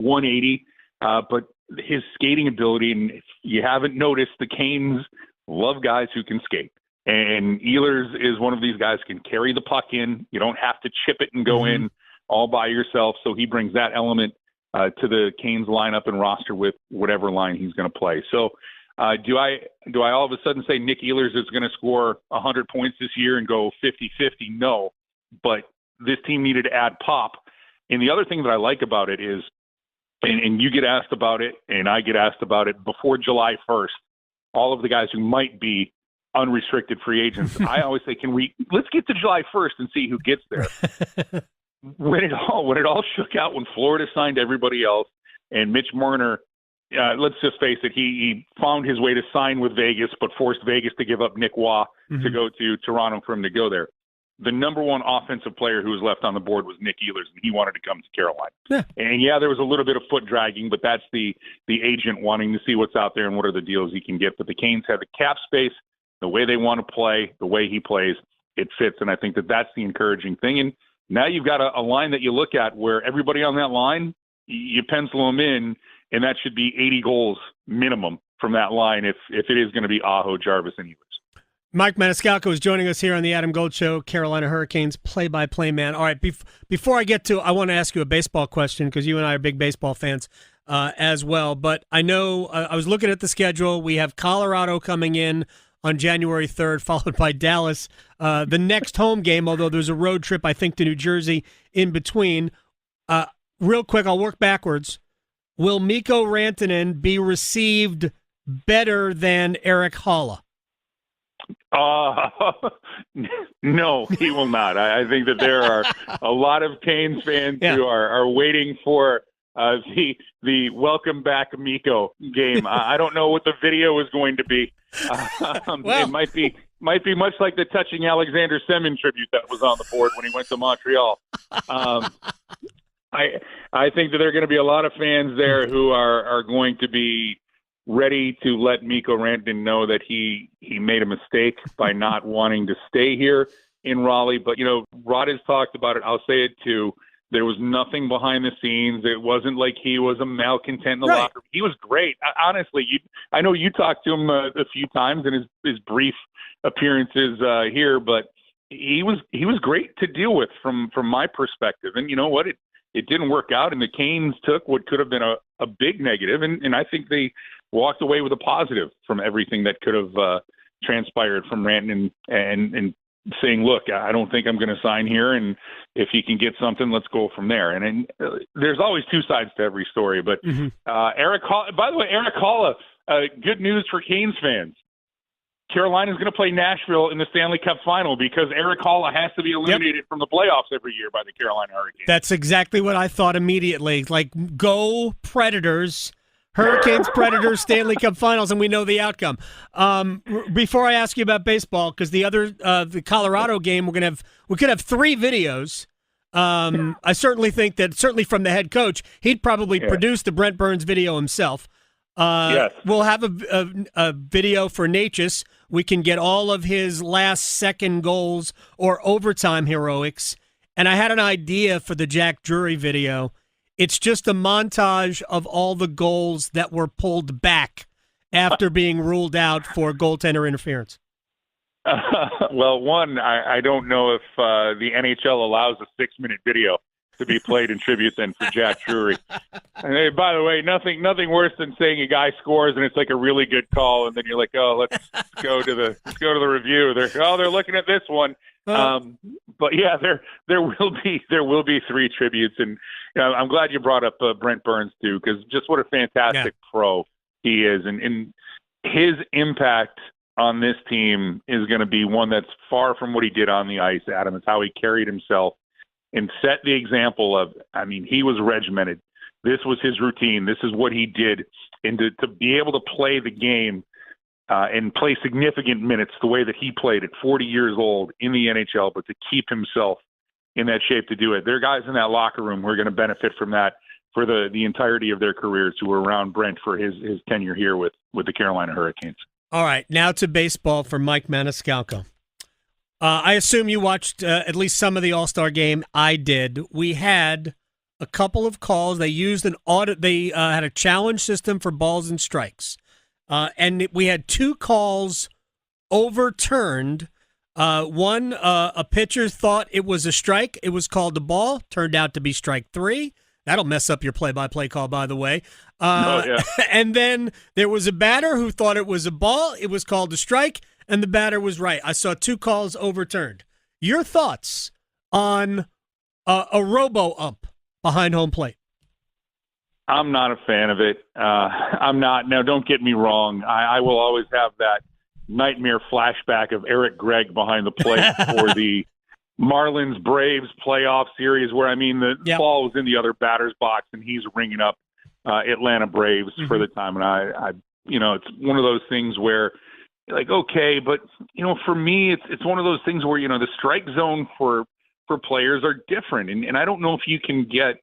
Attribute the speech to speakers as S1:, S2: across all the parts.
S1: 180, but his skating ability, and if you haven't noticed, the Canes love guys who can skate. And Eers is one of these guys who can carry the puck in. You don't have to chip it and go in all by yourself. So he brings that element to the Canes lineup and roster with whatever line he's going to play. So do I all of a sudden say Nick Eers is going to score 100 points this year and go 50-50? No, but this team needed to add pop. And the other thing that I like about it is, and you get asked about it and I get asked about it before July 1st, all of the guys who might be unrestricted free agents. I always say, let's get to July 1st and see who gets there. When it all shook out, when Florida signed everybody else and Mitch Marner, let's just face it, he found his way to sign with Vegas, but forced Vegas to give up Nick Waugh to go to Toronto for him to go there. The number one offensive player who was left on the board was Nick Eers, and he wanted to come to Carolina. Yeah. And there was a little bit of foot dragging, but that's the agent wanting to see what's out there and what are the deals he can get. But the Canes have the cap space, the way they want to play, the way he plays, it fits. And I think that's the encouraging thing. And now you've got a line that you look at where everybody on that line, you pencil them in, and that should be 80 goals minimum from that line if it is going to be Aho, Jarvis, and Eers.
S2: Mike Maniscalco is joining us here on the Adam Gold Show, Carolina Hurricanes play-by-play man. All right, before I get to, I want to ask you a baseball question because you and I are big baseball fans as well. But I know I was looking at the schedule. We have Colorado coming in on January 3rd, followed by Dallas. The next home game, although there's a road trip, I think, to New Jersey in between. Real quick, I'll work backwards. Will Mikko Rantanen be received better than Erik Haula?
S1: No, he will not. I think that there are a lot of Canes fans who are waiting for the welcome back Mikko game. I don't know what the video is going to be. It might be much like the touching Alexander Semin tribute that was on the board when he went to Montreal. I think that there are going to be a lot of fans there who are going to be ready to let Mikko Rantanen know that he made a mistake by not wanting to stay here in Raleigh. But, Rod has talked about it. I'll say it too. There was nothing behind the scenes. It wasn't like he was a malcontent in the locker room. He was great. Honestly, I know you talked to him a few times in his brief appearances here, but he was great to deal with from my perspective. And you know what? It didn't work out, and the Canes took what could have been a big negative, and I think they walked away with a positive from everything that could have transpired from Rantanen and saying, look, I don't think I'm going to sign here, and if he can get something, let's go from there. And there's always two sides to every story. But Erik Haula, by the way, Erik Haula, good news for Canes fans. Carolina's going to play Nashville in the Stanley Cup final because Erik Haula has to be eliminated from the playoffs every year by the Carolina Hurricanes.
S2: That's exactly what I thought immediately. Like, go Predators, Hurricanes, Predators, Stanley Cup finals, and we know the outcome. Before I ask you about baseball, because the Colorado game, we could have 3 videos. I certainly think that, certainly from the head coach, he'd probably produce the Brent Burns video himself.
S1: Yes.
S2: We'll have a video for Natchez. We can get all of his last-second goals or overtime heroics. And I had an idea for the Jack Drury video. It's just a montage of all the goals that were pulled back after being ruled out for goaltender interference.
S1: Well, one, I don't know if the NHL allows a 6-minute video to be played in tribute then for Jack Drury. And hey, by the way, nothing worse than saying a guy scores and it's like a really good call, and then you're like, oh, let's go to the review. They're looking at this one. But yeah, there will be 3 tributes, and I'm glad you brought up Brent Burns too, because just what a fantastic pro he is, and his impact on this team is going to be one that's far from what he did on the ice. Adam, it's how he carried himself and set the example of, he was regimented. This was his routine. This is what he did. And to be able to play the game and play significant minutes the way that he played at 40 years old in the NHL, but to keep himself in that shape to do it. There are guys in that locker room who are going to benefit from that for the entirety of their careers, who were around Brent for his tenure here with the Carolina Hurricanes.
S2: All right, now to baseball for Mike Maniscalco. I assume you watched at least some of the All-Star game. I did. We had a couple of calls. They used an audit. They had a challenge system for balls and strikes, and we had 2 calls overturned. One, a pitcher thought it was a strike. It was called a ball. Turned out to be strike 3. That'll mess up your play-by-play call, by the way. And then there was a batter who thought it was a ball. It was called a strike, and the batter was right. I saw 2 calls overturned. Your thoughts on a robo-ump behind home plate?
S1: I'm not a fan of it. I'm not. Now, don't get me wrong. I will always have that nightmare flashback of Eric Gregg behind the plate for the Marlins Braves playoff series where, the ball was in the other batter's box and he's ringing up Atlanta Braves for the time. And I it's one of those things where like, okay, but for me, it's one of those things where, the strike zone for players are different. And I don't know if you can get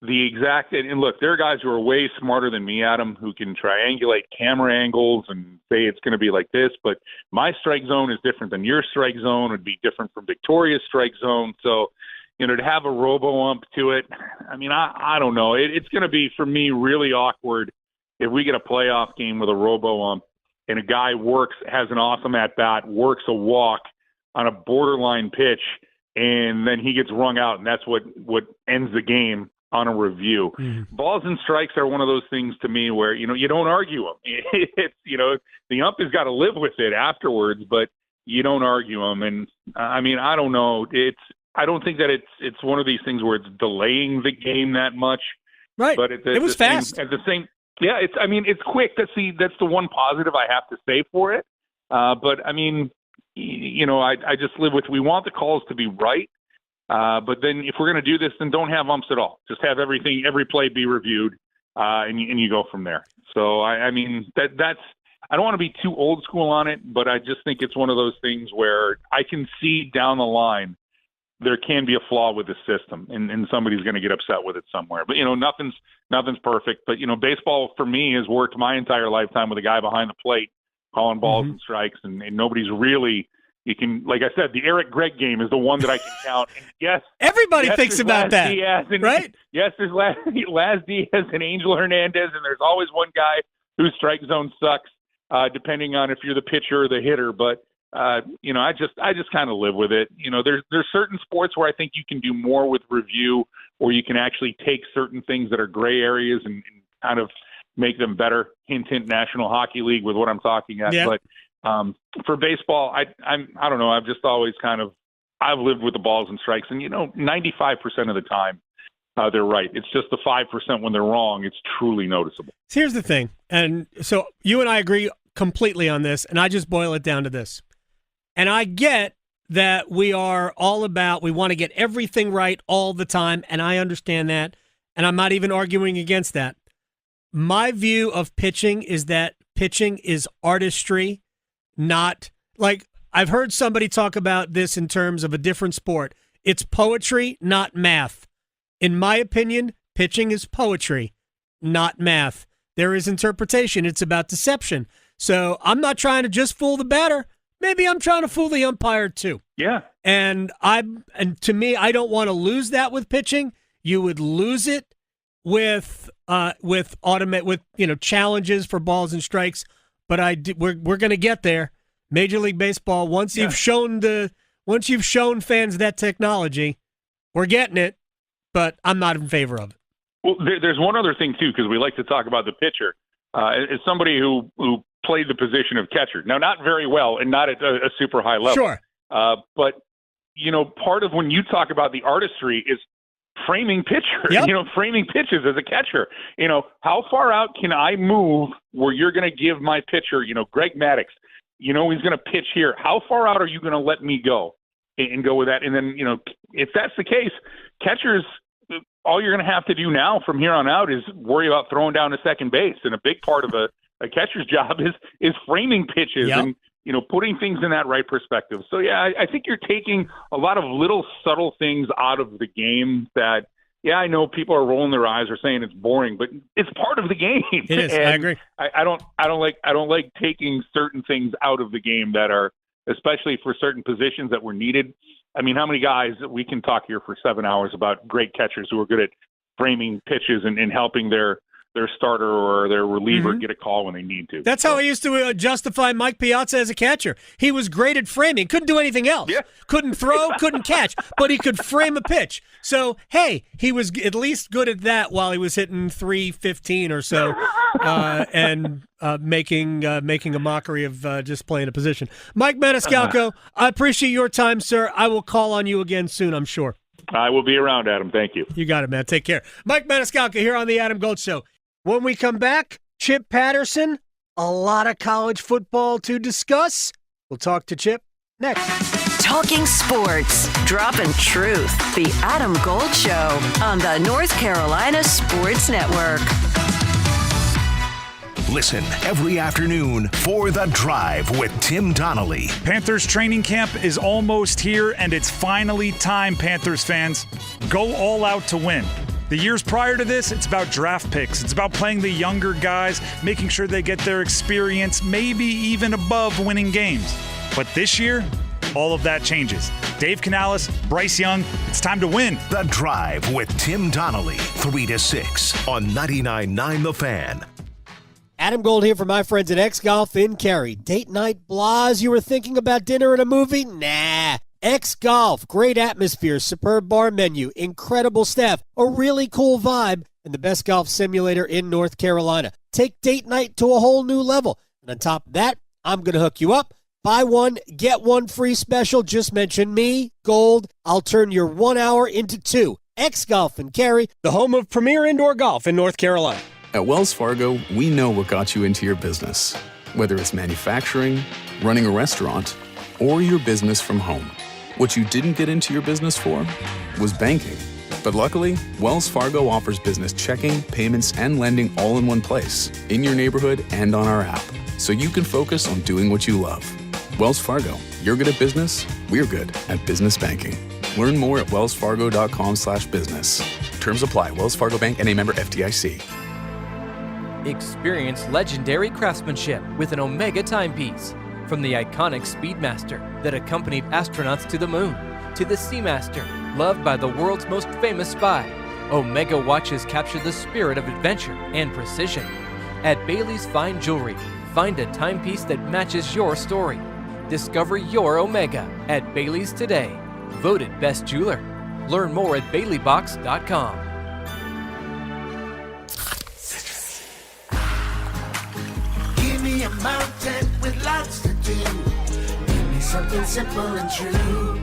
S1: the exact, and look, there are guys who are way smarter than me, Adam, who can triangulate camera angles and say it's going to be like this, but my strike zone is different than your strike zone. It'd be different from Victoria's strike zone. So, to have a robo-ump to it, I don't know. It's going to be, for me, really awkward if we get a playoff game with a robo-ump and a guy has an awesome at-bat, works a walk on a borderline pitch, and then he gets rung out, and that's what ends the game on a review. Balls and strikes are one of those things to me where, you don't argue them. It's, the ump has got to live with it afterwards, but you don't argue them. And I don't know. I don't think that it's one of these things where it's delaying the game that much. Right. But it was fast. At the same, yeah, it's quick. That's the one positive I have to say for it. But I just live with, we want the calls to be right. But then if we're going to do this, then don't have umps at all. Just have every play be reviewed, and you go from there. So that's, I don't want to be too old school on it, but I just think it's one of those things where I can see down the line there can be a flaw with the system, and somebody's going to get upset with it somewhere. But nothing's perfect. But baseball for me has worked my entire lifetime with a guy behind the plate calling balls and strikes, and nobody's really. You can, like I said, the Eric Gregg game is the one that I can count. And yes, everybody thinks about that, right? Yes, there's Laz Diaz and Angel Hernandez, and there's always one guy whose strike zone sucks, depending on if you're the pitcher or the hitter. But I just kind of live with it. There's certain sports where I think you can do more with review, or you can actually take certain things that are gray areas and kind of make them better. Hint, National Hockey League with what I'm talking at, but. For baseball, I don't know. I've just always I've lived with the balls and strikes, and 95% of the time they're right. It's just the 5% when they're wrong. It's truly noticeable.
S2: Here's the thing, and so you and I agree completely on this, and I just boil it down to this. And I get that we are all about, we want to get everything right all the time, and I understand that, and I'm not even arguing against that. My view of pitching is that pitching is artistry. Not like I've heard somebody talk about this in terms of a different sport. It's poetry, not math. In my opinion, pitching is poetry, not math. There is interpretation. It's about deception. So I'm not trying to just fool the batter. Maybe I'm trying to fool the umpire too.
S1: Yeah.
S2: And to me, I don't want to lose that with pitching. You would lose it with challenges for balls and strikes. But we're going to get there. Major League Baseball, once you've shown fans that technology, we're getting it, but I'm not in favor of it.
S1: Well, there's one other thing too, because we like to talk about the pitcher. As somebody who played the position of catcher, now not very well and not at a super high level.
S2: Sure.
S1: But part of when you talk about the artistry is framing pitcher, framing pitches as a catcher. How far out can I move where you're going to give my pitcher, Greg Maddux, he's going to pitch here. How far out are you going to let me go and go with that? And then, if that's the case, catchers, all you're going to have to do now from here on out is worry about throwing down to second base. And a big part of a catcher's job is framing pitches and, putting things in that right perspective. So, yeah, I think you're taking a lot of little subtle things out of the game that, I know people are rolling their eyes or saying it's boring, but it's part of the game.
S2: It is. I agree.
S1: I don't like taking certain things out of the game that are, especially for certain positions that were needed. How many guys, we can talk here for 7 hours about great catchers who are good at framing pitches and helping their starter or their reliever get a call when they need to.
S2: That's how I used to justify Mike Piazza as a catcher. He was great at framing. Couldn't do anything else. Yeah. Couldn't throw, couldn't catch, but he could frame a pitch. So, hey, he was at least good at that while he was hitting .315 or so and making a mockery of just playing a position. Mike Maniscalco, I appreciate your time, sir. I will call on you again soon, I'm sure.
S1: I will be around, Adam. Thank you.
S2: You got it, man. Take care. Mike Maniscalco here on the Adam Gold Show. When we come back, Chip Patterson, a lot of college football to discuss. We'll talk to Chip next.
S3: Talking sports, dropping truth. The Adam Gold Show on the North Carolina Sports Network.
S4: Listen every afternoon for The Drive with Tim Donnelly.
S5: Panthers training camp is almost here, and it's finally time, Panthers fans. Go all out to win. The years prior to this, it's about draft picks. It's about playing the younger guys, making sure they get their experience, maybe even above winning games. But this year, all of that changes. Dave Canales, Bryce Young, it's time to win.
S4: The Drive with Tim Donnelly, 3 to 6 on 99.9 The Fan.
S2: Adam Gold here for my friends at X Golf in Cary. Date night blahs, you were thinking about dinner and a movie? Nah. X Golf, great atmosphere, superb bar menu, incredible staff, a really cool vibe, and the best golf simulator in North Carolina. Take date night to a whole new level. And on top of that, I'm going to hook you up. Buy one, get one free special. Just mention me, Gold. I'll turn your 1 hour into 2. X Golf in Cary, the home of premier indoor golf in North Carolina.
S6: At Wells Fargo, we know what got you into your business. Whether it's manufacturing, running a restaurant, or your business from home. What you didn't get into your business for was banking. But luckily, Wells Fargo offers business checking, payments, and lending all in one place, in your neighborhood and on our app, so you can focus on doing what you love. Wells Fargo, you're good at business, we're good at business banking. Learn more at wellsfargo.com/business. Terms apply. Wells Fargo Bank and a member FDIC.
S7: Experience legendary craftsmanship with an Omega timepiece. From the iconic Speedmaster that accompanied astronauts to the moon, to the Seamaster, loved by the world's most famous spy, Omega watches capture the spirit of adventure and precision. At Bailey's Fine Jewelry, find a timepiece that matches your story. Discover your Omega at Bailey's today. Voted Best Jeweler. Learn more at baileybox.com.
S8: Give me a mountain with lots to do. Give me something simple and true.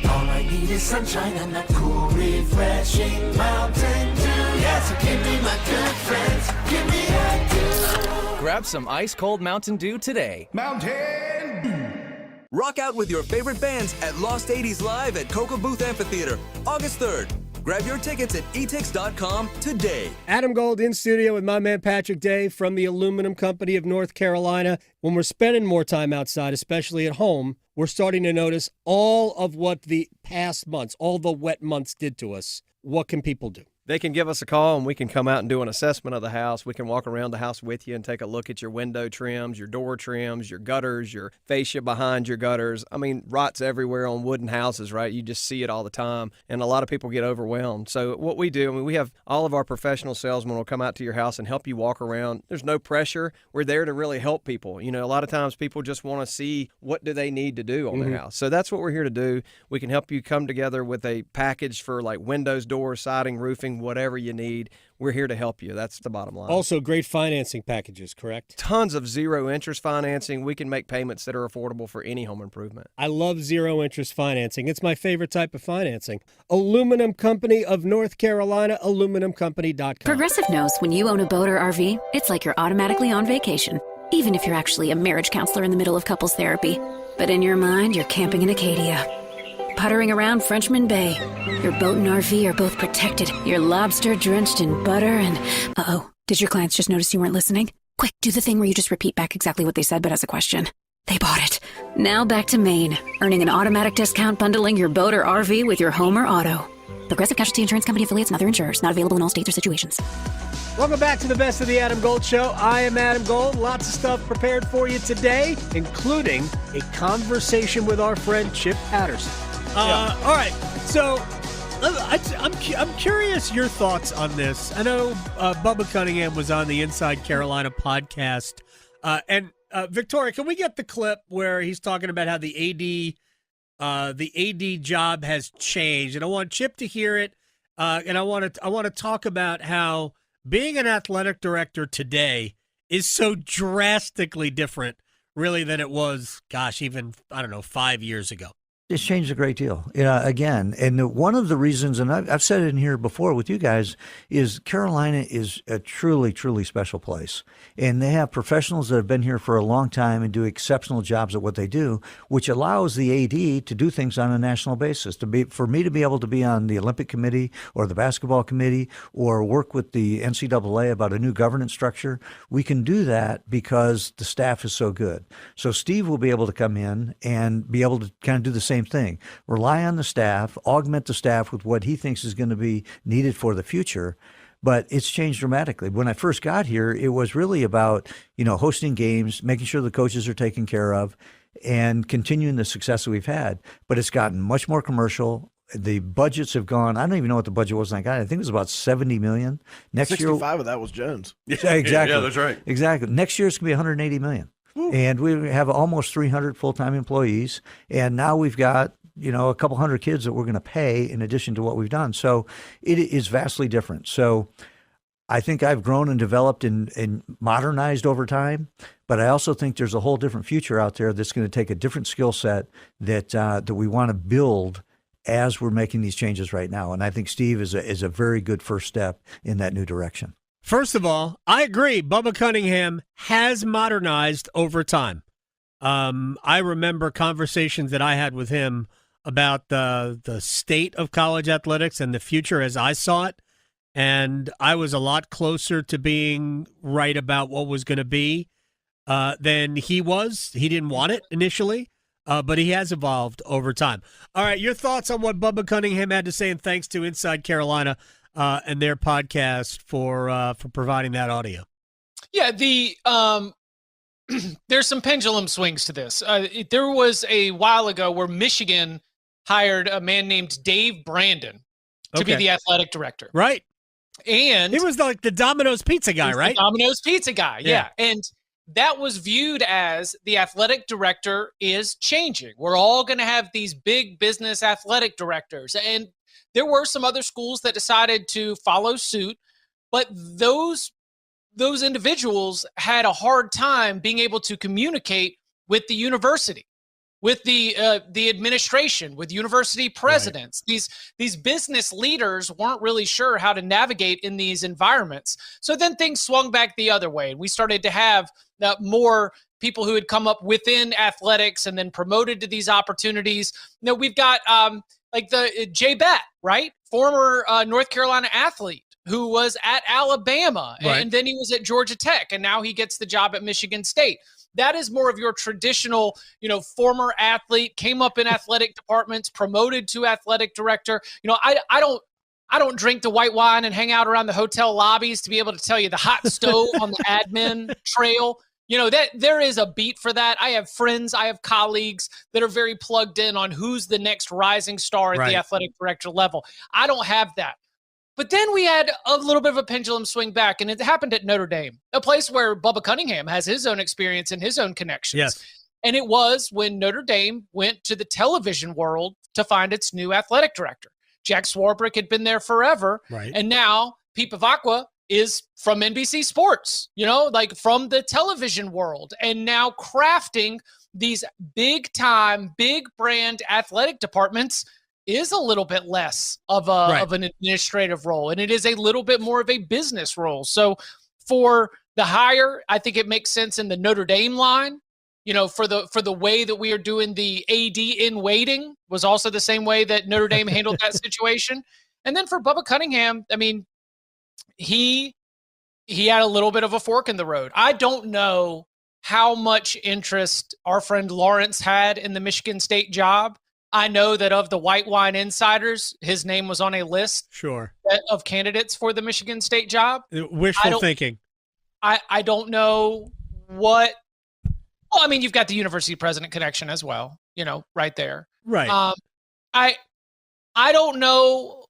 S8: All I need is sunshine and a cool, refreshing Mountain Dew. Yes, so give me my good friends. Give me that dew.
S9: Grab some ice-cold Mountain Dew today.
S8: Mountain Dew.
S9: Rock out with your favorite bands at Lost 80s Live at Cocoa Booth Amphitheater, August 3rd. Grab your tickets at etix.com today.
S2: Adam Gold in studio with my man Patrick Day from the Aluminum Company of North Carolina. When we're spending more time outside, especially at home, we're starting to notice all of what the past months, all the wet months did to us. What can people do?
S10: They can give us a call, and we can come out and do an assessment of the house. We can walk around the house with you and take a look at your window trims, your door trims, your gutters, your fascia behind your gutters. I mean, rot's everywhere on wooden houses, right? You just see it all the time, and a lot of people get overwhelmed. So what we do, I mean, we have all of our professional salesmen will come out to your house and help you walk around. There's no pressure. We're there to really help people. You know, a lot of times people just want to see what do they need to do on their house. So that's what we're here to do. We can help you come together with a package for like windows, doors, siding, roofing, whatever you need. We're here to help you. That's the bottom line.
S2: Also, great financing packages, correct?
S10: Tons of zero-interest financing. We can make payments that are affordable for any home improvement.
S2: I love zero-interest financing. It's my favorite type of financing. Aluminum Company of North Carolina, aluminumcompany.com.
S11: Progressive knows when you own a boat or RV, it's like you're automatically on vacation, even if you're actually a marriage counselor in the middle of couples therapy. But in your mind, you're camping in Acadia, puttering around Frenchman Bay. Your boat and RV are both protected. Your lobster drenched in butter and... Uh-oh. Did your clients just notice you weren't listening? Quick, do the thing where you just repeat back exactly what they said, but as a question. They bought it. Now back to Maine, earning an automatic discount bundling your boat or RV with your home or auto. Progressive Casualty Insurance Company affiliates and other insurers. Not available in all states or situations.
S2: Welcome back to the Best of the Adam Gold Show. I am Adam Gold. Lots of stuff prepared for you today, including a conversation with our friend Chip Patterson. All right, so I'm curious your thoughts on this. I know Bubba Cunningham was on the Inside Carolina podcast, and Victoria, can we get the clip where he's talking about how the AD job has changed? And I want Chip to hear it, and I want to talk about how being an athletic director today is so drastically different, really, than it was, even 5 years ago.
S12: It's changed a great deal. Again, and one of the reasons, and I've said it in here before with you guys, is Carolina is a truly, truly special place. And they have professionals that have been here for a long time and do exceptional jobs at what they do, which allows the AD to do things on a national basis. For me to be able to be on the Olympic Committee or the basketball committee or work with the NCAA about a new governance structure, we can do that because the staff is so good. So Steve will be able to come in and be able to kind of do the same thing. Rely on the staff, augment the staff with what he thinks is going to be needed for the future. But it's changed dramatically. When I first got here, it was really about, hosting games, making sure the coaches are taken care of, and continuing the success that we've had. But it's gotten much more commercial. The budgets have gone. I don't even know what the budget was when I got it. I think it was about $70 million. Next
S13: 65
S12: year,
S13: of that was Jones.
S12: Yeah, exactly.
S13: Yeah, that's right.
S12: Exactly. Next year it's going to be $180 million. And we have almost 300 full-time employees. And now we've got, a couple hundred kids that we're going to pay in addition to what we've done. So it is vastly different. So I think I've grown and developed and modernized over time. But I also think there's a whole different future out there that's going to take a different skill set that we want to build as we're making these changes right now. And I think Steve is a very good first step in that new direction.
S2: First of all, I agree. Bubba Cunningham has modernized over time. I remember conversations that I had with him about the state of college athletics and the future as I saw it, and I was a lot closer to being right about what was going to be than he was. He didn't want it initially, but he has evolved over time. All right, your thoughts on what Bubba Cunningham had to say, and thanks to Inside Carolina and their podcast for providing that audio.
S14: Yeah, there's some pendulum swings to this. There was a while ago where Michigan hired a man named Dave Brandon to be the athletic director.
S2: Right.
S14: And
S2: he was like the Domino's pizza guy, right?
S14: The Domino's pizza guy, yeah. And that was viewed as the athletic director is changing. We're all going to have these big business athletic directors. And there were some other schools that decided to follow suit, but those individuals had a hard time being able to communicate with the university, with the administration, with university presidents. Right. These business leaders weren't really sure how to navigate in these environments. So then things swung back the other way, and we started to have more people who had come up within athletics and then promoted to these opportunities. We've got like the Jay Batt, right? Former North Carolina athlete who was at Alabama, right, and then he was at Georgia Tech, and now he gets the job at Michigan State. That is more of your traditional, former athlete, came up in athletic departments, promoted to athletic director. I don't drink the white wine and hang out around the hotel lobbies to be able to tell you the hot stove on the admin trail. That there is a beat for that. I have friends, I have colleagues that are very plugged in on who's the next rising star at the athletic director level. I don't have that. But then we had a little bit of a pendulum swing back, and it happened at Notre Dame, a place where Bubba Cunningham has his own experience and his own connections. Yes. And it was when Notre Dame went to the television world to find its new athletic director. Jack Swarbrick had been there forever, right, and now Pete Pavakwa is from NBC Sports, like from the television world, and now crafting these big-time, big-brand athletic departments is a little bit less of an administrative role, and it is a little bit more of a business role. So for the hire, I think it makes sense in the Notre Dame line. For the way that we are doing the AD in waiting was also the same way that Notre Dame handled that situation. And then for Bubba Cunningham, I mean, he had a little bit of a fork in the road. I don't know how much interest our friend Lawrence had in the Michigan State job. I know that of the white wine insiders, his name was on a list of candidates for the Michigan State job.
S2: Wishful thinking.
S14: I don't know what. Well, I mean, you've got the university president connection as well, right there.
S2: Right.
S14: I don't know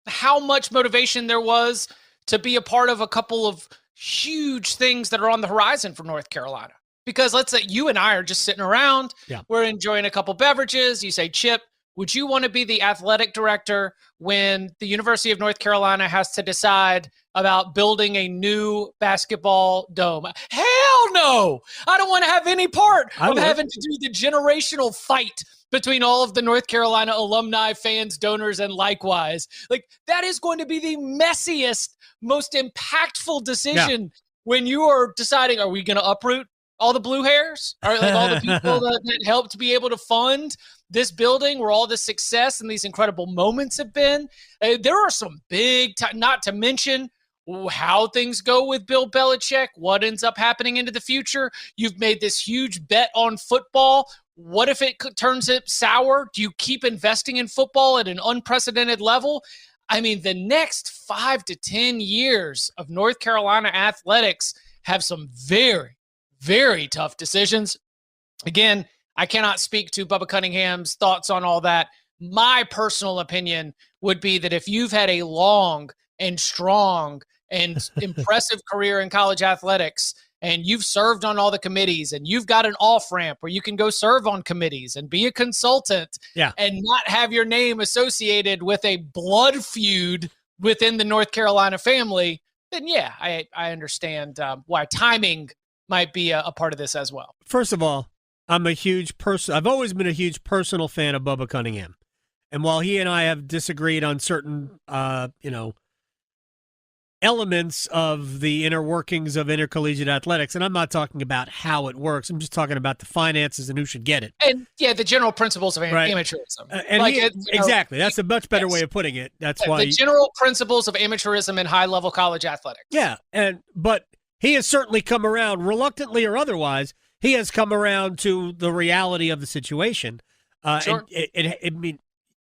S14: how much motivation there was to be a part of a couple of huge things that are on the horizon for North Carolina. Because let's say you and I are just sitting around, we're enjoying a couple beverages. You say, Chip, would you want to be the athletic director when the University of North Carolina has to decide about building a new basketball dome? Hell no! I don't want to have any part of having to do the generational fight between all of the North Carolina alumni, fans, donors, and likewise. Like, that is going to be the messiest, most impactful decision when you are deciding, are we going to uproot all the blue hairs? Or like all the people that helped be able to fund this building where all the success and these incredible moments have been? There are some big, not to mention how things go with Bill Belichick, what ends up happening into the future. You've made this huge bet on football. What if it turns it sour? Do you keep investing in football at an unprecedented level? I mean, the next 5 to 10 years of North Carolina athletics have some very, very tough decisions. Again, I cannot speak to Bubba Cunningham's thoughts on all that. My personal opinion would be that if you've had a long and strong and impressive career in college athletics, and you've served on all the committees, and you've got an off-ramp where you can go serve on committees and be a consultant and not have your name associated with a blood feud within the North Carolina family, then I understand why timing might be a part of this as well.
S2: First of all, I'm a huge person. I've always been a huge personal fan of Bubba Cunningham. And while he and I have disagreed on certain, elements of the inner workings of intercollegiate athletics, and I'm not talking about how it works. I'm just talking about the finances and who should get it.
S14: And the general principles of amateurism.
S2: Exactly. That's a much better way of putting it. That's why
S14: the general principles of amateurism in high-level college athletics.
S2: Yeah, but he has certainly come around, reluctantly or otherwise. He has come around to the reality of the situation.
S14: Sure.
S2: I mean,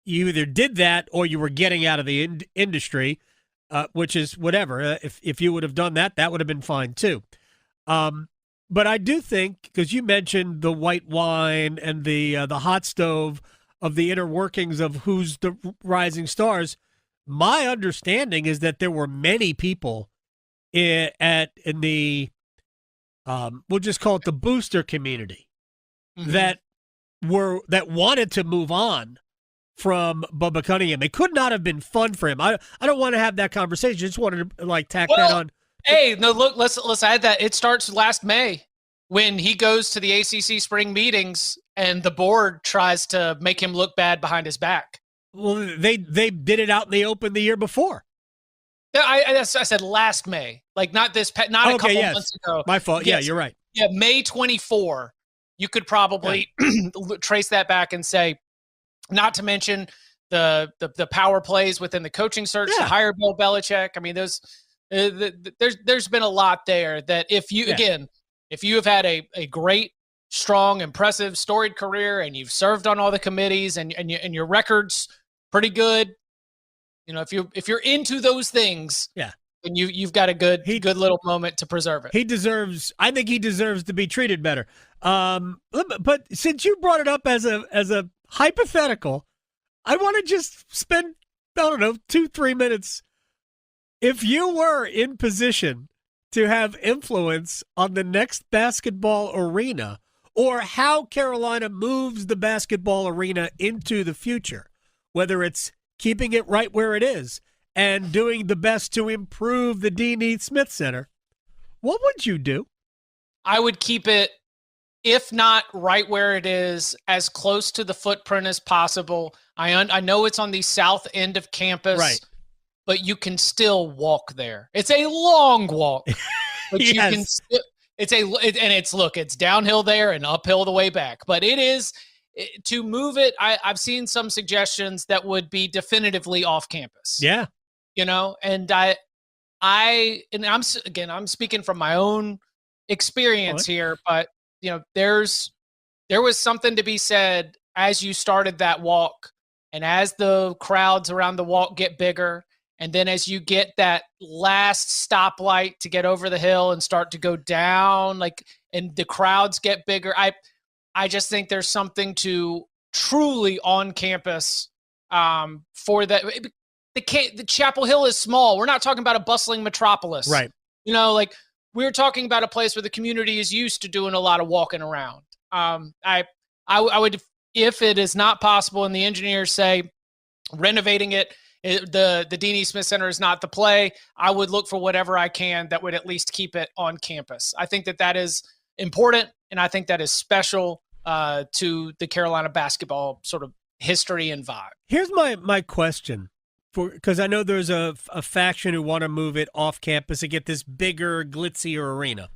S2: you either did that or you were getting out of the industry. Which is whatever. If you would have done that, that would have been fine too. But I do think, because you mentioned the white wine and the hot stove of the inner workings of who's the rising stars, my understanding is that there were many people in the we'll just call it the booster community that wanted to move on from Bubba Cunningham. It could not have been fun for him. I don't want to have that conversation. I just wanted to tack that on.
S14: Hey, no, look, let's add that. It starts last May when he goes to the ACC spring meetings and the board tries to make him look bad behind his back.
S2: Well, they did it out in the open the year before.
S14: I said last May, like not a couple months ago.
S2: My fault.
S14: Yes.
S2: Yeah, you're right.
S14: Yeah, May 24. You could probably trace that back and say, not to mention the power plays within the coaching search to hire Bill Belichick. I mean, there's been a lot there that if you have had a great, strong, impressive, storied career and you've served on all the committees and your record's pretty good, if you're into those things, then you've got a good little moment to preserve it.
S2: I think he deserves to be treated better. But since you brought it up as a hypothetical, I want to just spend, 2-3 minutes. If you were in position to have influence on the next basketball arena or how Carolina moves the basketball arena into the future, whether it's keeping it right where it is and doing the best to improve the Dean E. Smith Center, what would you do?
S14: I would keep it, if not right where it is, as close to the footprint as possible. I know it's on the south end of campus, right, but you can still walk there. It's a long walk, but you can still, it's downhill there and uphill the way back. But it is, to move it, I've seen some suggestions that would be definitively off campus.
S2: Yeah.
S14: And I'm speaking from my own experience here, but there was something to be said as you started that walk and as the crowds around the walk get bigger. And then as you get that last stoplight to get over the hill and start to go down, and the crowds get bigger, I just think there's something to truly on campus for that. the Chapel Hill is small. We're not talking about a bustling metropolis.
S2: Right.
S14: You know, like we're talking about a place where the community is used to doing a lot of walking around. I would, if it is not possible and the engineers say renovating it, the Dean E. Smith Center is not the play, I would look for whatever I can that would at least keep it on campus. I think that is important, and I think that is special to the Carolina basketball sort of history and vibe.
S2: Here's my question, because I know there's a faction who want to move it off campus and get this bigger, glitzier arena.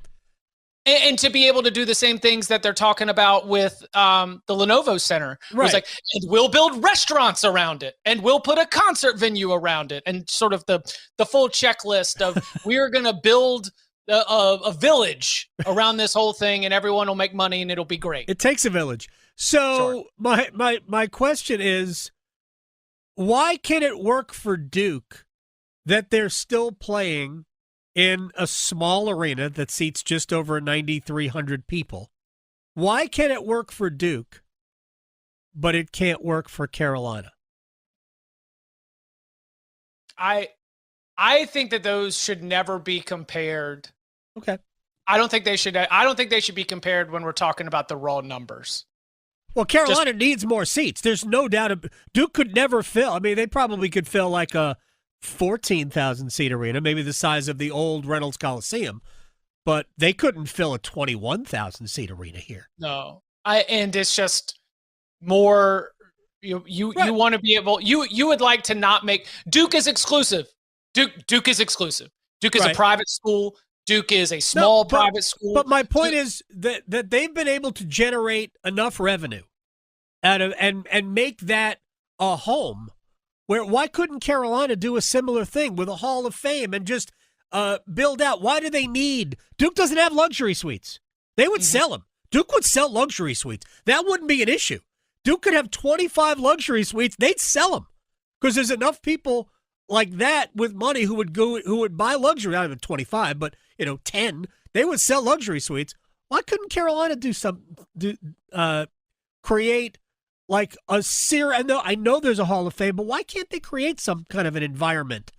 S14: And to be able to do the same things that they're talking about with the Lenovo Center.
S2: Right.
S14: It's like, and we'll build restaurants around it, and we'll put a concert venue around it, and sort of the full checklist of we're going to build a village around this whole thing, and everyone will make money, and it'll be great.
S2: It takes a village. So my question is, why can it work for Duke that they're still playing in a small arena that seats just over 9,300 people? Why can it work for Duke, but it can't work for Carolina?
S14: I think that those should never be compared.
S2: Okay.
S14: I don't think they should be compared when we're talking about the raw numbers.
S2: Well, Carolina needs more seats. There's no doubt. Duke could never fill. I mean, they probably could fill like a 14,000 seat arena, maybe the size of the old Reynolds Coliseum, but they couldn't fill a 21,000 seat arena here.
S14: No, and it's just more. You want to be able. You would like to not make Duke is exclusive. Duke is exclusive. Duke is a private school. Duke is a small private school.
S2: But my point is that they've been able to generate enough revenue out of and make that a home. Why couldn't Carolina do a similar thing with a Hall of Fame and just build out? Why do they need? Duke doesn't have luxury suites. They would sell them. Duke would sell luxury suites. That wouldn't be an issue. Duke could have 25 luxury suites. They'd sell them because there's enough people like that with money who would buy luxury. Not even 25, but 10. They would sell luxury suites. Why couldn't Carolina create like a series? I know there's a Hall of Fame, but why can't they create some kind of an environment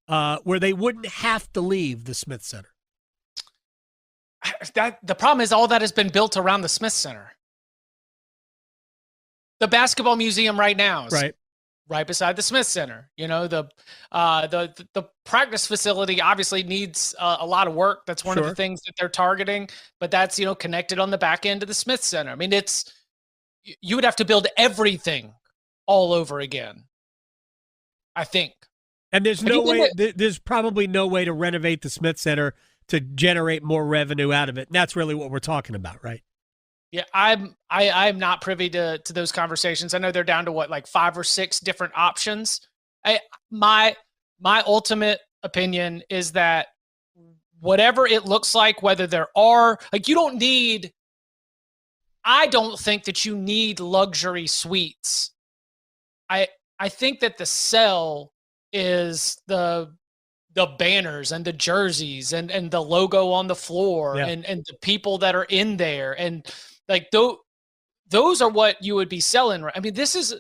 S2: where they wouldn't have to leave the Smith Center?
S14: The problem is all that has been built around the Smith Center. The basketball museum right now is right beside the Smith Center. The practice facility obviously needs a lot of work. That's one of the things that they're targeting, but that's, connected on the back end of the Smith Center. I mean, you would have to build everything all over again, I think.
S2: And there's there's probably no way to renovate the Smith Center to generate more revenue out of it. And that's really what we're talking about, right?
S14: Yeah, I'm not privy to those conversations. I know they're down to like 5 or 6 different options. My ultimate opinion is that whatever it looks like, whether there are I don't think that you need luxury suites. I think that the sell is the banners and the jerseys and the logo on the floor and the people that are in there, and like those are what you would be selling. I mean, this is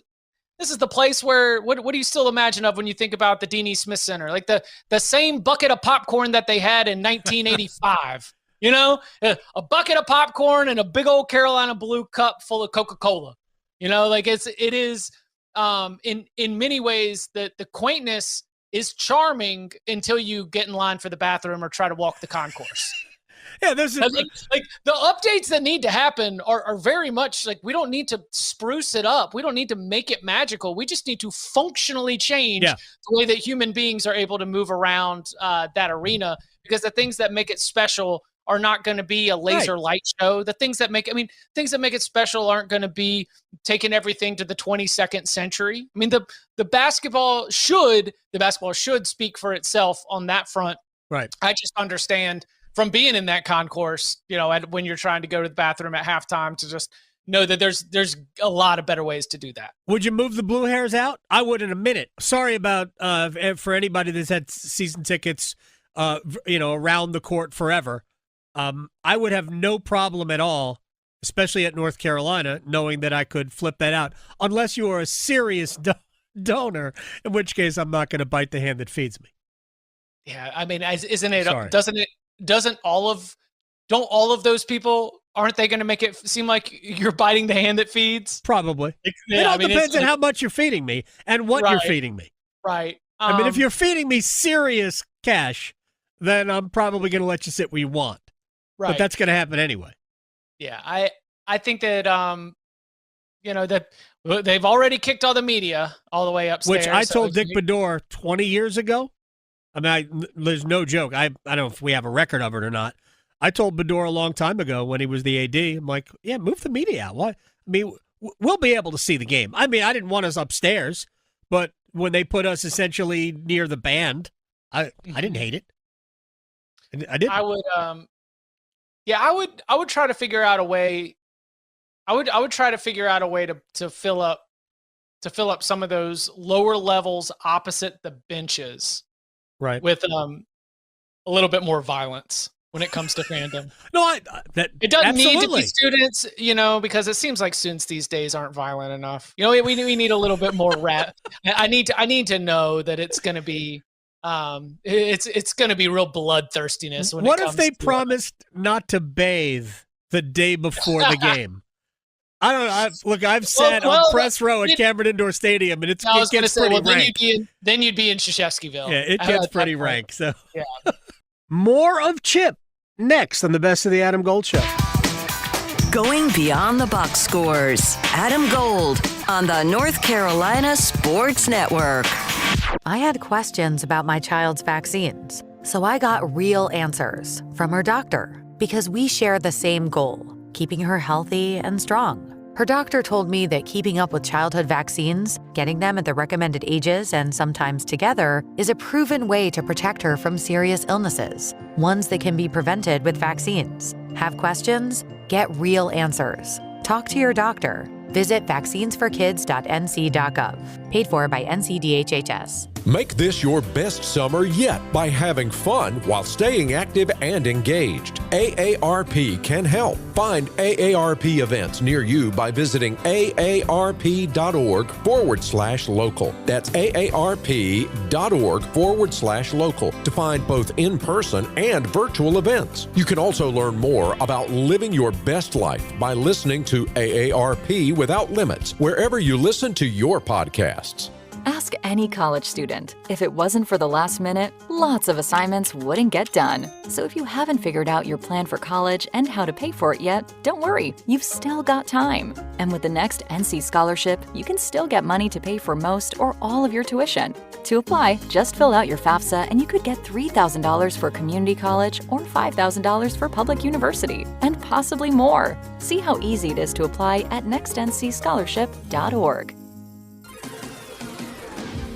S14: the place where what do you still imagine of when you think about the Dean E. Smith Center? Like the same bucket of popcorn that they had in 1985. A bucket of popcorn and a big old Carolina Blue cup full of Coca-Cola. It is in many ways the quaintness is charming until you get in line for the bathroom or try to walk the concourse.
S2: Yeah, there's
S14: like the updates that need to happen are very much like we don't need to spruce it up. We don't need to make it magical. We just need to functionally change the way that human beings are able to move around that arena, because the things that make it special are not going to be a laser light show. The things that make it special aren't going to be taking everything to the 22nd century. I mean, the basketball should speak for itself on that front.
S2: Right.
S14: I just understand from being in that concourse, when you're trying to go to the bathroom at halftime, to just know that there's a lot of better ways to do that.
S2: Would you move the Blue Hairs out? I would in a minute. Sorry about for anybody that's had season tickets, around the court forever. I would have no problem at all, especially at North Carolina, knowing that I could flip that out, unless you are a serious donor, in which case I'm not going to bite the hand that feeds me.
S14: Yeah, I mean, isn't it?
S2: Sorry.
S14: Don't all of those people, aren't they going to make it seem like you're biting the hand that feeds?
S2: Probably.
S14: Yeah,
S2: It all depends on how much you're feeding me and what you're feeding me.
S14: Right.
S2: I mean, if you're feeding me serious cash, then I'm probably going to let you sit where you want.
S14: Right.
S2: But that's going to happen anyway.
S14: Yeah, I think that that they've already kicked all the media all the way upstairs.
S2: Which I told Dick Bador 20 years ago. I mean, there's no joke. I don't know if we have a record of it or not. I told Bador a long time ago when he was the AD, I'm like, yeah, move the media out. Why? I mean, we'll be able to see the game. I mean, I didn't want us upstairs, but when they put us essentially near the band, I didn't hate it. I didn't.
S14: I would I would try to figure out a way. I would try to figure out a way to fill up some of those lower levels opposite the benches,
S2: right?
S14: With a little bit more violence when it comes to fandom.
S2: No,
S14: it doesn't
S2: absolutely.
S14: need to be students, because it seems like students these days aren't violent enough. We need a little bit more I need to know that it's going to be it's going to be real bloodthirstiness.
S2: What if they promised not to bathe the day before the game? I don't know. I've sat on press row at Cameron Indoor Stadium, and it gets pretty rank.
S14: Then you'd be in Shashevskyville.
S2: Yeah, it gets pretty rank. So,
S14: yeah.
S2: More of Chip next on the Best of the Adam Gold Show.
S3: Going beyond the box scores. Adam Gold on the North Carolina Sports Network.
S13: I had questions about my child's vaccines, so I got real answers from her doctor because we share the same goal, keeping her healthy and strong. Her doctor told me that keeping up with childhood vaccines, getting them at the recommended ages and sometimes together, is a proven way to protect her from serious illnesses, ones that can be prevented with vaccines. Have questions? Get real answers. Talk to your doctor. Visit vaccinesforkids.nc.gov. Paid for by NCDHHS.
S15: Make this your best summer yet by having fun while staying active and engaged. AARP can help. Find AARP events near you by visiting aarp.org/local. That's aarp.org/local to find both in-person and virtual events. You can also learn more about living your best life by listening to AARP Without Limits, wherever you listen to your podcasts.
S16: Ask any college student. If it wasn't for the last minute, lots of assignments wouldn't get done. So if you haven't figured out your plan for college and how to pay for it yet, don't worry, you've still got time. And with the next NC scholarship, you can still get money to pay for most or all of your tuition. To apply, just fill out your FAFSA and you could get $3,000 for community college or $5,000 for public university, and possibly more. See how easy it is to apply at nextncscholarship.org.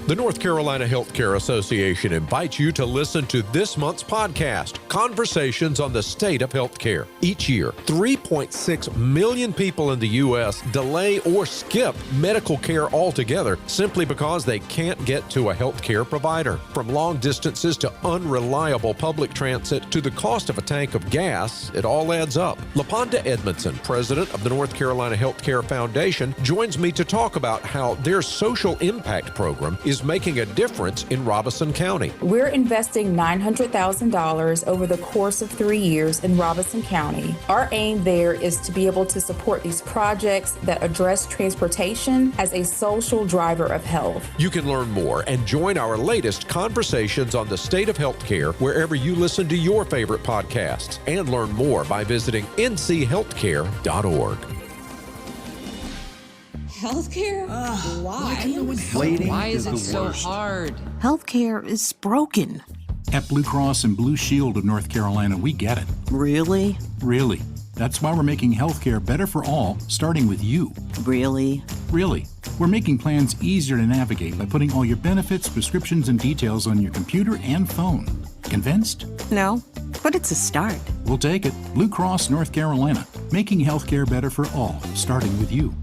S15: The North Carolina Healthcare Association invites you to listen to this month's podcast, Conversations on the State of Healthcare. Each year, 3.6 million people in the U.S. delay or skip medical care altogether simply because they can't get to a healthcare provider. From long distances to unreliable public transit to the cost of a tank of gas, it all adds up. LaPonda Edmondson, president of the North Carolina Healthcare Foundation, joins me to talk about how their social impact program is making a difference in Robeson County.
S17: We're investing $900,000 over the course of 3 years in Robeson County. Our aim there is to be able to support these projects that address transportation as a social driver of health.
S15: You can learn more and join our latest Conversations on the State of Healthcare wherever you listen to your favorite podcasts, and learn more by visiting nchealthcare.org.
S18: Healthcare? Why?
S19: Why is it so hard?
S18: Healthcare is broken.
S20: At Blue Cross and Blue Shield of North Carolina, we get it.
S18: Really?
S20: Really. That's why we're making healthcare better for all, starting with you.
S18: Really?
S20: Really. We're making plans easier to navigate by putting all your benefits, prescriptions, and details on your computer and phone. Convinced?
S18: No, but it's a start.
S20: We'll take it. Blue Cross North Carolina, making healthcare better for all, starting with you.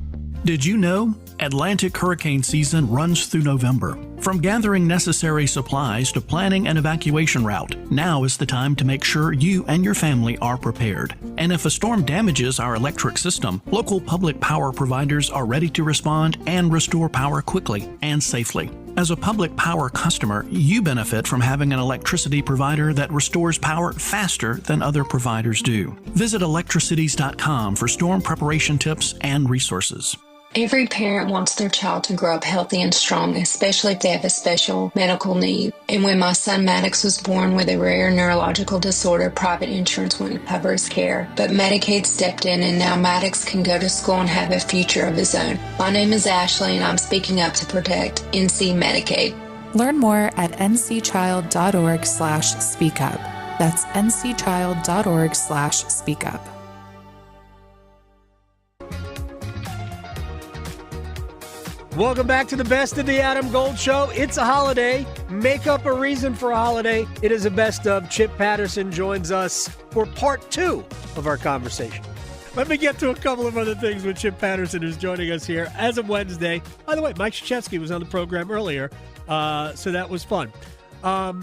S21: Did you know
S19: Atlantic hurricane season runs through November. From gathering necessary supplies to planning an evacuation route, now is the time to make sure you and your family are prepared. And if a storm damages our electric system, local public power providers are ready to respond and restore power quickly and safely. As a public power customer, you benefit from having an electricity provider that restores power faster than other providers do. Visit electricities.com for storm preparation tips and resources.
S17: Every parent wants their child to grow up healthy and strong, especially if they have a special medical need. And when my son Maddox was born with a rare neurological disorder, private insurance wouldn't cover his care. But Medicaid stepped in, and now Maddox can go to school and have a future of his own. My name is Ashley, and I'm speaking up to protect NC Medicaid. Learn more at ncchild.org/speakup. That's ncchild.org/speakup.
S2: Welcome back to the Best of the Adam Gold Show. It's a holiday. Make up a reason for a holiday. It is a best of. Chip Patterson joins us for part 2 of our conversation. Let me get to a couple of other things with Chip Patterson, who's joining us here as of Wednesday. By the way, Mike Krzyzewski was on the program earlier, so that was fun. I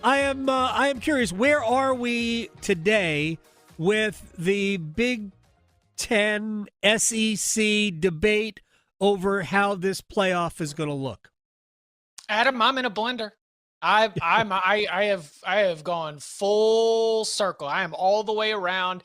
S2: am curious, where are we today with the Big Ten SEC debate over how this playoff is going to look?
S14: Adam, I'm in a blender. I have gone full circle. I am all the way around.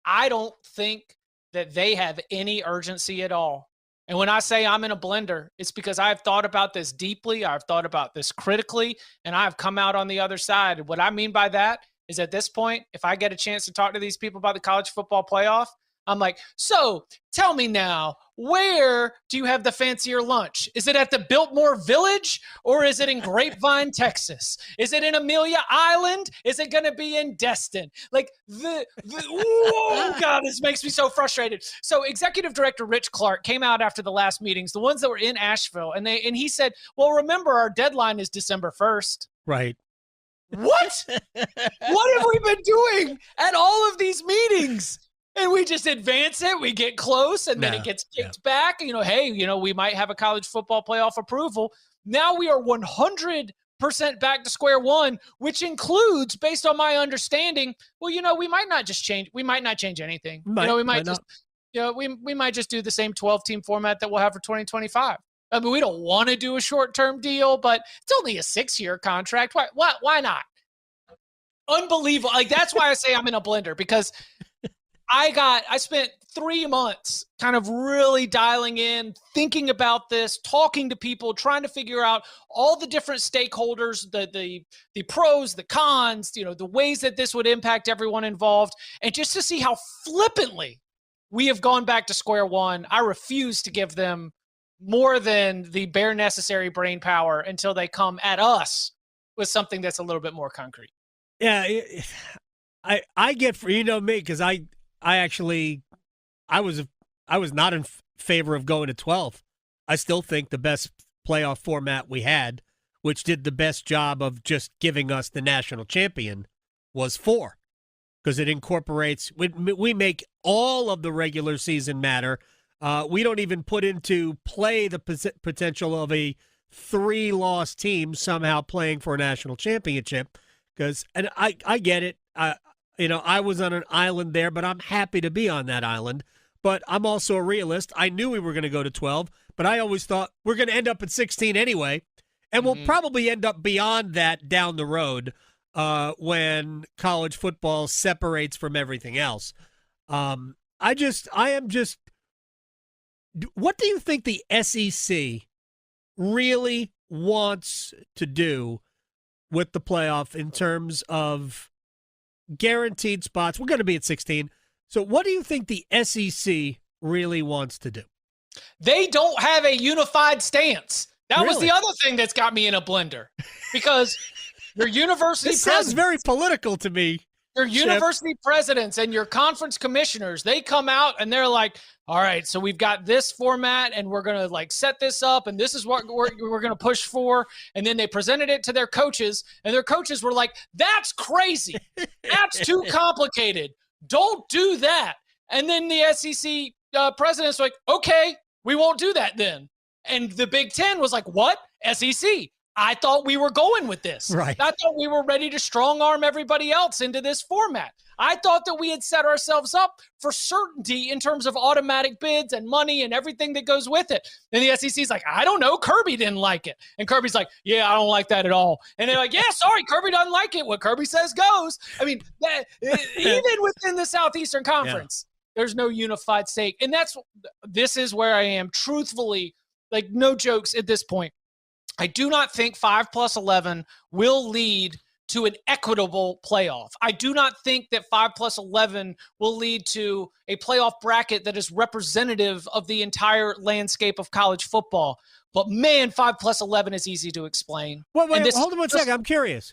S14: I don't think that they have any urgency at all. And when I say I'm in a blender, it's because I've thought about this deeply. I've thought about this critically, and I've come out on the other side. What I mean by that is, at this point, if I get a chance to talk to these people about the college football playoff, I'm like, so tell me now, where do you have the fancier lunch? Is it at the Biltmore Village, or is it in Grapevine, Texas? Is it in Amelia Island? Is it going to be in Destin? Like oh God, this makes me so frustrated. So Executive Director Rich Clark came out after the last meetings, the ones that were in Asheville, and he said, well, remember, our deadline is December 1st.
S2: Right.
S14: What? What have we been doing at all of these meetings? And we just advance it. We get close, and then it gets kicked back. Hey, we might have a college football playoff approval. Now we are 100% back to square one, which includes, based on my understanding, we might not just change. We might not change anything. We might just do the same 12-team format that we'll have for 2025. I mean, we don't want to do a short-term deal, but it's only a 6-year contract. Why not? Unbelievable. Like, that's why I say I'm in a blender, because I spent 3 months kind of really dialing in, thinking about this, talking to people, trying to figure out all the different stakeholders, the pros, the cons, the ways that this would impact everyone involved. And just to see how flippantly we have gone back to square one, I refuse to give them more than the bare necessary brain power until they come at us with something that's a little bit more concrete.
S2: Yeah, I get, for me, because I was not in favor of going to 12. I still think the best playoff format we had, which did the best job of just giving us the national champion, was 4, because it incorporates, we make all of the regular season matter. We don't even put into play the potential of a 3-loss team somehow playing for a national championship, and I get it. I was on an island there, but I'm happy to be on that island. But I'm also a realist. I knew we were going to go to 12, but I always thought we're going to end up at 16 anyway. And we'll probably end up beyond that down the road when college football separates from everything else. What do you think the SEC really wants to do with the playoff in terms of guaranteed spots? We're going to be at 16. So what do you think the SEC really wants to do?
S14: They don't have a unified stance. That was the other thing that's got me in a blender, because your university
S2: this sounds very political to me.
S14: Your university presidents and your conference commissioners, they come out and they're like, all right, so we've got this format and we're going to set this up and this is what we're going to push for. And then they presented it to their coaches, and their coaches were like, that's crazy. That's too complicated. Don't do that. And then the SEC president's like, okay, we won't do that then. And the Big Ten was like, what? SEC. I thought we were going with this.
S2: Right.
S14: I thought we were ready to strong arm everybody else into this format. I thought that we had set ourselves up for certainty in terms of automatic bids and money and everything that goes with it. And the SEC's like, I don't know. Kirby didn't like it. And Kirby's like, yeah, I don't like that at all. And they're like, yeah, sorry, Kirby doesn't like it. What Kirby says goes. I mean, even within the Southeastern Conference, there's no unified stake. And this is where I am truthfully, like no jokes at this point. I do not think 5+11 will lead to an equitable playoff. I do not think that 5+11 will lead to a playoff bracket that is representative of the entire landscape of college football. But man, 5+11 is easy to explain.
S2: Wait, hold on one second. I'm curious.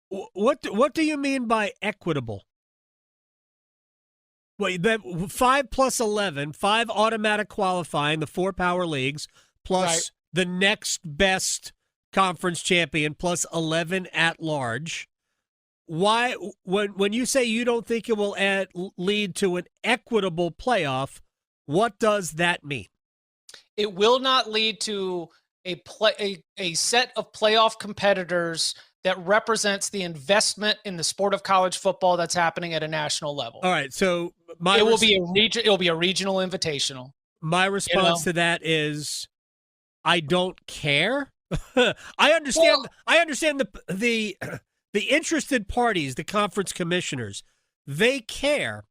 S2: What do you mean by equitable? Wait, that 5+11, 5 automatic qualifying, the 4 power leagues, plus the next best conference champion, plus 11 at large. Why, when you say you don't think it will lead to an equitable playoff, what does that mean?
S14: It will not lead to a set of playoff competitors that represents the investment in the sport of college football that's happening at a national level.
S2: All right, so
S14: it will be a regional invitational.
S2: My response to that is, I don't care. I understand. I understand the interested parties, the conference commissioners, they care,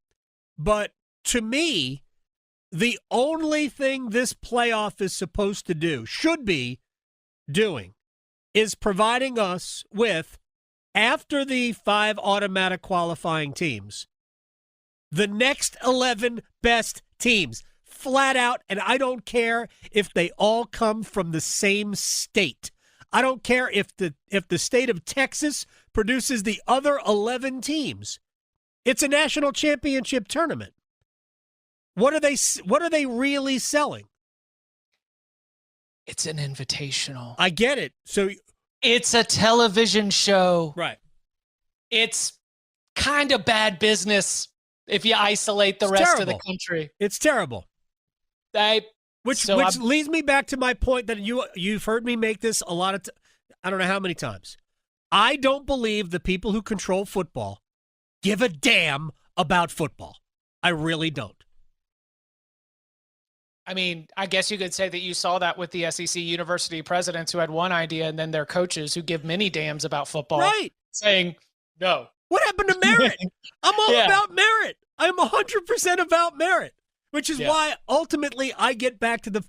S2: but to me, the only thing this playoff is supposed to do, should be doing, is providing us with, after the 5 automatic qualifying teams, the next 11 best teams, flat out. And I don't care if they all come from the same state. I don't care if the state of Texas produces the other 11 teams. It's a national championship tournament. What are they really selling?
S14: It's an invitational.
S2: I get it. So
S14: it's a television show.
S2: Right.
S14: It's kind of bad business if you isolate the rest of the country.
S2: It's terrible. Which leads me back to my point that you've heard me make this a lot of I don't know how many times. I don't believe the people who control football give a damn about football. I really don't.
S14: I mean, I guess you could say that you saw that with the SEC university presidents who had one idea and then their coaches who give many damns about football.
S2: Right.
S14: Saying, no.
S2: What happened to merit? I'm all about merit. I'm 100% about merit, which is why ultimately I get back to the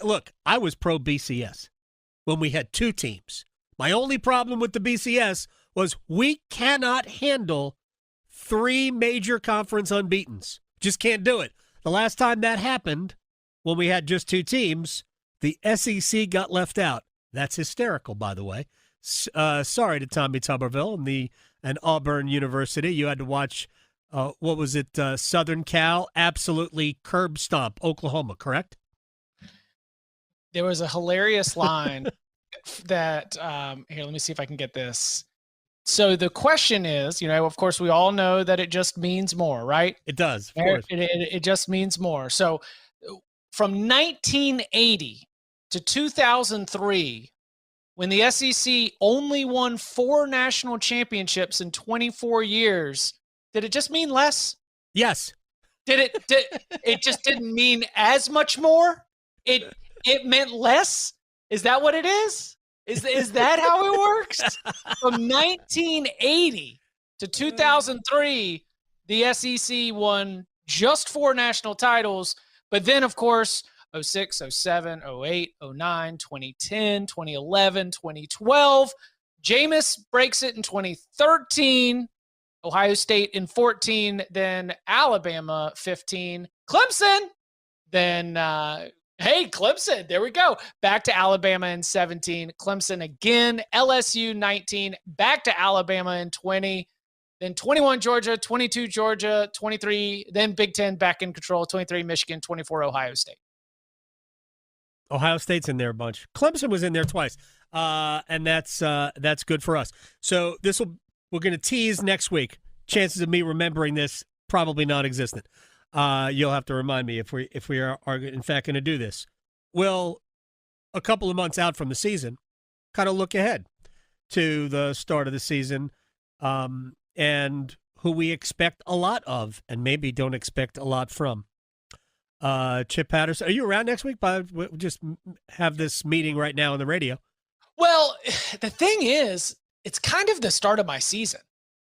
S2: look, I was pro BCS when we had 2 teams. My only problem with the BCS was we cannot handle 3 major conference unbeatens. Just can't do it. The last time that happened, when we had just 2 teams, the SEC got left out. That's hysterical, by the way. Sorry to Tommy Tuberville and Auburn University. You had to watch, what was it, Southern Cal absolutely curb stomp Oklahoma, correct?
S14: There was a hilarious line that, here, let me see if I can get this. So the question is, of course, we all know that it just means more, right?
S2: It does, of course.
S14: It just means more. So from 1980 to 2003, when the SEC only won 4 national championships in 24 years, did it just mean less?
S2: Yes.
S14: It just didn't mean as much more? It meant less? Is that what it is? Is that how it works? From 1980 to 2003, the SEC won just 4 national titles. But then, of course, 06, 07, 08, 09, 2010, 2011, 2012. Jameis breaks it in 2013. Ohio State in 14. Then Alabama 15. Clemson. Then, Clemson. There we go. Back to Alabama in 17. Clemson again. LSU 19. Back to Alabama in 20. Then 21 Georgia, 22 Georgia, 23, then Big Ten back in control, 23 Michigan, 24 Ohio State.
S2: Ohio State's in there a bunch. Clemson was in there twice, and that's good for us. So we're going to tease next week. Chances of me remembering this probably non-existent. You'll have to remind me if we are in fact going to do this. Will a couple of months out from the season, kind of look ahead to the start of the season and who we expect a lot of and maybe don't expect a lot from. Chip Patterson, are you around next week? We'll just have this meeting right now on the radio.
S14: Well, the thing is, it's kind of the start of my season.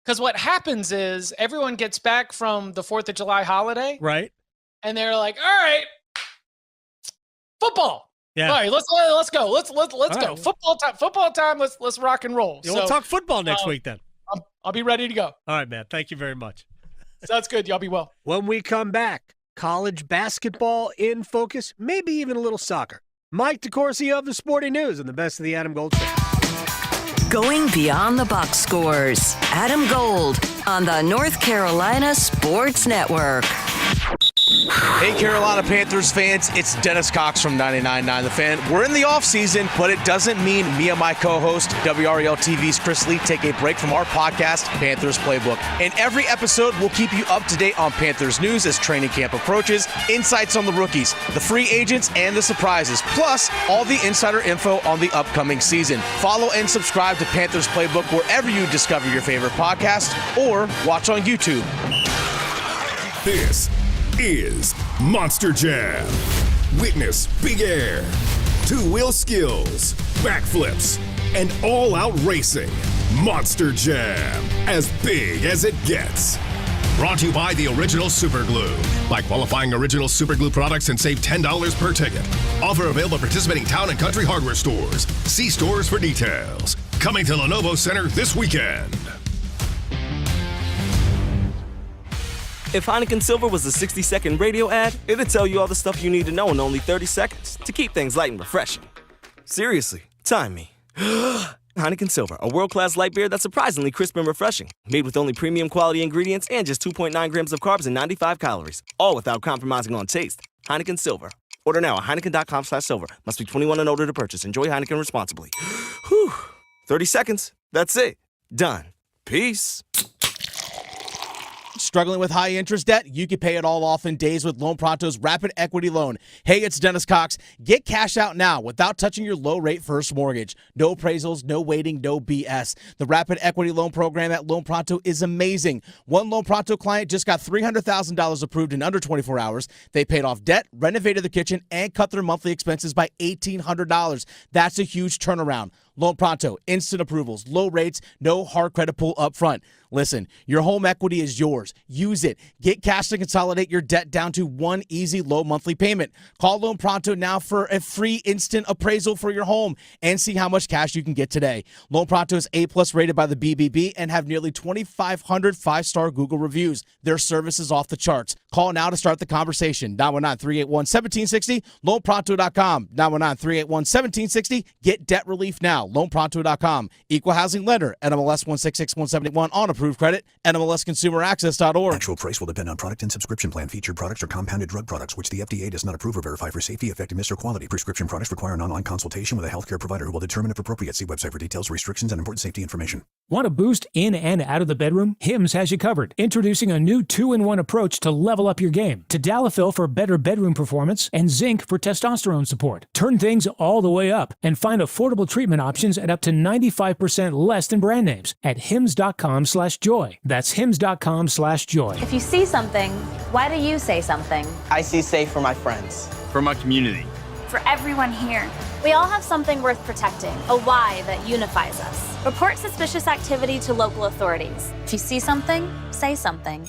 S14: Because what happens is everyone gets back from the 4th of July holiday.
S2: Right.
S14: And they're like, all right, football.
S2: Yeah.
S14: All right, let's go. Let's go. Football time. Let's rock and roll.
S2: Yeah, we'll talk football next week then.
S14: I'll be ready to go.
S2: All right, man. Thank you very much.
S14: Sounds good. Y'all be well.
S2: When we come back, college basketball in focus, maybe even a little soccer. Mike DeCourcy of the Sporting News and the best of the Adam Gold Show.
S3: Going beyond the box scores. Adam Gold on the North Carolina Sports Network.
S19: Hey, Carolina Panthers fans, it's Dennis Cox from 99.9 The Fan. We're in the offseason, but it doesn't mean me and my co-host, WREL TV's Chris Lee, take a break from our podcast, Panthers Playbook. In every episode, we'll keep you up to date on Panthers news as training camp approaches, insights on the rookies, the free agents, and the surprises, plus all the insider info on the upcoming season. Follow and subscribe to Panthers Playbook wherever you discover your favorite podcast or watch on YouTube.
S21: This is Monster Jam. Witness big air, two-wheel skills, backflips, and all-out racing. Monster Jam, as big as it gets. Brought to you by the Original Super Glue. By qualifying Original Super Glue products and save $10 per ticket. Offer available at participating town and country hardware stores. See stores for details. Coming to Lenovo Center this weekend.
S22: If Heineken Silver was a 60-second radio ad, it'd tell you all the stuff you need to know in only 30 seconds to keep things light and refreshing. Seriously, time me. Heineken Silver, a world-class light beer that's surprisingly crisp and refreshing. Made with only premium quality ingredients and just 2.9 grams of carbs and 95 calories. All without compromising on taste. Heineken Silver. Order now at Heineken.com/silver. Must be 21 and older to purchase. Enjoy Heineken responsibly. Whew. 30 seconds. That's it. Done. Peace.
S19: Struggling with high interest debt? You can pay it all off in days with Loan Pronto's Rapid Equity Loan. Hey, it's Dennis Cox. Get cash out now without touching your low-rate first mortgage. No appraisals, no waiting, no BS. The Rapid Equity Loan program at Loan Pronto is amazing. One Loan Pronto client just got $300,000 approved in under 24 hours. They paid off debt, renovated the kitchen, and cut their monthly expenses by $1,800. That's a huge turnaround. Loan Pronto, instant approvals, low rates, no hard credit pull up front. Listen, your home equity is yours. Use it. Get cash to consolidate your debt down to one easy low monthly payment. Call Loan Pronto now for a free instant appraisal for your home and see how much cash you can get today. Loan Pronto is A+ rated by the BBB and have nearly 2,500 5-star Google reviews. Their service is off the charts. Call now to start the conversation. 919-381-1760, loanpronto.com. 919-381-1760. Get debt relief now. loanpronto.com. Equal housing lender. NMLS 166171 on approved credit. NMLSconsumeraccess.org.
S23: Actual price will depend on product and subscription plan. Featured products are compounded drug products, which the FDA does not approve or verify for safety, effectiveness, or quality. Prescription products require an online consultation with a healthcare provider who will determine if appropriate. See website for details, restrictions, and important safety information.
S24: Want a boost in and out of the bedroom? Hims has you covered. Introducing a new 2-in-1 approach to level up your game. Tadalafil for better bedroom performance and zinc for testosterone support. Turn things all the way up and find affordable treatment options at up to 95% less than brand names at hims.com/joy. That's hims.com/joy.
S25: If you see something, why do you say something?
S26: I see safe for my friends.
S27: For my community.
S25: For everyone here. We all have something worth protecting, a why that unifies us. Report suspicious activity to local authorities. If you see something, say something.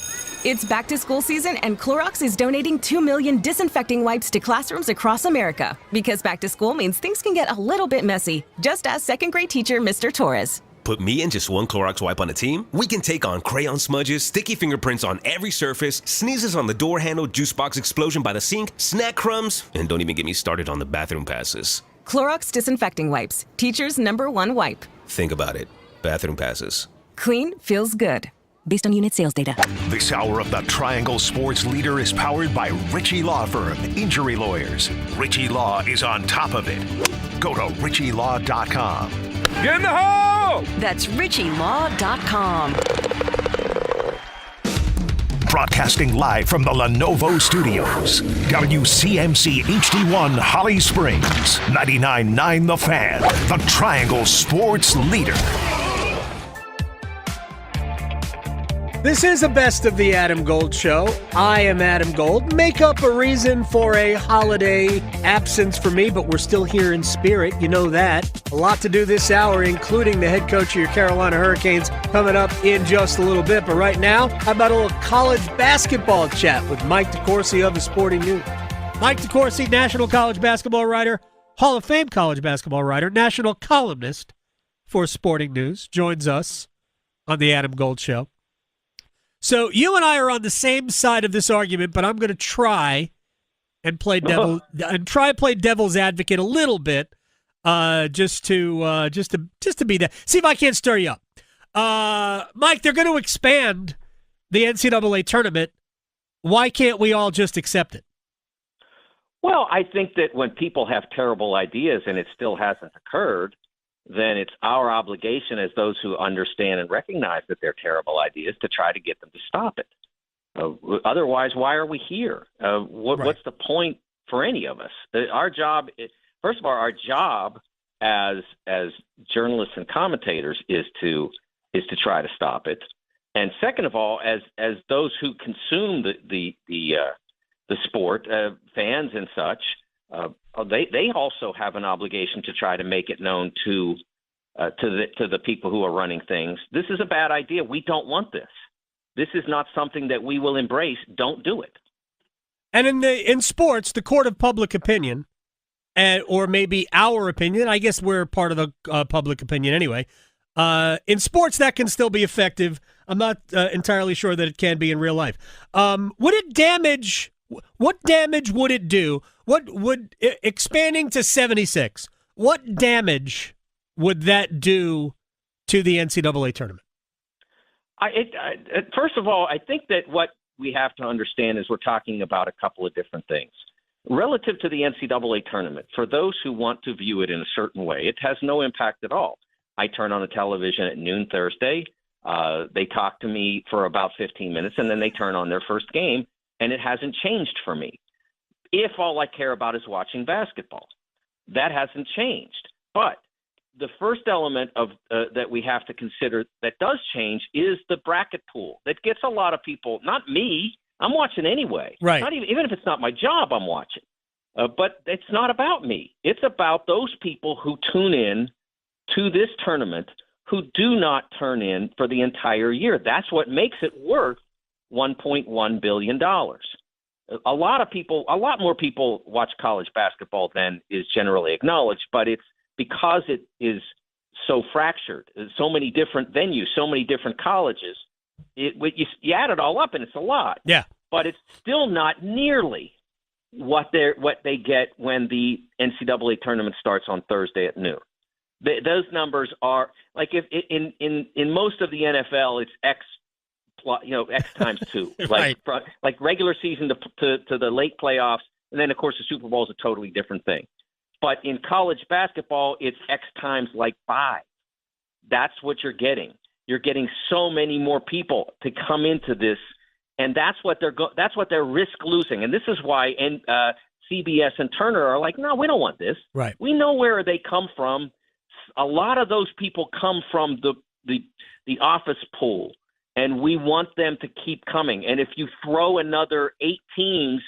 S28: It's back to school season, and Clorox is donating 2 million disinfecting wipes to classrooms across America. Because back to school means things can get a little bit messy. Just ask second grade teacher Mr. Torres.
S29: Put me and just one Clorox wipe on a team? We can take on crayon smudges, sticky fingerprints on every surface, sneezes on the door handle, juice box explosion by the sink, snack crumbs, and don't even get me started on the bathroom passes.
S28: Clorox disinfecting wipes, teacher's #1 wipe.
S29: Think about it. Bathroom passes.
S28: Clean feels good. Based on unit sales data.
S4: This hour of the Triangle Sports Leader is powered by Ritchie Law Firm, injury lawyers. Ritchie Law is on top of it. Go to ritchielaw.com.
S28: Get in the hole!
S3: That's ritchielaw.com.
S4: Broadcasting live from the Lenovo Studios. WCMC HD1 Holly Springs. 99.9 The Fan. The Triangle Sports Leader.
S2: This is a best of the Adam Gold Show. I am Adam Gold. Make up a reason for a holiday absence for me, but we're still here in spirit. You know that. A lot to do this hour, including the head coach of your Carolina Hurricanes coming up in just a little bit. But right now, how about a little college basketball chat with Mike DeCourcy of the Sporting News. Mike DeCourcy, national college basketball writer, Hall of Fame college basketball writer, national columnist for Sporting News, joins us on the Adam Gold Show. So you and I are on the same side of this argument, but I'm going to try and play devil's advocate a little bit, just to be that. See if I can't stir you up, Mike. They're going to expand the NCAA tournament. Why can't we all just accept it?
S1: Well, I think that when people have terrible ideas and it still hasn't occurred, then it's our obligation as those who understand and recognize that they're terrible ideas to try to get them to stop it. Otherwise, why are we here? What's the point for any of us? Our job, first of all, our job as journalists and commentators is to try to stop it. And second of all, as those who consume the sport, fans and such, they also have an obligation to try to make it known to the people who are running things. This is a bad idea. We don't want this. This is not something that we will embrace. Don't do it.
S2: And in sports, the court of public opinion, or maybe our opinion, I guess we're part of the public opinion anyway. In sports, that can still be effective. I'm not entirely sure that it can be in real life. Would it damage? What damage would it do? What would expanding to 76? What damage would that do to the NCAA tournament?
S1: First of all, I think that what we have to understand is we're talking about a couple of different things. Relative to the NCAA tournament, for those who want to view it in a certain way, it has no impact at all. I turn on the television at noon Thursday. They talk to me for about 15 minutes, and then they turn on their first game. And it hasn't changed for me. If all I care about is watching basketball, that hasn't changed. But the first element of that we have to consider that does change is the bracket pool. That gets a lot of people, not me. I'm watching anyway.
S2: Right.
S1: Not even if it's not my job, I'm watching. But it's not about me. It's about those people who tune in to this tournament who do not turn in for the entire year. That's what makes it worth $1.1 billion. A lot more people watch college basketball than is generally acknowledged, but it's because it is so fractured, so many different venues, so many different colleges. You add it all up, and it's a lot.
S2: Yeah.
S1: But it's still not nearly what they get when the NCAA tournament starts on Thursday at noon. Those numbers are like if in most of the NFL, it's X times 2,
S2: right.
S1: like regular season to the late playoffs. And then, of course, the Super Bowl is a totally different thing. But in college basketball, it's X times like 5. That's what you're getting. You're getting so many more people to come into this, and that's what they're risk losing. And this is why CBS and Turner are like, no, we don't want this.
S2: Right.
S1: We know where they come from. A lot of those people come from the office pool. And we want them to keep coming. And if you throw another 8 teams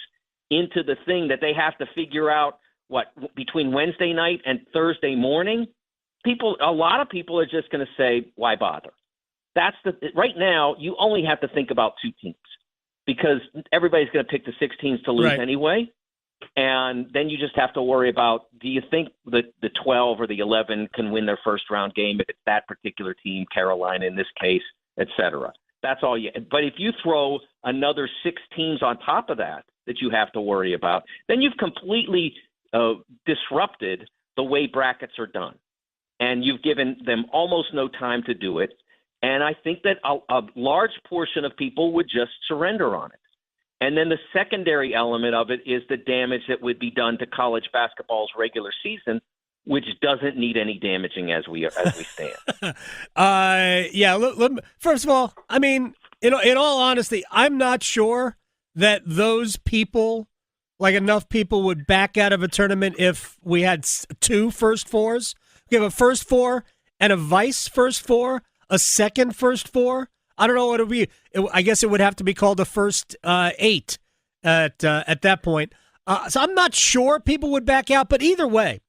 S1: into the thing that they have to figure out between Wednesday night and Thursday morning, a lot of people are just going to say, why bother? Right now, you only have to think about 2 teams because everybody's going to pick the 6 teams to lose anyway. And then you just have to worry about, do you think that the 12 or the 11 can win their first round game if it's that particular team, Carolina in this case, etc. That's all you. But if you throw another 6 teams on top of that you have to worry about, then you've completely disrupted the way brackets are done, and you've given them almost no time to do it. And I think that a large portion of people would just surrender on it. And then the secondary element of it is the damage that would be done to college basketball's regular season, which doesn't need any damaging as we stand.
S2: Yeah. First of all, I mean, In all honesty, I'm not sure that those people, like enough people, would back out of a tournament if we had 2 first fours. We have a first four and a vice first four, a second first four. I don't know what it would be. I guess it would have to be called a first 8 at that point. So I'm not sure people would back out, but either way,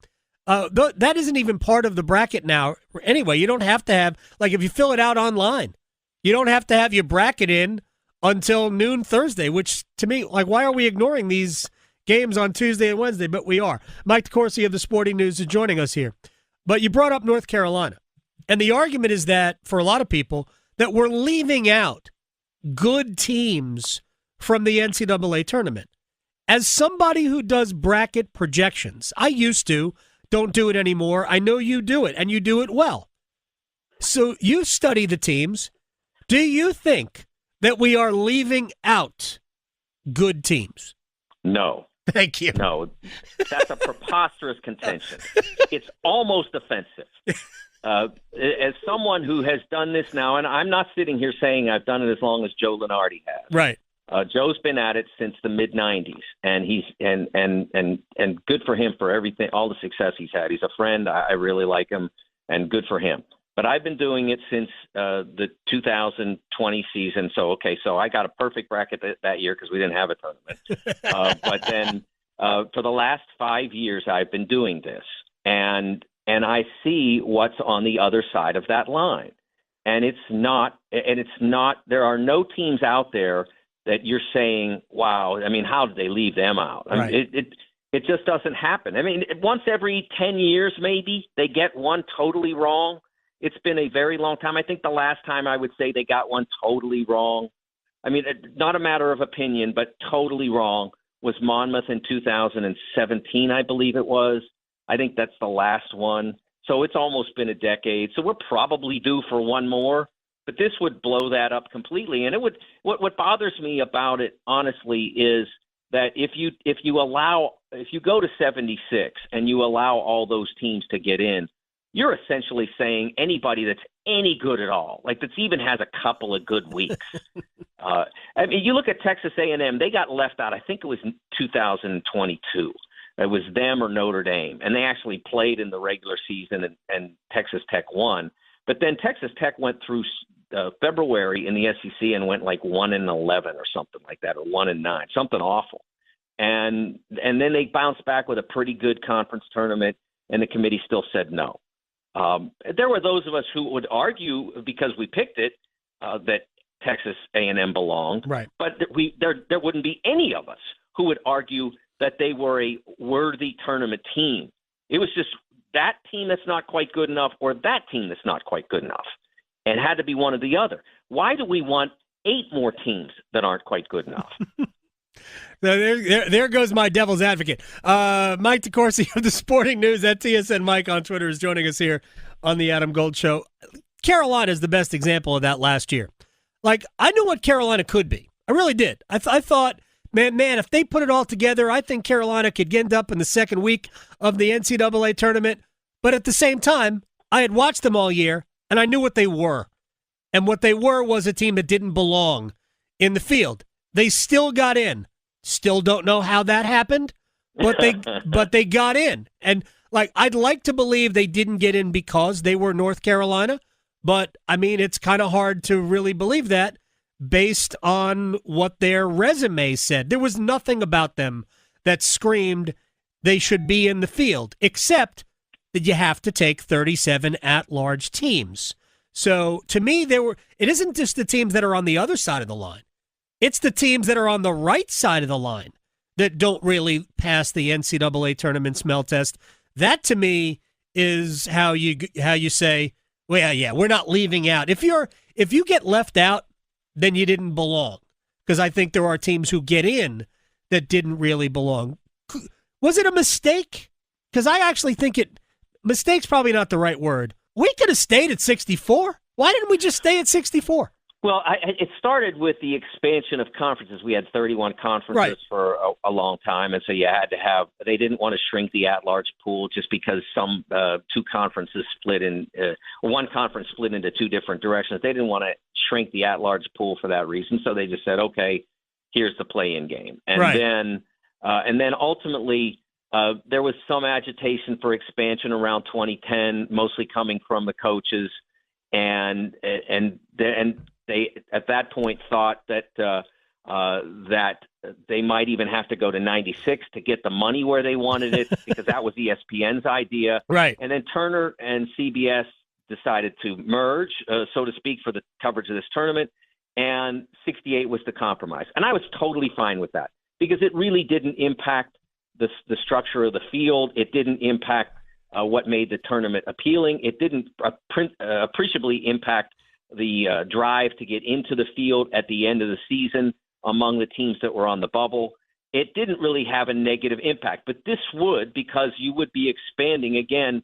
S2: that isn't even part of the bracket now. Anyway, you don't have to have, like if you fill it out online, you don't have to have your bracket in until noon Thursday, which to me, like, why are we ignoring these games on Tuesday and Wednesday? But we are. Mike DeCourcy of the Sporting News is joining us here. But you brought up North Carolina, and the argument is that for a lot of people that we're leaving out good teams from the NCAA tournament. As somebody who does bracket projections, I used to, don't do it anymore. I know you do it, and you do it well. So you study the teams. Do you think that we are leaving out good teams?
S1: No.
S2: Thank you.
S1: No, that's a preposterous contention. It's almost offensive. As someone who has done this now, and I'm not sitting here saying I've done it as long as Joe Lunardi has.
S2: Right.
S1: Joe's been at it since the mid '90s, and he's and good for him for everything, all the success he's had. He's a friend. I really like him, and good for him. But I've been doing it since the 2020 season. So I got a perfect bracket that year because we didn't have a tournament. But then for the last 5 years, I've been doing this, and I see what's on the other side of that line, and it's not. There are no teams out there that you're saying, wow, I mean, how did they leave them out? I mean, it just doesn't happen. I mean, once every 10 years, maybe they get one totally wrong. It's been a very long time. I think the last time I would say they got one totally wrong, I mean, not a matter of opinion, but totally wrong, was Monmouth in 2017, I believe it was. I think that's the last one. So it's almost been a decade. So we're probably due for one more. But this would blow that up completely. And it would. What bothers me about it, honestly, is that if you go to 76 and you allow all those teams to get in, you're essentially saying anybody that's any good at all, like that even has a couple of good weeks. I mean, you look at Texas A&M; they got left out. I think it was in 2022. It was them or Notre Dame, and they actually played in the regular season, and Texas Tech won. But then Texas Tech went through February in the SEC and went like 1-11 or something like that, or 1-9, something awful. And then they bounced back with a pretty good conference tournament, and the committee still said no. There were those of us who would argue, because we picked it, that Texas A&M belonged.
S2: Right.
S1: But there wouldn't be any of us who would argue that they were a worthy tournament team. It was just that team that's not quite good enough, or that team that's not quite good enough. It had to be one or the other. Why do we want 8 more teams that aren't quite good enough?
S2: There goes my devil's advocate. Mike DeCourcy of the Sporting News at TSN Mike on Twitter is joining us here on the Adam Gold Show. Carolina is the best example of that last year. Like, I knew what Carolina could be. I really did. I thought, man, if they put it all together, I think Carolina could end up in the second week of the NCAA tournament. But at the same time, I had watched them all year, and I knew what they were. And what they were was a team that didn't belong in the field. They still got in. Still don't know how that happened, but they got in. And like, I'd like to believe they didn't get in because they were North Carolina, but I mean, it's kind of hard to really believe that based on what their resume said. There was nothing about them that screamed they should be in the field, except that you have to take 37 at-large teams. So to me, it isn't just the teams that are on the other side of the line. It's the teams that are on the right side of the line that don't really pass the NCAA tournament smell test. That, to me, is how you say, well, yeah, we're not leaving out. If you get left out, then you didn't belong. Because I think there are teams who get in that didn't really belong. Was it a mistake? Because I actually think mistake's probably not the right word. We could have stayed at 64. Why didn't we just stay at 64?
S1: Well, it started with the expansion of conferences. We had 31 conferences for a long time, and so you had to have – they didn't want to shrink the at-large pool just because some two conferences split in one conference split into two different directions. They didn't want to shrink the at-large pool for that reason. So they just said, okay, here's the play-in game. And then ultimately there was some agitation for expansion around 2010, mostly coming from the coaches. And they at that point thought that that they might even have to go to 96 to get the money where they wanted it, because that was ESPN's idea.
S2: Right.
S1: And then Turner and CBS decided to merge, so to speak, for the coverage of this tournament. And 68 was the compromise. And I was totally fine with that, because it really didn't impact the structure of the field. It didn't impact what made the tournament appealing. It didn't appreciably impact the drive to get into the field at the end of the season among the teams that were on the bubble. It didn't really have a negative impact, but this would, because you would be expanding again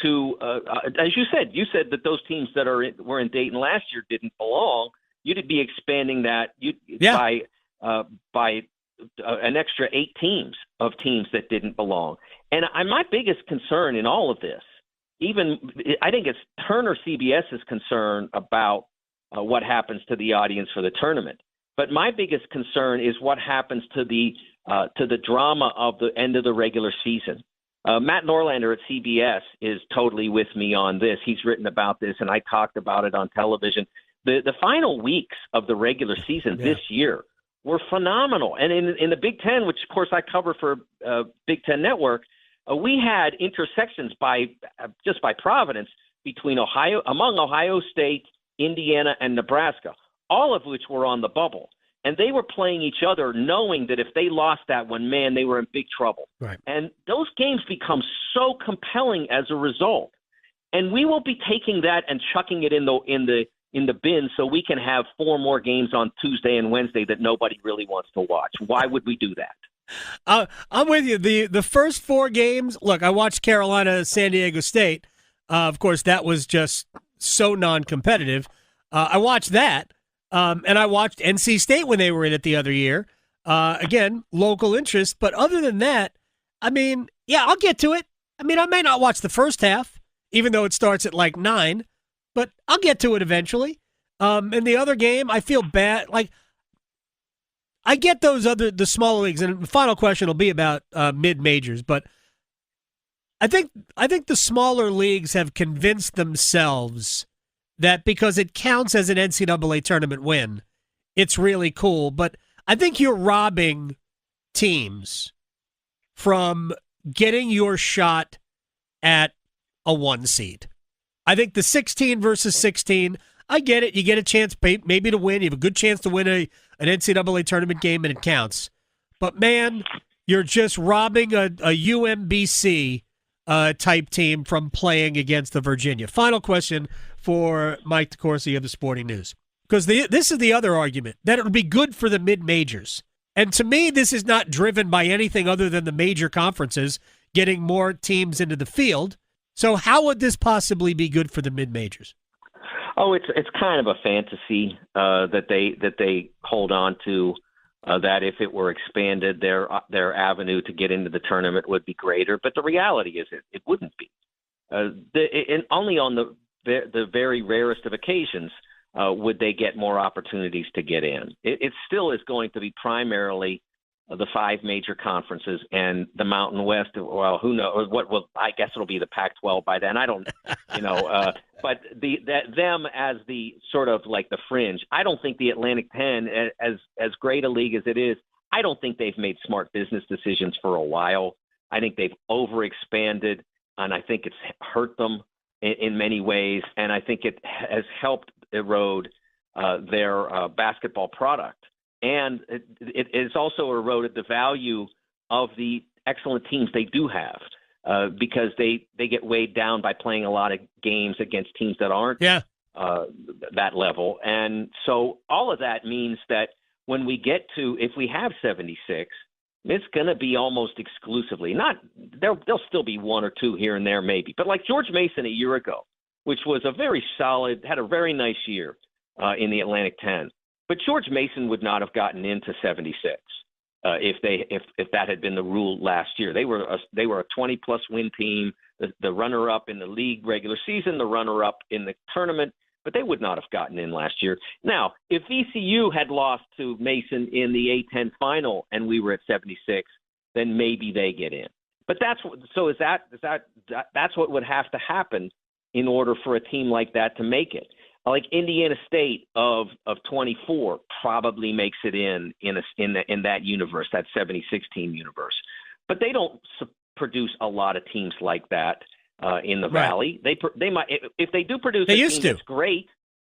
S1: to, as you said that those teams that were in Dayton last year didn't belong. You'd be expanding that by an extra 8 teams of teams that didn't belong. And my biggest concern in all of this, I think it's Turner CBS's concern about what happens to the audience for the tournament. But my biggest concern is what happens to the drama of the end of the regular season. Matt Norlander at CBS is totally with me on this. He's written about this, and I talked about it on television. The final weeks of the regular season this year were phenomenal. And in the Big Ten, which, of course, I cover for Big Ten Network, we had intersections just by providence among Ohio State, Indiana, and Nebraska, all of which were on the bubble. And they were playing each other knowing that if they lost that one, man, they were in big trouble.
S2: Right.
S1: And those games become so compelling as a result. And we will be taking that and chucking it in the bin so we can have 4 more games on Tuesday and Wednesday that nobody really wants to watch. Why would we do that?
S2: I'm with you. The first 4 games, look, I watched Carolina, San Diego State. Of course, that was just so non-competitive. I watched that. And I watched NC State when they were in it the other year. Again, local interest. But other than that, I mean, yeah, I'll get to it. I mean, I may not watch the first half, even though it starts at like 9, but I'll get to it eventually. And the other game, I feel bad. Like, I get the smaller leagues, and the final question will be about mid-majors, but I think the smaller leagues have convinced themselves that because it counts as an NCAA tournament win, it's really cool. But I think you're robbing teams from getting your shot at a 1 seed. I think the 16 versus 16, I get it. You get a chance maybe to win. You have a good chance to win an NCAA tournament game, and it counts. But, man, you're just robbing a UMBC type team from playing against the Virginia. Final question for Mike DeCourcy of the Sporting News. Because this is the other argument, that it would be good for the mid-majors. And to me, this is not driven by anything other than the major conferences getting more teams into the field. So how would this possibly be good for the mid-majors?
S1: Oh, it's kind of a fantasy that they hold on to, that if it were expanded, their avenue to get into the tournament would be greater. But the reality is it wouldn't be. And only on the very rarest of occasions would they get more opportunities to get in. It still is going to be primarily the 5 major conferences and the Mountain West. Well, who knows? I guess it'll be the Pac-12 by then. I don't, but them as the sort of like the fringe. I don't think the Atlantic 10, as great a league as it is, I don't think they've made smart business decisions for a while. I think they've overexpanded, and I think it's hurt them in many ways, and I think it has helped erode their basketball product. And it has also eroded the value of the excellent teams they do have, because they get weighed down by playing a lot of games against teams that aren't that level. And so all of that means that when we get to, if we have 76, it's going to be almost exclusively, there'll still be 1 or 2 here and there maybe, but like George Mason a year ago, which was had a very nice year in the Atlantic 10. But George Mason would not have gotten into 76 if that had been the rule last year. They were a 20-plus win team, the runner-up in the league regular season, the runner-up in the tournament. but they would not have gotten in last year. Now, if VCU had lost to Mason in the A-10 final and we were at 76, then maybe they get in. But that's what would have to happen in order for a team like that to make it. Like Indiana State of 24 probably makes it in that universe, that 76 team universe. But they don't produce a lot of teams like that in the Valley. They might, if they do produce a team that's great,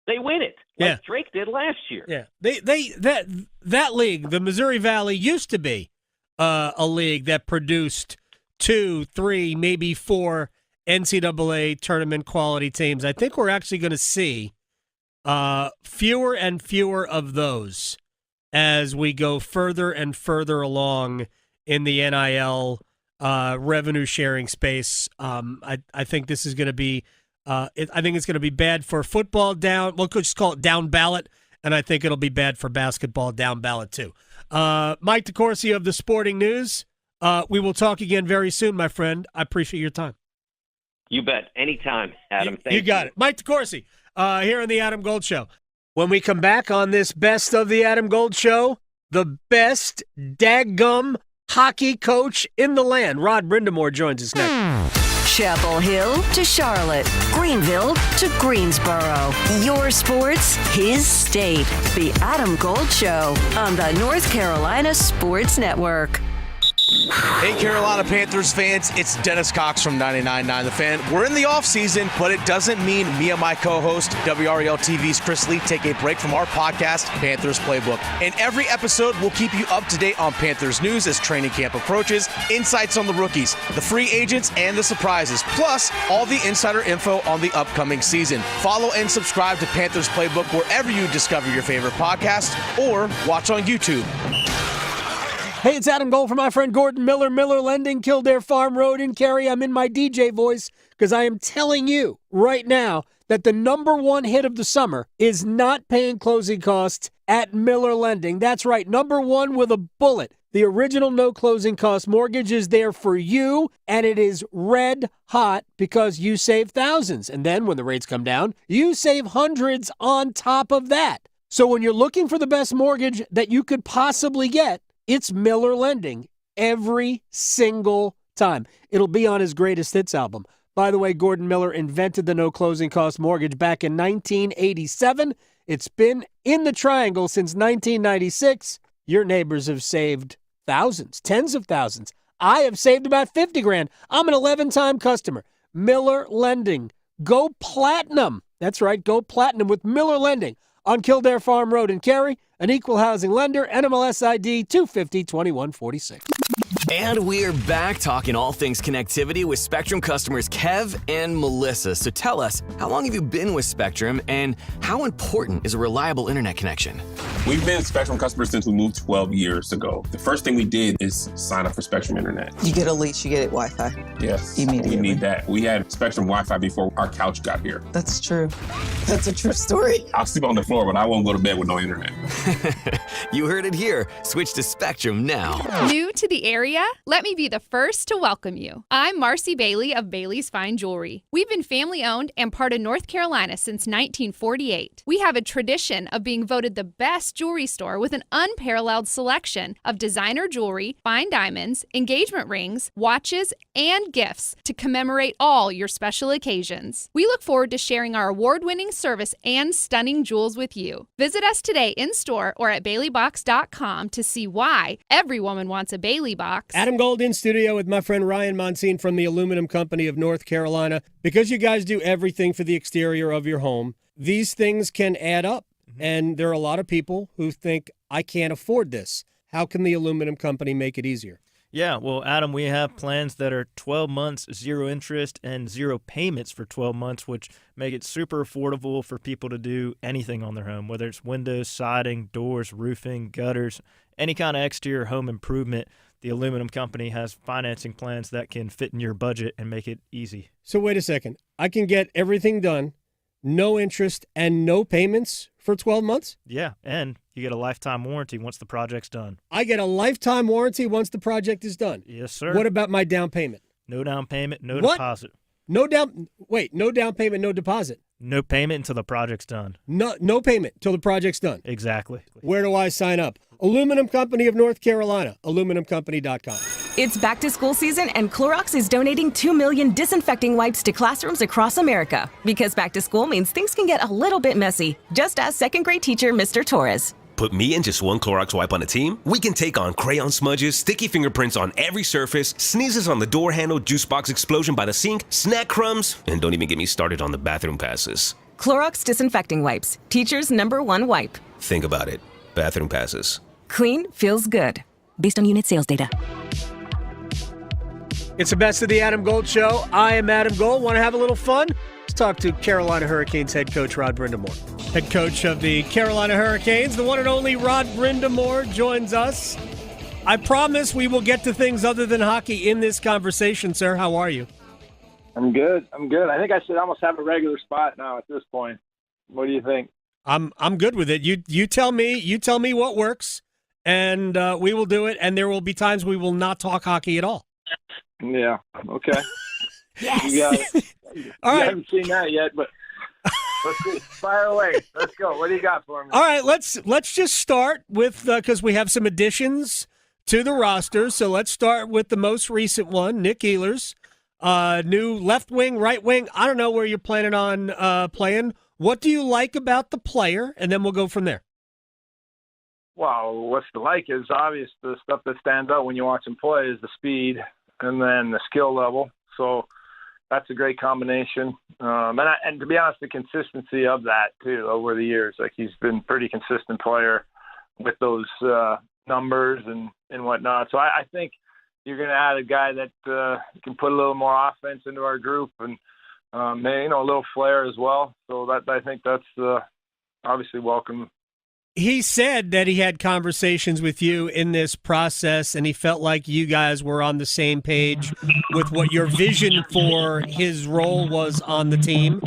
S1: they win it. Like Drake did last year.
S2: Yeah, that league, the Missouri Valley, used to be a league that produced 2, 3, maybe 4 NCAA tournament quality teams. I think we're actually going to see fewer and fewer of those as we go further and further along in the NIL revenue sharing space. I think this is going to be I think it's going to be bad for football we'll just call it down ballot, and I think it'll be bad for basketball down ballot too. Mike DeCourcy of the Sporting News. We will talk again very soon, my friend. I appreciate your time.
S1: You bet. Anytime, Adam. Thank you.
S2: You got it. Mike DeCourcy here on the Adam Gold Show. When we come back on this Best of the Adam Gold Show, the best daggum hockey coach in the land, Rod Brind'Amour, joins us next.
S3: Chapel Hill to Charlotte, Greenville to Greensboro. Your sports, his state. The Adam Gold Show on the North Carolina Sports Network.
S5: Hey, Carolina Panthers fans, it's Dennis Cox from 99.9 The Fan. We're in the offseason, but it doesn't mean me and my co-host, WREL TV's Chris Lee, take a break from our podcast, Panthers Playbook. In every episode, we'll keep you up to date on Panthers news as training camp approaches, insights on the rookies, the free agents, and the surprises, plus all the insider info on the upcoming season. Follow and subscribe to Panthers Playbook wherever you discover your favorite podcast or watch on YouTube.
S2: Hey, it's Adam Gold for my friend Gordon Miller, Miller Lending, Kildare Farm Road in Cary. I'm in my DJ voice because I am telling you right now that the number one hit of the summer is not paying closing costs at Miller Lending. That's right, number one with a bullet. The original no closing cost mortgage is there for you, and it is red hot because you save thousands. And then when the rates come down, you save hundreds on top of that. So when you're looking for the best mortgage that you could possibly get, it's Miller Lending every single time. It'll be on his greatest hits album. By the way, Gordon Miller invented the no closing cost mortgage back in 1987. It's been in the Triangle since 1996. Your neighbors have saved thousands, tens of thousands. I have saved about 50 grand. I'm an 11-time customer. Miller Lending. Go platinum. That's right, go platinum with Miller Lending on Kildare Farm Road in Cary. An equal housing lender, NMLS ID 250-2146.
S6: And we're back talking all things connectivity with Spectrum customers Kev and Melissa. So tell us, how long have you been with Spectrum and how important is a reliable internet connection?
S7: We've been Spectrum customers since we moved 12 years ago. The first thing we did is sign up for Spectrum Internet.
S8: You get a lease, you get Wi-Fi.
S7: Yes,
S8: immediately.
S7: We need that. We had Spectrum Wi-Fi before our couch got here.
S8: That's true. That's a true story.
S7: I'll sleep on the floor, but I won't go to bed with no internet.
S6: You heard it here. Switch to Spectrum now.
S9: New to the area? Let me be the first to welcome you. I'm Marcy Bailey of Bailey's Fine Jewelry. We've been family-owned and part of North Carolina since 1948. We have a tradition of being voted the best jewelry store with an unparalleled selection of designer jewelry, fine diamonds, engagement rings, watches, and gifts to commemorate all your special occasions. We look forward to sharing our award-winning service and stunning jewels with you. Visit us today in-store or at baileybox.com to see why every woman wants a Bailey box.
S2: Adam Gold in studio with my friend Ryan Monsine from the Aluminum Company of North Carolina. Because you guys do everything for the exterior of your home, these things can add up. And there are a lot of people who think, I can't afford this. How can the Aluminum Company make it easier?
S10: Yeah, well, Adam, we have plans that are 12 months, 0 interest, and 0 payments for 12 months, which make it super affordable for people to do anything on their home, whether it's windows, siding, doors, roofing, gutters, any kind of exterior home improvement. The Aluminum Company has financing plans that can fit in your budget and make it easy.
S2: So wait a second. I can get everything done, no interest, and no payments for 12 months?
S10: Yeah, and you get a lifetime warranty once the project's done.
S2: I get a lifetime warranty once the project is done?
S10: Yes, sir.
S2: What about my down payment?
S10: No down payment, no
S2: What?
S10: deposit.
S2: No down payment, no deposit.
S10: No payment until the project's done.
S2: No payment until the project's done.
S10: Exactly.
S2: Where do I sign up? Aluminum Company of North Carolina, aluminumcompany.com.
S28: It's back to school season, and Clorox is donating 2 million disinfecting wipes to classrooms across America. Because back to school means things can get a little bit messy. Just ask second grade teacher Mr. Torres.
S29: Put me and just one Clorox wipe on a team? We can take on crayon smudges, sticky fingerprints on every surface, sneezes on the door handle, juice box explosion by the sink, snack crumbs, and don't even get me started on the bathroom passes.
S28: Clorox disinfecting wipes, teacher's #1 wipe.
S29: Think about it. Bathroom passes.
S28: Clean feels good. Based on unit sales data.
S2: It's the best of the Adam Gold Show. I am Adam Gold. Want to have a little fun? Let's talk to Carolina Hurricanes head coach Rod Brind'Amour. Head coach of the Carolina Hurricanes, the one and only Rod Brind'Amour, joins us. I promise we will get to things other than hockey in this conversation, sir. How are you?
S11: I'm good. I think I should almost have a regular spot now at this point. What do you think?
S2: I'm good with it. You tell me what works, and we will do it. And there will be times we will not talk hockey at all.
S11: Yeah. Okay.
S2: Yes.
S11: You got it.
S2: All right.
S11: I haven't seen that yet, but let's see. Fire away. Let's go. What do you got for me?
S2: All right. Let's just start with because we have some additions to the roster. So let's start with the most recent one, Nick Eers, new left wing, right wing. I don't know where you're planning on playing. What do you like about the player? And then we'll go from there.
S11: Well, what's the like is obvious. The stuff that stands out when you watch him play is the speed and then the skill level. So that's a great combination. And to be honest, the consistency of that too over the years. Like he's been a pretty consistent player with those numbers and whatnot. So I think you're going to add a guy that can put a little more offense into our group and maybe, a little flair as well. So that I think that's obviously welcome.
S2: He said that he had conversations with you in this process, and he felt like you guys were on the same page with what your vision for his role was on the team.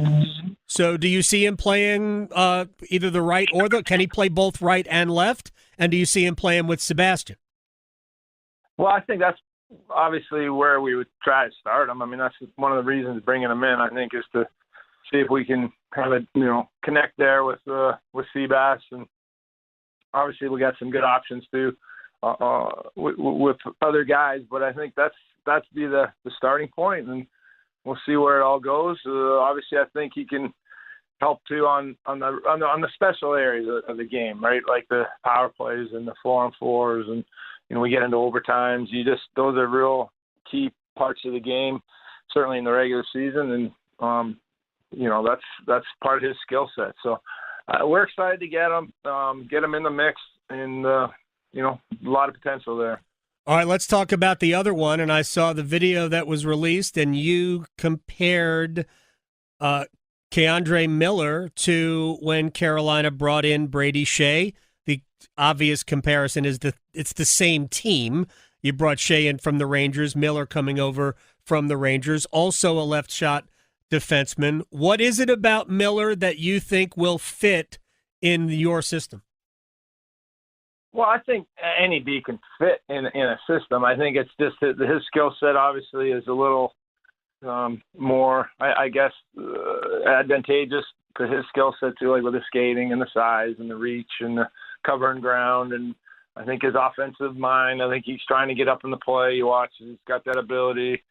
S2: So do you see him playing either the right or can he play both right and left? And do you see him playing with Sebastian?
S11: Well, I think that's obviously where we would try to start him. I mean, that's one of the reasons bringing him in, I think, is to see if we can kind of, connect there with Seabass. And obviously we got some good options too with other guys, but I think that's be the starting point, and we'll see where it all goes. Obviously, I think he can help too on the special areas of the game, right? Like the power plays and the 4-on-4s, and we get into overtimes. Those are real key parts of the game, certainly in the regular season, and that's part of his skill set. So we're excited to get him in the mix, and a lot of potential there.
S2: All right, let's talk about the other one. And I saw the video that was released, and you compared Keandre Miller to when Carolina brought in Brady Shea. The obvious comparison is it's the same team. You brought Shea in from the Rangers, Miller coming over from the Rangers, also a left shot defenseman. What is it about Miller that you think will fit in your system?
S11: Well, I think any D can fit in a system. I think it's just that his skill set obviously is a little more, I guess, advantageous to his skill set too, like with the skating and the size and the reach and the cover and ground. And I think his offensive mind, I think he's trying to get up in the play. You watch, he's got that ability.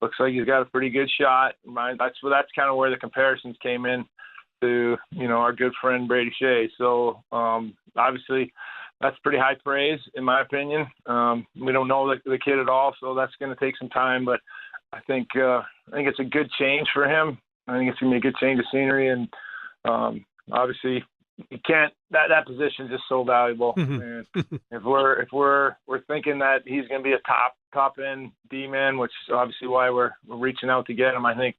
S11: Looks like he's got a pretty good shot. That's kind of where the comparisons came in to, our good friend Brady Shea. So obviously that's pretty high praise in my opinion. We don't know the kid at all, so that's going to take some time. But I think it's a good change for him. I think it's going to be a good change of scenery, and obviously you can't. That position is just so valuable. And if we're thinking that he's going to be a top end D-man, which is obviously why we're reaching out to get him, I think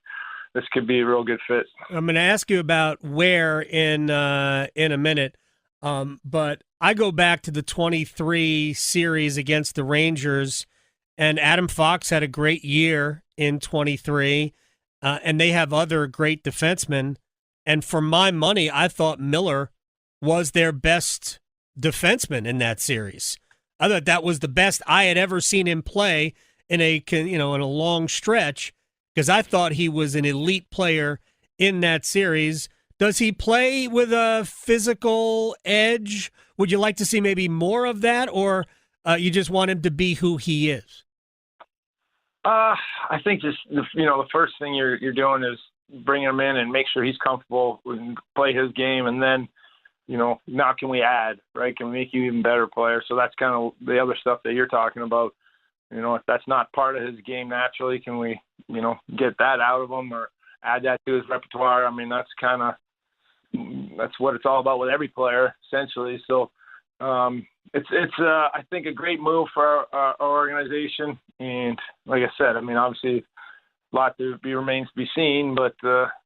S11: this could be a real good fit.
S2: I'm going to ask you about where in a minute, but I go back to the 23 series against the Rangers, and Adam Fox had a great year in 23, and they have other great defensemen. And for my money, I thought Miller was their best defenseman in that series. I thought that was the best I had ever seen him play in a long stretch, because I thought he was an elite player in that series. Does he play with a physical edge? Would you like to see maybe more of that, or you just want him to be who he is?
S11: I think just the first thing you're doing is bring him in and make sure he's comfortable and play his game, and then now can we add, right? Can we make you even better player? So that's kind of the other stuff that you're talking about. If that's not part of his game naturally, can we get that out of him or add that to his repertoire? I mean, that's what it's all about with every player, essentially. So it's I think a great move for our organization. And like I said, I mean, obviously a lot remains to be seen, but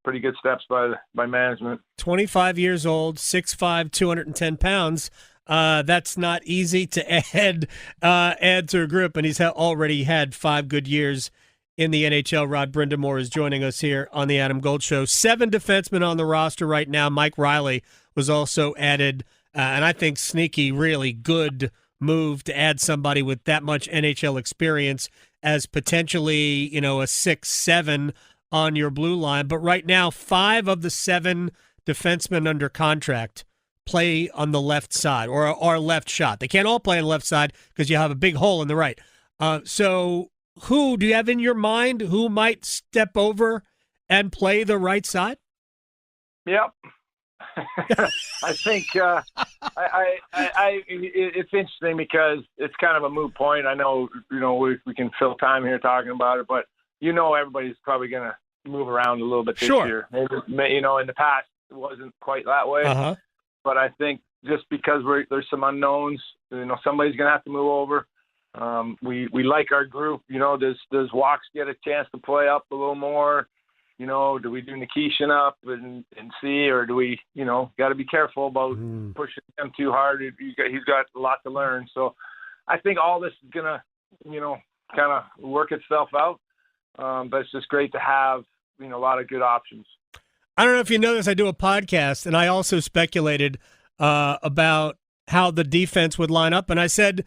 S11: pretty good steps by management.
S2: 25 years old, 6'5", 210 pounds. That's not easy to add to a group, and he's already had 5 good years in the NHL. Rod Brind'Amour is joining us here on the Adam Gold Show. 7 defensemen on the roster right now. Mike Riley was also added, and I think sneaky, really good move to add somebody with that much NHL experience as potentially, a 6-7 on your blue line. But right now, 5 of the 7 defensemen under contract play on the left side or are left shot. They can't all play on the left side because you have a big hole in the right. So who do you have in your mind who might step over and play the right side?
S11: Yep. I think it's interesting because it's kind of a moot point. I know, we can fill time here talking about it, but everybody's probably going to move around a little bit this year. Maybe, in the past it wasn't quite that way.
S2: Uh-huh.
S11: But I think just because there's some unknowns, somebody's going to have to move over. We like our group. Does Walks get a chance to play up a little more? Do we do Nikishin up and see, or do we, got to be careful about pushing him too hard? He's got a lot to learn. So I think all this is going to, kind of work itself out. But it's just great to have, a lot of good options.
S2: I don't know if you know this, I do a podcast, and I also speculated about how the defense would line up. And I said,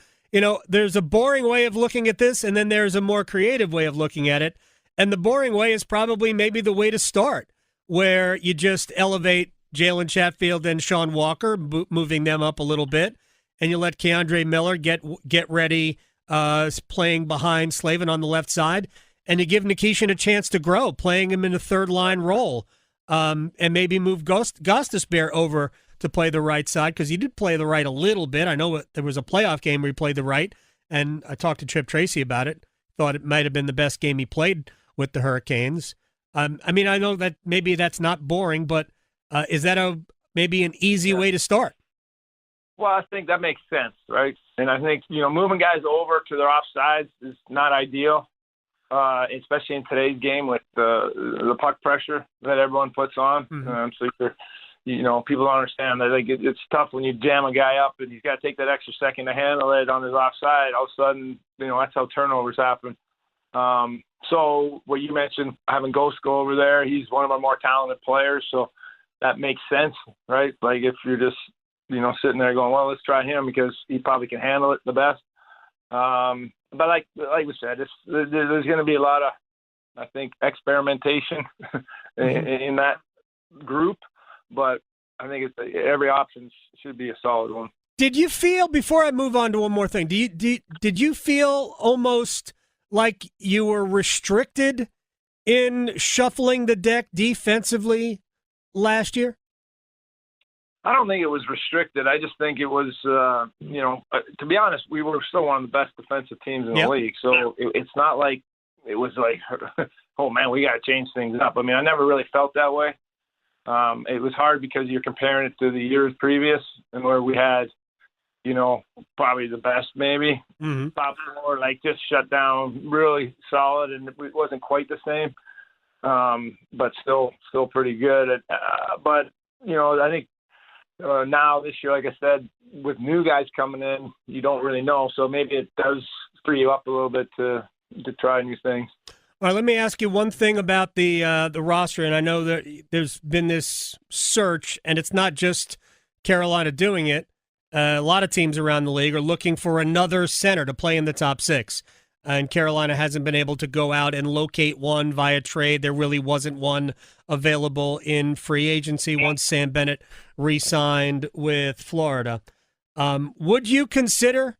S2: there's a boring way of looking at this, and then there's a more creative way of looking at it. And the boring way is probably maybe the way to start, where you just elevate Jalen Chatfield and Sean Walker, moving them up a little bit, and you let Keandre Miller get ready playing behind Slavin on the left side, and you give Nikishin a chance to grow, playing him in a third-line role, and maybe move Gostisbehere over to play the right side, because he did play the right a little bit. I know there was a playoff game where he played the right, and I talked to Chip Tracy about it. Thought it might have been the best game he played with the Hurricanes. I know that maybe that's not boring, but is that maybe an easy way to start?
S11: Well, I think that makes sense, right? And I think, moving guys over to their offsides is not ideal, especially in today's game with the puck pressure that everyone puts on.
S2: Mm-hmm.
S11: So people don't understand that it's tough when you jam a guy up and he's got to take that extra second to handle it on his offside. All of a sudden, that's how turnovers happen. So what you mentioned, having Ghost go over there, he's one of our more talented players, so that makes sense, right? Like if you're just, sitting there going, well, let's try him because he probably can handle it the best. But like we said, there's going to be a lot of, I think, experimentation in that group, but I think every option should be a solid one.
S2: Did you feel, before I move on to one more thing, did you feel almost like you were restricted in shuffling the deck defensively last year?
S11: I don't think it was restricted. I just think it was, to be honest, we were still one of the best defensive teams in the league. So it's not like it was like, oh, man, we got to change things up. I mean, I never really felt that way. It was hard because you're comparing it to the years previous and where we had, probably the best maybe.
S2: Mm-hmm.
S11: Top four, just shut down really solid, and it wasn't quite the same, but still pretty good. But, I think now this year, like I said, with new guys coming in, you don't really know. So maybe it does free you up a little bit to try new things.
S2: All right, let me ask you one thing about the roster, and I know that there's been this search, and it's not just Carolina doing it. A lot of teams around the league are looking for another center to play in the top 6. and Carolina hasn't been able to go out and locate one via trade. There really wasn't one available in free agency once Sam Bennett re-signed with Florida. Would you consider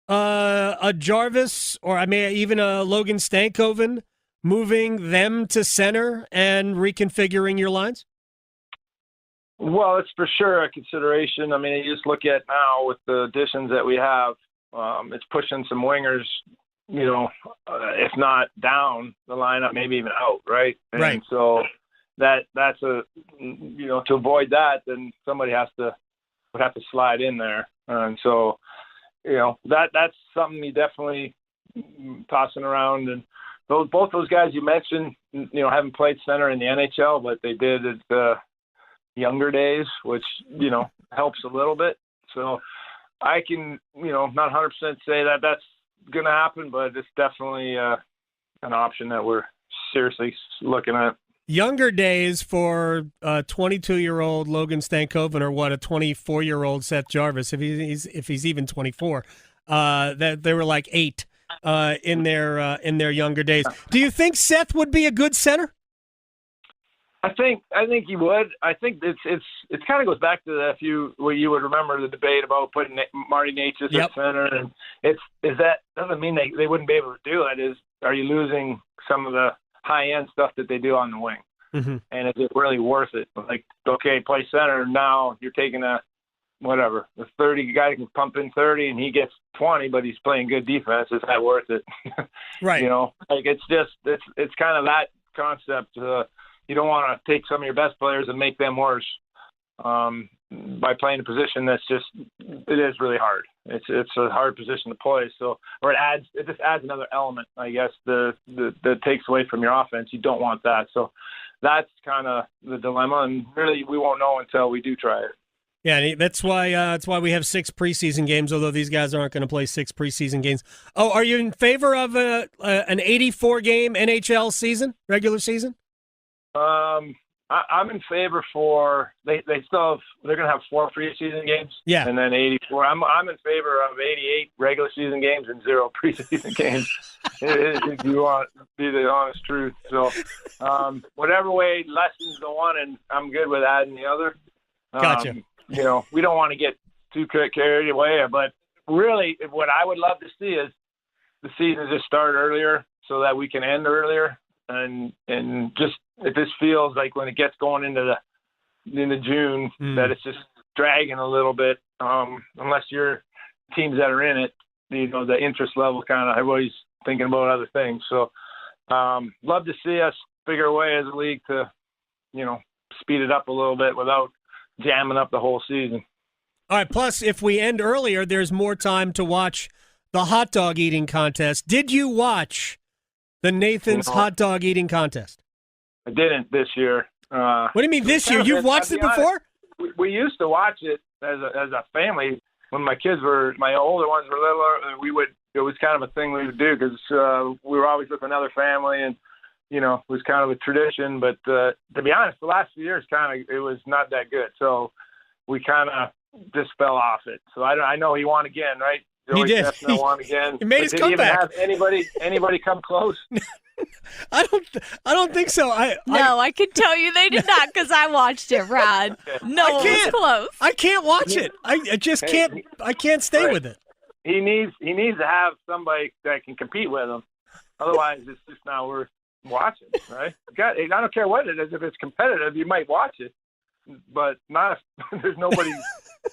S2: a Jarvis or even a Logan Stankoven moving them to center and reconfiguring your lines?
S11: Well, it's for sure a consideration. I mean, you just look at now with the additions that we have, it's pushing some wingers, if not down the lineup, maybe even out, right?
S2: Right.
S11: And so that's to avoid that, then somebody would have to slide in there. And so, that's something you definitely tossing around. And both those guys you mentioned, haven't played center in the NHL, but they did at the younger days, which, helps a little bit. So I can, not 100% say that that's going to happen, but it's definitely an option that we're seriously looking at.
S2: Younger days for a 22-year-old Logan Stankoven, or what, a 24-year-old Seth Jarvis, if he's even 24, that they were like 8 in their younger days. Do you think Seth would be a good center?
S11: I think he would. I think it kind of goes back to you would remember the debate about putting Marty Natchez at center, and that doesn't mean they wouldn't be able to do it. Are you losing some of the high-end stuff that they do on the wing?
S2: Mm-hmm.
S11: And is it really worth it? Like, okay, play center, now you're taking the 30 guy can pump in 30 and he gets 20, but he's playing good defense. Is that worth it?
S2: Right.
S11: It's kind of that concept. You don't want to take some of your best players and make them worse by playing a position it is really hard. It's a hard position to play. So, or it just adds another element, I guess, that takes away from your offense. You don't want that. So that's kind of the dilemma, and really we won't know until we do try it.
S2: Yeah, that's why we have 6 preseason games, although these guys aren't going to play 6 preseason games. Oh, are you in favor of an 84-game NHL season, regular season?
S11: I'm in favor for they're going to have 4 preseason games, and then 84. I'm in favor of 88 regular season games and 0 preseason games. If you want to be the honest truth, so whatever way lessens the one, and I'm good with adding the other.
S2: Gotcha.
S11: We don't want to get too carried away, but really, what I would love to see is the season just start earlier so that we can end earlier. And just it just feels like when it gets going into June that it's just dragging a little bit. Unless you're teams that are in it, the interest level kind of everybody's thinking about other things. So love to see us figure a way as a league to speed it up a little bit without jamming up the whole season.
S2: All right. Plus, if we end earlier, there's more time to watch the hot dog eating contest. Did you watch the Nathan's hot dog eating contest?
S11: I didn't this year.
S2: What do you mean this year? You've watched it before?
S11: Honest, we used to watch it as a family when my older ones were little. It was kind of a thing we would do because we were always with another family, and it was kind of a tradition. But to be honest, the last few years it was not that good. So we kind of just fell off it. So I know he won again, right?
S2: He did.
S11: Won again.
S2: He made his comeback.
S11: Did he even have anybody come close?
S2: I don't think so.
S12: I can tell you they did not because I watched it, Rod. No one was close.
S2: I can't watch it. I just can't. I can't stay with it.
S11: He needs to have somebody that can compete with him. Otherwise, it's just not worth watching, right? I don't care what it is. If it's competitive, you might watch it, but not if there's nobody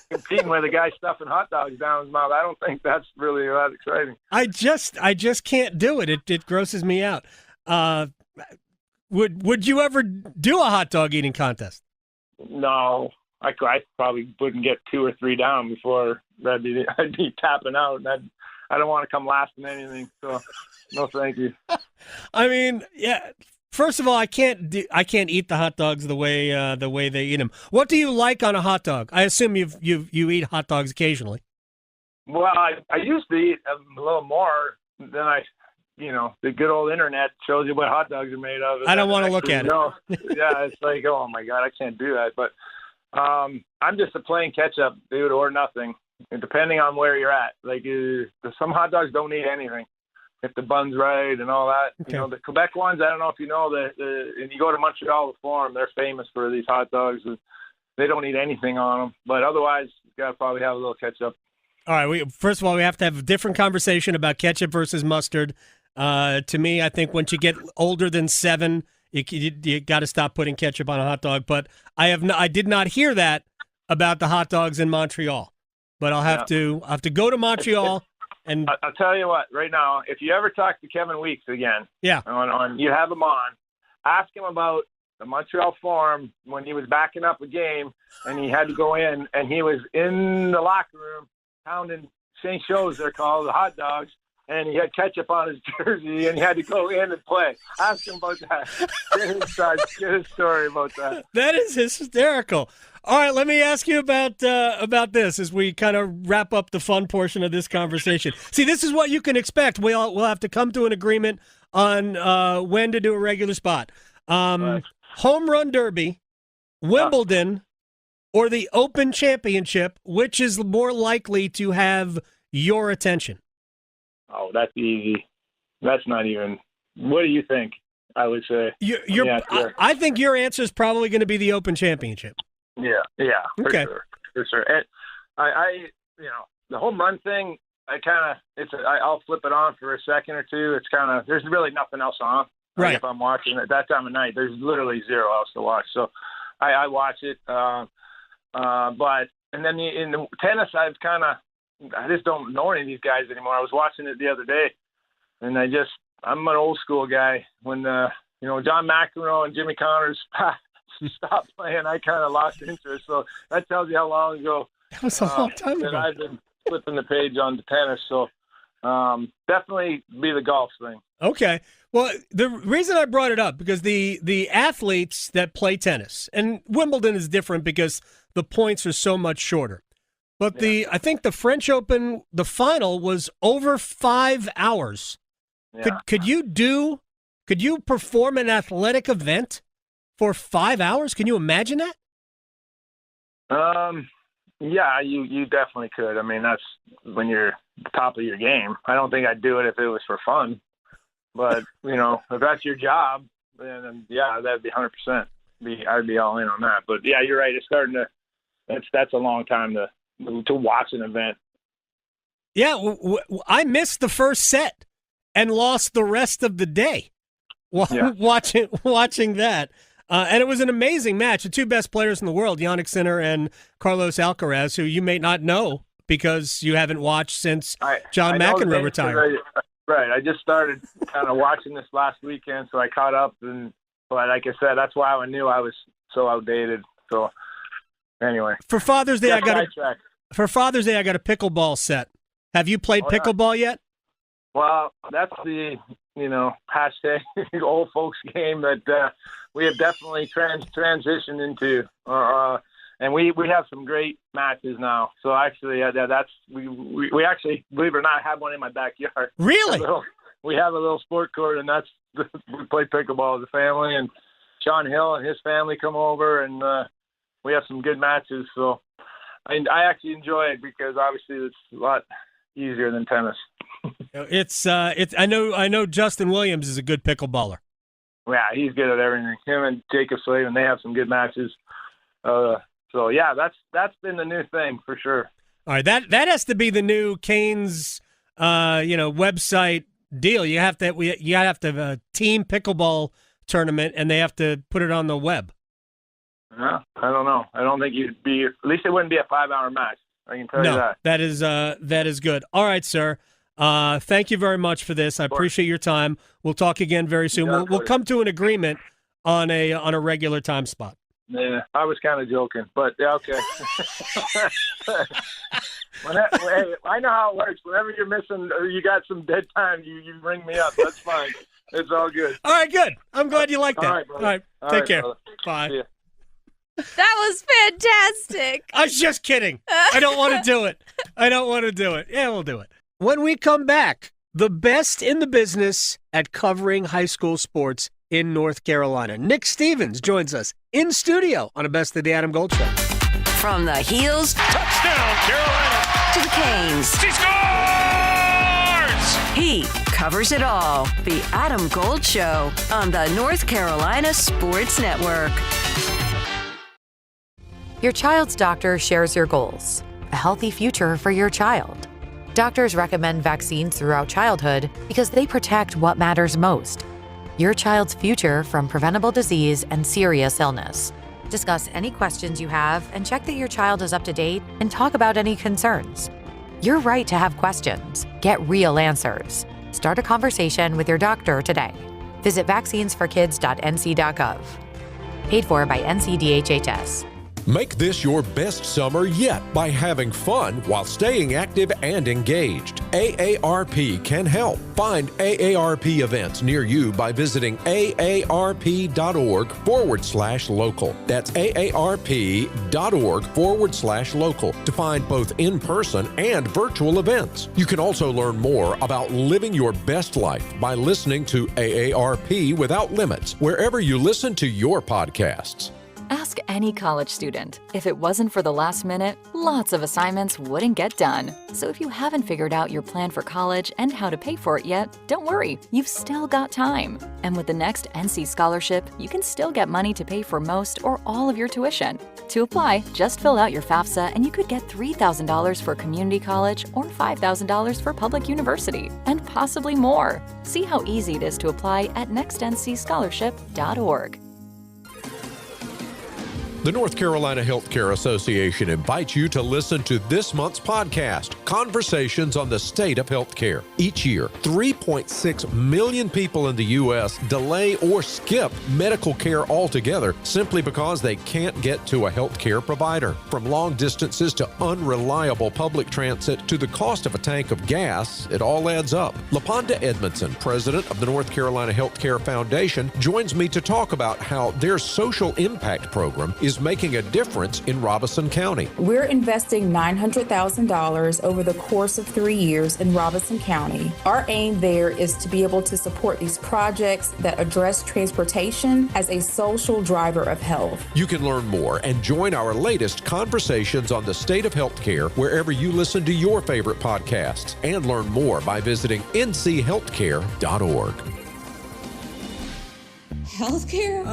S11: competing with a guy stuffing hot dogs down his mouth. I don't think that's really that exciting.
S2: I just can't do it. It grosses me out. Would you ever do a hot dog eating contest?
S11: No, I probably wouldn't get 2 or 3 down before I'd be tapping out, and I don't want to come last in anything. So no, thank you.
S2: I mean, yeah. First of all, I can't eat the hot dogs the way they eat them. What do you like on a hot dog? I assume you eat hot dogs occasionally.
S11: Well, I used to eat a little more than the good old internet shows you what hot dogs are made of.
S2: I don't want to look at it.
S11: Yeah, it's like, oh my God, I can't do that. But I'm just a plain ketchup dude or nothing, and depending on where you're at. Like some hot dogs don't need anything. if the bun's right and all that.
S2: Okay.
S11: You know, the Quebec ones, I don't know if you know, and you go to Montreal, the Forum, they're famous for these hot dogs. They don't eat anything on them. But otherwise, you got to probably have a little ketchup.
S2: All right. First of all, we have to have a different conversation about ketchup versus mustard. To me, I think once you get older than 7, you got to stop putting ketchup on a hot dog. But I did not hear that about the hot dogs in Montreal. But I'll have to go to Montreal. And
S11: I'll tell you what, right now, if you ever talk to Kevin Weeks again, you have him on, ask him about the Montreal Forum when he was backing up a game and he had to go in, and he was in the locker room pounding St. Joe's, they're called, the hot dogs, and he had ketchup on his jersey, and he had to go in and play. Ask him about that. Get his story about that.
S2: That is hysterical. All right, let me ask you about this as we kind of wrap up the fun portion of this conversation. See, this is what you can expect. We'll have to come to an agreement on when to do a regular spot. Home Run Derby, Wimbledon, or the Open Championship, which is more likely to have your attention?
S11: Oh, that's easy. That's not even. What do you think? I would say.
S2: I think your answer is probably going to be the Open Championship.
S11: Yeah, for sure. And I the home run thing, I'll flip it on for a second or two. It's kind of, there's really nothing else on.
S2: Right.
S11: Like if I'm watching at that time of night, there's literally zero else to watch. So I watch it. But and then in the tennis, I just don't know any of these guys anymore. I was watching it the other day, and I'm an old school guy. When John McEnroe and Jimmy Connors stopped playing, I kind of lost interest. So that tells you how long ago
S2: that was a long time ago.
S11: I've been flipping the page on the tennis. So definitely be the golf thing.
S2: Okay. Well, the reason I brought it up, because the athletes that play tennis, and Wimbledon is different because the points are so much shorter. But I think the French Open, the final was over 5 hours. Yeah. Could you perform an athletic event for 5 hours? Can you imagine that?
S11: Yeah, you definitely could. I mean, that's when you're top of your game. I don't think I'd do it if it was for fun. But, if that's your job, then that'd be 100%. I'd be all in on that. But yeah, you're right. It's starting to. That's a long time to watch an event.
S2: Yeah, I missed the first set and lost the rest of the day watching that. And it was an amazing match. The two best players in the world, Jannik Sinner and Carlos Alcaraz, who you may not know because you haven't watched since John McEnroe retired.
S11: Right. I just started kind of watching this last weekend, so I caught up. But like I said, that's why I knew I was so outdated. So anyway.
S2: For Father's Day, I got a pickleball set. Have you played pickleball yet?
S11: Well, that's the hashtag old folks game that we have definitely transitioned into, and we have some great matches now. So actually, we actually, believe it or not, have one in my backyard.
S2: Really?
S11: We have a little sport court, and we play pickleball as a family. And Sean Hill and his family come over, and we have some good matches. So I actually enjoy it because obviously it's a lot easier than tennis.
S2: I know Justin Williams is a good pickleballer.
S11: Yeah, he's good at everything. Him and Jacob Slavin, they have some good matches. So yeah, that's been the new thing for sure.
S2: All right, that has to be the new Canes website deal. You have to have a team pickleball tournament, and they have to put it on the web.
S11: Yeah, I don't know. I don't think you'd be. At least it wouldn't be a 5-hour match. I can tell you that.
S2: That is good. All right, sir. Thank you very much for this. I appreciate your time. We'll talk again very soon. We'll come to an agreement on a regular time spot.
S11: Yeah, I was kind of joking, but yeah, okay. I know how it works. Whenever you're missing or you got some dead time, you ring me up. That's fine. It's all good.
S2: All right, good. I'm glad you like that. All right, take care.
S11: Brother.
S2: Bye.
S12: That was fantastic.
S2: I was just kidding. I don't want to do it. Yeah, we'll do it. When we come back, the best in the business at covering high school sports in North Carolina. Nick Stevens joins us in studio on a Best of the Adam Gold Show.
S3: From the heels,
S4: Touchdown, Carolina!
S3: to the Canes.
S4: She scores!
S3: He covers it all. The Adam Gold Show on the North Carolina Sports Network.
S13: Your child's doctor shares your goals. A healthy future for your child. Doctors recommend vaccines throughout childhood because they protect what matters most. Your child's future from preventable disease and serious illness. Discuss any questions you have and check that your child is up to date and talk about any concerns. You're right to have questions. Get real answers. Start a conversation with your doctor today. Visit vaccinesforkids.nc.gov. Paid for by NCDHHS.
S14: Make this your best summer yet by having fun while staying active and engaged. AARP can help. Find AARP events near you by visiting aarp.org/local. That's aarp.org/local to find both in-person and virtual events. You can also learn more about living your best life by listening to AARP Without Limits wherever you listen to your podcasts.
S15: Ask any college student. If it wasn't for the last minute, lots of assignments wouldn't get done. So if you haven't figured out your plan for college and how to pay for it yet, don't worry, you've still got time. And with the next NC scholarship, you can still get money to pay for most or all of your tuition. To apply, just fill out your FAFSA and you could get $3,000 for community college or $5,000 for public university, and possibly more. See how easy it is to apply at nextncscholarship.org.
S14: The North Carolina Healthcare Association invites you to listen to this month's podcast, Conversations on the State of Healthcare. Each year, 3.6 million people in the U.S. delay or skip medical care altogether simply because they can't get to a healthcare provider. From long distances to unreliable public transit to the cost of a tank of gas, it all adds up. LaPonda Edmondson, president of the North Carolina Healthcare Foundation, joins me to talk about how their social impact program is making a difference in Robeson County.
S16: We're investing $900,000 over the course of 3 years in Robeson County. Our aim there is to be able to support these projects that address transportation as a social driver of health.
S14: You can learn more and join our latest Conversations on the State of Healthcare wherever you listen to your favorite podcasts, and learn more by visiting nchealthcare.org.
S8: Healthcare?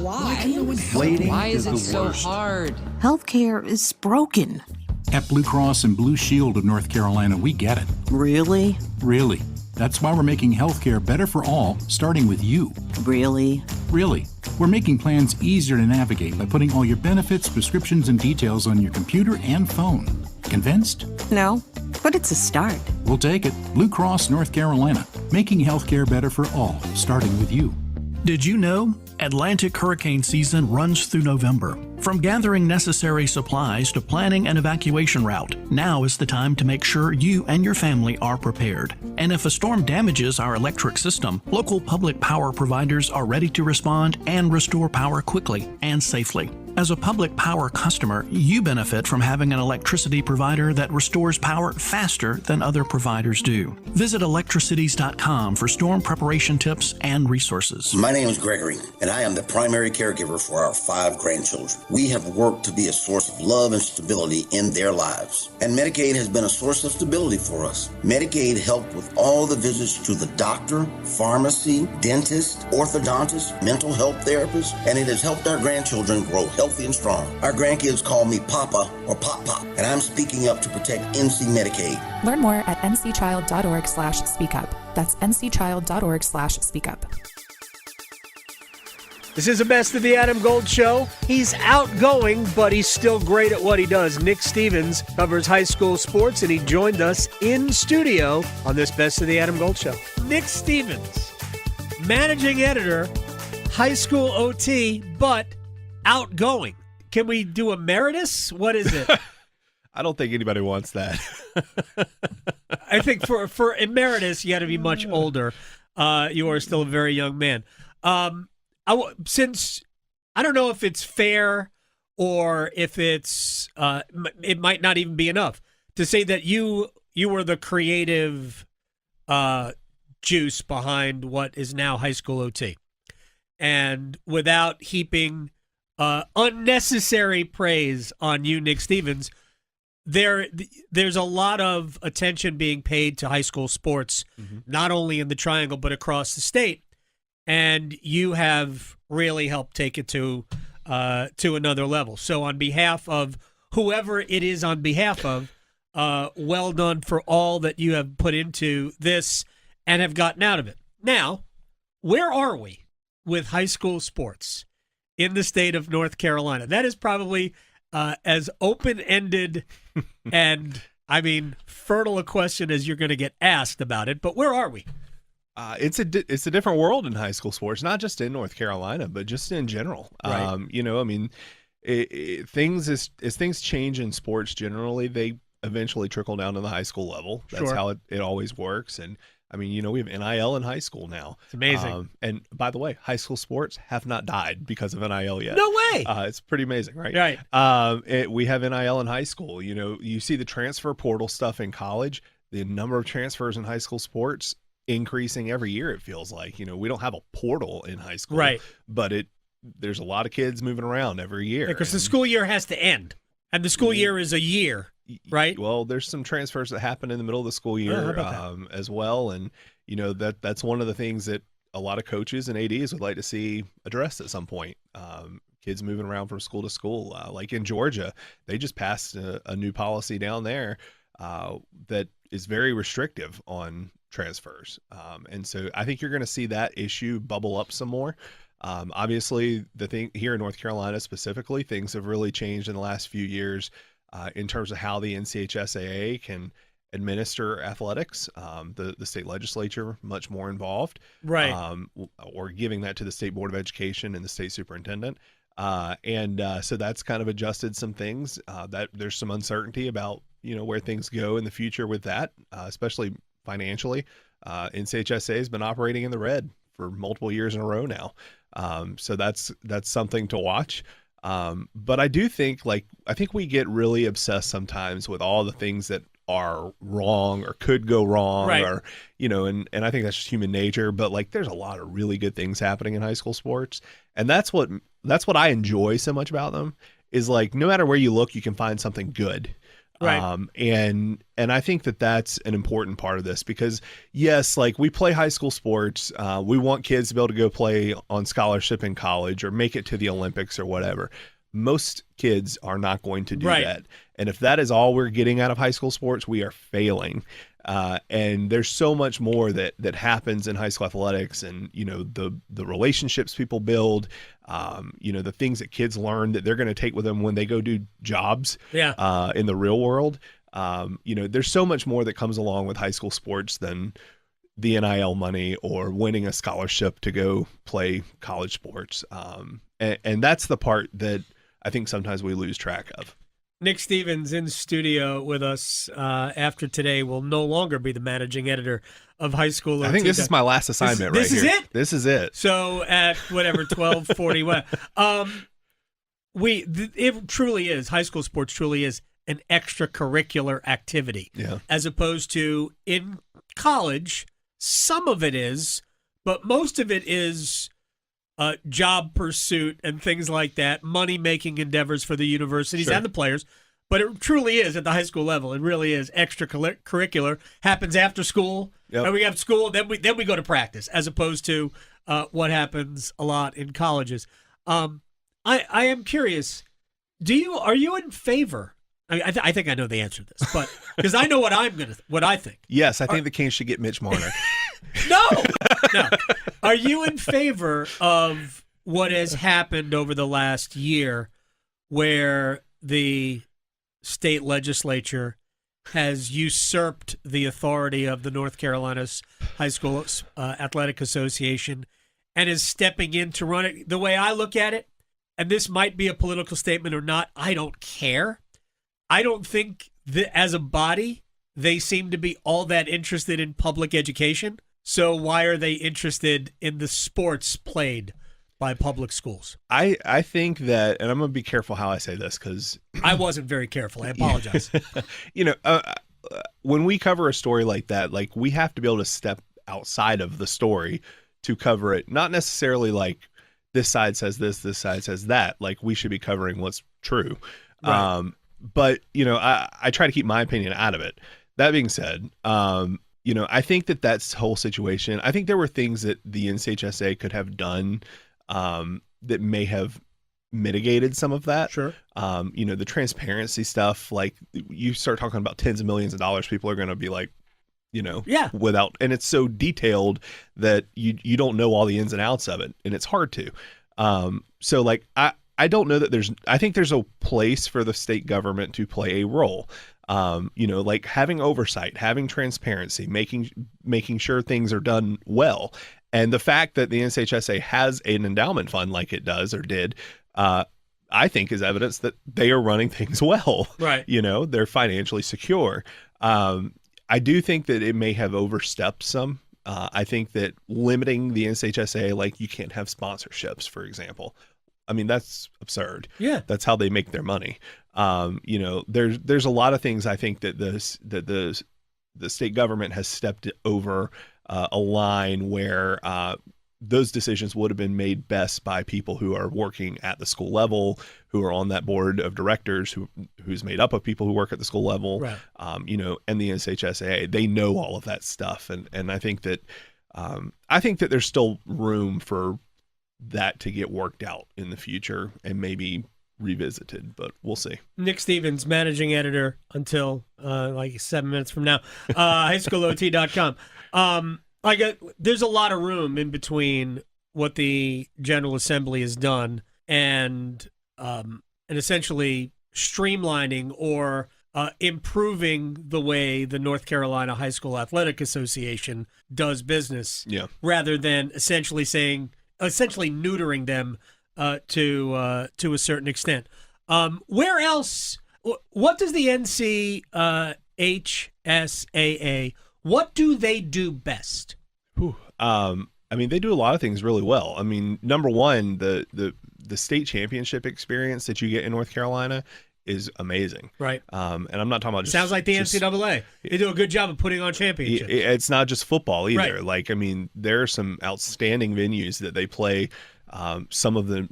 S8: Why?
S17: Why is it so hard?
S8: Healthcare is broken.
S18: At Blue Cross and Blue Shield of North Carolina, we get it.
S8: Really?
S18: Really. That's why we're making healthcare better for all, starting with you.
S8: Really?
S18: Really. We're making plans easier to navigate by putting all your benefits, prescriptions, and details on your computer and phone. Convinced?
S8: No, but it's a start.
S18: We'll take it. Blue Cross North Carolina, making healthcare better for all, starting with you.
S19: Did you know? Atlantic hurricane season runs through November. From gathering necessary supplies to planning an evacuation route, now is the time to make sure you and your family are prepared. And if a storm damages our electric system, local public power providers are ready to respond and restore power quickly and safely. As a public power customer, you benefit from having an electricity provider that restores power faster than other providers do. Visit electricities.com for storm preparation tips and resources.
S20: My name is Gregory, and I am the primary caregiver for our 5 grandchildren. We have worked to be a source of love and stability in their lives. And Medicaid has been a source of stability for us. Medicaid helped with all the visits to the doctor, pharmacy, dentist, orthodontist, mental health therapist, and it has helped our grandchildren grow healthy and strong. Our grandkids call me Papa or Pop Pop, and I'm speaking up to protect NC Medicaid.
S21: Learn more at ncchild.org/speakup. That's ncchild.org/speakup.
S2: This is the best of the Adam Gold Show. He's outgoing, but he's still great at what he does. Nick Stevens covers high school sports, and he joined us in studio on this Best of the Adam Gold Show. Nick Stevens, managing editor, high school OT, but outgoing. Can we do emeritus? What is it?
S27: I don't think anybody wants that.
S2: I think for emeritus, you got to be much older. You are still a very young man. Since I don't know if it's fair or if it's it might not even be enough to say that you were the creative juice behind what is now high school OT, and without heaping unnecessary praise on you, Nick Stevens, there's a lot of attention being paid to high school sports, not only in the Triangle but across the state, and you have really helped take it to another level. So on behalf of whoever it is on behalf of, well done for all that you have put into this and have gotten out of it. Now, where are we with high school sports in the state of North Carolina? That is probably as open-ended and, fertile a question as you're going to get asked about it. But where are we?
S27: It's a different world in high school sports, not just in North Carolina, but just in general.
S2: Right.
S27: Things change in sports generally, they eventually trickle down to the high school level. That's
S2: Sure.
S27: how it always works. And we have NIL in high school now.
S2: It's amazing.
S27: And by the way, high school sports have not died because of NIL yet.
S2: No way.
S27: It's pretty amazing, right?
S2: Right.
S27: We have NIL in high school. You see the transfer portal stuff in college, the number of transfers in high school sports increasing every year, it feels like. We don't have a portal in high school.
S2: Right.
S27: But there's a lot of kids moving around every year.
S2: Because the school year has to end, and the school year is a year, right?
S27: Well, there's some transfers that happen in the middle of the school
S2: how
S27: year
S2: about that?
S27: as well, and that's one of the things that a lot of coaches and ADs would like to see addressed at some point. Kids moving around from school to school, like in Georgia, they just passed a new policy down there that is very restrictive on transfers, and so I think you're going to see that issue bubble up some more. Obviously, the thing here in North Carolina specifically, things have really changed in the last few years in terms of how the NCHSAA can administer athletics. The state legislature much more involved,
S2: right?
S27: Or giving that to the State Board of Education and the state superintendent. So that's kind of adjusted some things. That there's some uncertainty about where things go in the future with that, especially financially. NCHSAA has been operating in the red for multiple years in a row now. So that's something to watch. But I do think I think we get really obsessed sometimes with all the things that are wrong or could go wrong,
S2: right.
S27: or and I think that's just human nature. But there's a lot of really good things happening in high school sports, and that's what I enjoy so much about them. Is no matter where you look, you can find something good.
S2: Right.
S27: And I think that's an important part of this, because yes, we play high school sports. We want kids to be able to go play on scholarship in college or make it to the Olympics or whatever. Most kids are not going to do
S2: right.
S27: that. And if that is all we're getting out of high school sports, we are failing. And there's so much more that happens in high school athletics, and the relationships people build, the things that kids learn that they're going to take with them when they go do jobs in the real world. There's so much more that comes along with high school sports than the NIL money or winning a scholarship to go play college sports. And that's the part that I think sometimes we lose track of.
S2: Nick Stevens in studio with us after today will no longer be the managing editor of High School.
S27: I think this is my last assignment
S2: this
S27: right here.
S2: This is it?
S27: This is it.
S2: So at 12:40, it truly is, high school sports truly is an extracurricular activity.
S27: Yeah.
S2: As opposed to in college, some of it is, but most of it is job pursuit and things like that, money-making endeavors for the universities
S27: Sure.
S2: and the players. But it truly is at the high school level. It really is extracurricular. Happens after school.
S27: Yep.
S2: And we have school, then we go to practice, as opposed to what happens a lot in colleges. I am curious. Are you in favor? I think I know the answer to this, but because I know what I think.
S27: Yes, I think the Canes should get Mitch Marner.
S2: No. Are you in favor of what has happened over the last year, where the state legislature has usurped the authority of the North Carolina High School Athletic Association and is stepping in to run it? The way I look at it, and this might be a political statement or not, I don't care. I don't think that as a body they seem to be all that interested in public education. So why are they interested in the sports played by public schools?
S27: I think that, and I'm going to be careful how I say this because
S2: I wasn't very careful. I apologize.
S27: When we cover a story like that, we have to be able to step outside of the story to cover it. Not necessarily this side says this side says that. We should be covering what's true.
S2: Right.
S27: But I try to keep my opinion out of it. That being said, I think that's whole situation. I think there were things that the NCHSA could have done that may have mitigated some of that.
S2: Sure.
S27: The transparency stuff, like you start talking about tens of millions of dollars, people are going to be like, without, and it's so detailed that you don't know all the ins and outs of it, and it's hard to. So like, I don't know that I think there's a place for the state government to play a role. Like having oversight, having transparency, making sure things are done well. And the fact that the NCHSA has an endowment fund like it does or did, I think is evidence that they are running things well.
S2: Right.
S27: They're financially secure. I do think that it may have overstepped some. I think that limiting the NCHSA, like you can't have sponsorships, for example. I mean, that's absurd.
S2: Yeah.
S27: That's how they make their money. There's a lot of things I think that the state government has stepped over a line where those decisions would have been made best by people who are working at the school level, who are on that board of directors, who's made up of people who work at the school level,
S2: right.
S27: And the NCHSAA. They know all of that stuff, and I think that there's still room for that to get worked out in the future and maybe revisited, but we'll see.
S2: Nick Stevens, managing editor until like 7 minutes from now, highschoolot.com. There's a lot of room in between what the General Assembly has done and essentially streamlining or improving the way the North Carolina High School Athletic Association does business, rather than essentially neutering them to a certain extent. Where else? What does the NCHSAA? What do they do best?
S27: They do a lot of things really well. I mean, number one, the state championship experience that you get in North Carolina is amazing.
S2: Right.
S27: And I'm not talking about
S2: sounds like the NCAA. They do a good job of putting on championships.
S27: It's not just football either.
S2: Right.
S27: Like, there are some outstanding venues that they play. Some of the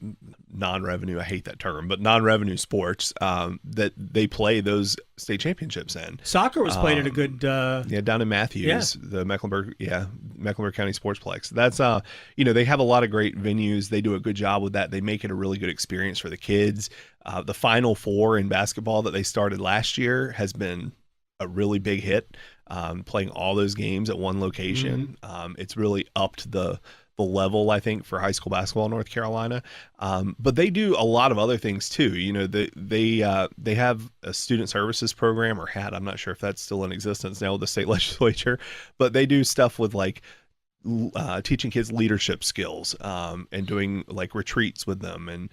S27: non-revenue, I hate that term, but non-revenue sports that they play those state championships in.
S2: Soccer was played at a good
S27: down in Matthews, the Mecklenburg County Sportsplex. That's they have a lot of great venues. They do a good job with that. They make it a really good experience for the kids. The Final Four in basketball that they started last year has been a really big hit. Playing all those games at one location, it's really upped the level, I think, for high school basketball in North Carolina. But they do a lot of other things too. They have a student services program, or had, I'm not sure if that's still in existence now with the state legislature, but they do stuff with like teaching kids leadership skills and doing like retreats with them. And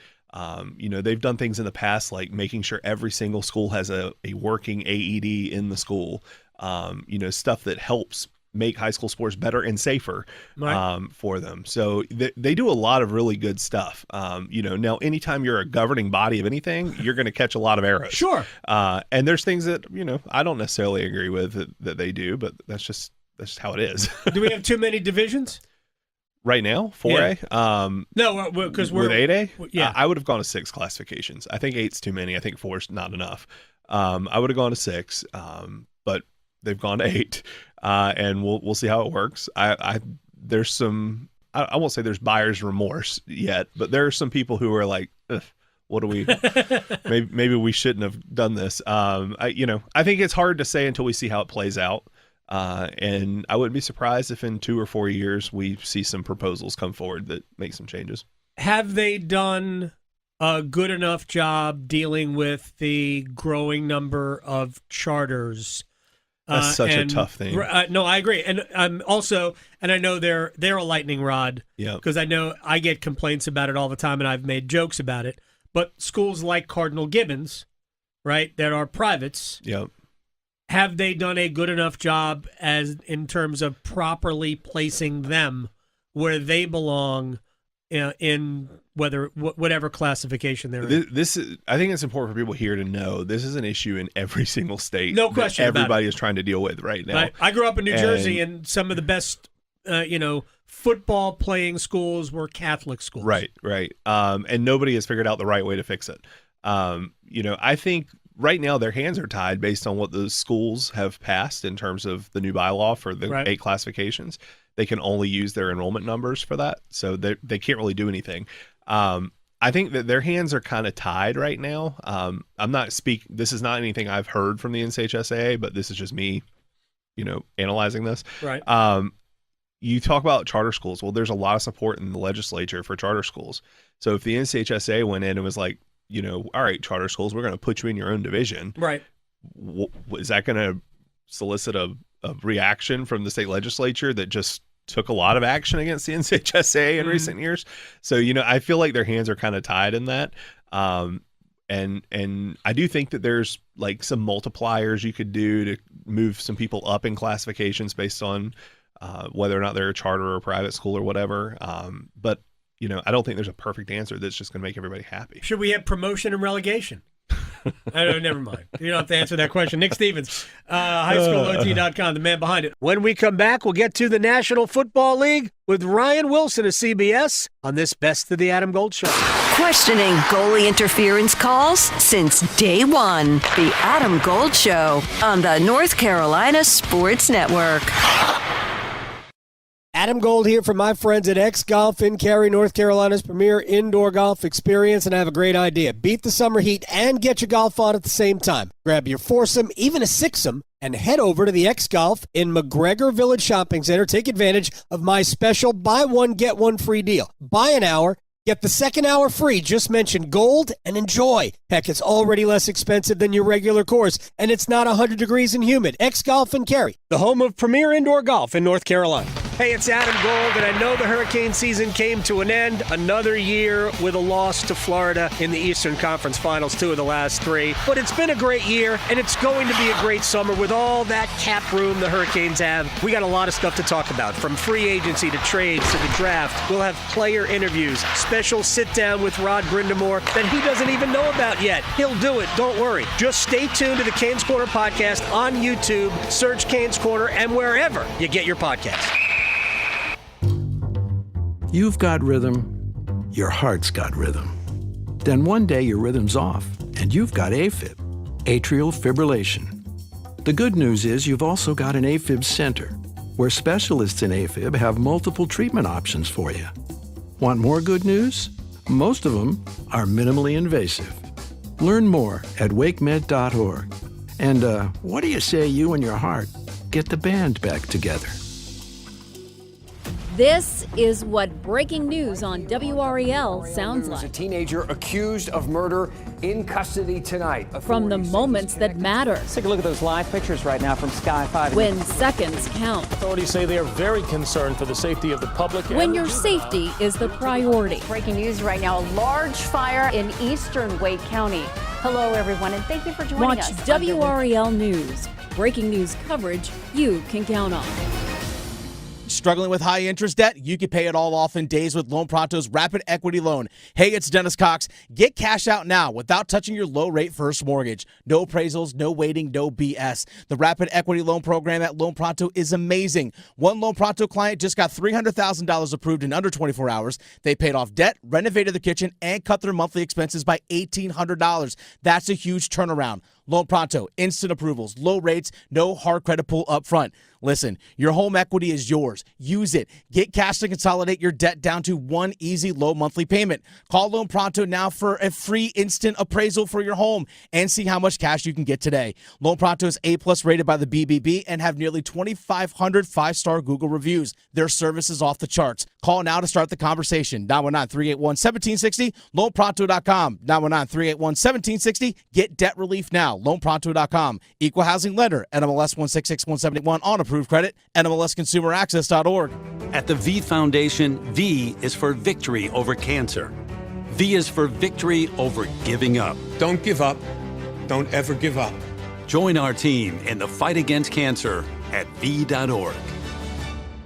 S27: they've done things in the past like making sure every single school has a working AED in the school, stuff that helps make high school sports better and safer for them. So they do a lot of really good stuff. Now anytime you're a governing body of anything, you're going to catch a lot of arrows.
S2: Sure.
S27: And there's things that, I don't necessarily agree with that they do, but that's just how it is.
S2: Do we have too many divisions?
S27: Right now, 4A?
S2: No, because we're
S27: with 8A?
S2: Yeah.
S27: I would have gone to 6 classifications. I think 8's too many. I think 4's not enough. I would have gone to 6, but they've gone to 8. And we'll see how it works. There's some, I won't say there's buyer's remorse yet, but there are some people who are like, what do we, maybe we shouldn't have done this. I think it's hard to say until we see how it plays out. And I wouldn't be surprised if in 2 or 4 years we see some proposals come forward that make some changes.
S2: Have they done a good enough job dealing with the growing number of charters?
S27: That's such a tough thing.
S2: No, I agree. And and I know they're a lightning rod.
S27: Yeah.
S2: Because I know I get complaints about it all the time, and I've made jokes about it. But schools like Cardinal Gibbons, right, that are privates, have they done a good enough job in terms of properly placing them where they belong in whatever classification they're in?
S27: I think it's important for people here to know this is an issue in every single state.
S2: No question about it.
S27: Everybody is trying to deal with right now.
S2: I grew up in New Jersey, and some of the best, football playing schools were Catholic schools.
S27: Right. And nobody has figured out the right way to fix it. I think right now their hands are tied based on what the schools have passed in terms of the new bylaw for the 8 classifications. They can only use their enrollment numbers for that, so they can't really do anything. I think that their hands are kind of tied right now. This is not anything I've heard from the NCHSAA, but this is just me, analyzing this.
S2: Right.
S27: You talk about charter schools. Well, there's a lot of support in the legislature for charter schools. So if the NCHSAA went in and was like, all right, charter schools, we're going to put you in your own division.
S2: Right.
S27: Is that going to solicit a reaction from the state legislature that just took a lot of action against the NCHSAA in recent years? So, I feel like their hands are kind of tied in that. And I do think that there's like some multipliers you could do to move some people up in classifications based on whether or not they're a charter or a private school or whatever. But I don't think there's a perfect answer that's just going to make everybody happy.
S2: Should we have promotion and relegation? Never mind. You don't have to answer that question. Nick Stevens, highschoolot.com, the man behind it. When we come back, we'll get to the National Football League with Ryan Wilson of CBS on this Best of the Adam Gold Show.
S3: Questioning goalie interference calls since day one. The Adam Gold Show on the North Carolina Sports Network.
S2: Adam Gold here from my friends at X Golf in Cary, North Carolina's premier indoor golf experience, and I have a great idea. Beat the summer heat and get your golf on at the same time. Grab your foursome, even a sixsome, and head over to the X Golf in McGregor Village Shopping Center. Take advantage of my special buy one, get one free deal. Buy an hour, get the second hour free. Just mention Gold and enjoy. Heck, it's already less expensive than your regular course, and it's not 100 degrees and humid. X Golf in Cary, the home of premier indoor golf in North Carolina. Hey, it's Adam Gold, and I know the hurricane season came to an end. Another year with a loss to Florida in the Eastern Conference Finals, 2 of the last 3. But it's been a great year, and it's going to be a great summer with all that cap room the Hurricanes have. We got a lot of stuff to talk about, from free agency to trades to the draft. We'll have player interviews, special sit-down with Rod Brind'Amour that he doesn't even know about yet. He'll do it, don't worry. Just stay tuned to the Canes Corner podcast on YouTube. Search Canes Corner and wherever you get your podcast.
S1: You've got rhythm, your heart's got rhythm. Then one day your rhythm's off, and you've got AFib, atrial fibrillation. The good news is you've also got an AFib center, where specialists in AFib have multiple treatment options for you. Want more good news? Most of them are minimally invasive. Learn more at wakemed.org. And what do you say you and your heart get the band back together?
S5: This is what breaking news on WREL sounds like.
S6: A teenager accused of murder in custody tonight.
S5: From the moments that matter.
S7: Let's take a look at those live pictures right now from Sky 5.
S5: When seconds count.
S22: Authorities say they are very concerned for the safety of the public.
S5: When your safety is the priority.
S23: Breaking news right now, a large fire in eastern Wake County. Hello, everyone, and thank you for joining us.
S5: Watch WREL News. Breaking news coverage you can count on.
S24: Struggling with high interest debt? You can pay it all off in days with Loan Pronto's Rapid Equity Loan. Hey, it's Dennis Cox. Get cash out now without touching your low-rate first mortgage. No appraisals, no waiting, no BS. The Rapid Equity Loan program at Loan Pronto is amazing. One Loan Pronto client just got $300,000 approved in under 24 hours. They paid off debt, renovated the kitchen, and cut their monthly expenses by $1,800. That's a huge turnaround. Loan Pronto, instant approvals, low rates, no hard credit pull up front. Listen, your home equity is yours. Use it. Get cash to consolidate your debt down to one easy low monthly payment. Call Loan Pronto now for a free instant appraisal for your home and see how much cash you can get today. Loan Pronto is A+ rated by the BBB and have nearly 2,500 5-star Google reviews. Their service is off the charts. Call now to start the conversation. 919-381-1760, loanpronto.com. 919-381-1760. Get debt relief now. loanpronto.com. Equal housing lender. NMLS 166171 on approved credit. NMLSconsumeraccess.org.
S25: At the V Foundation, V is for victory over cancer. V is for victory over giving up.
S26: Don't give up. Don't ever give up.
S25: Join our team in the fight against cancer at V.org.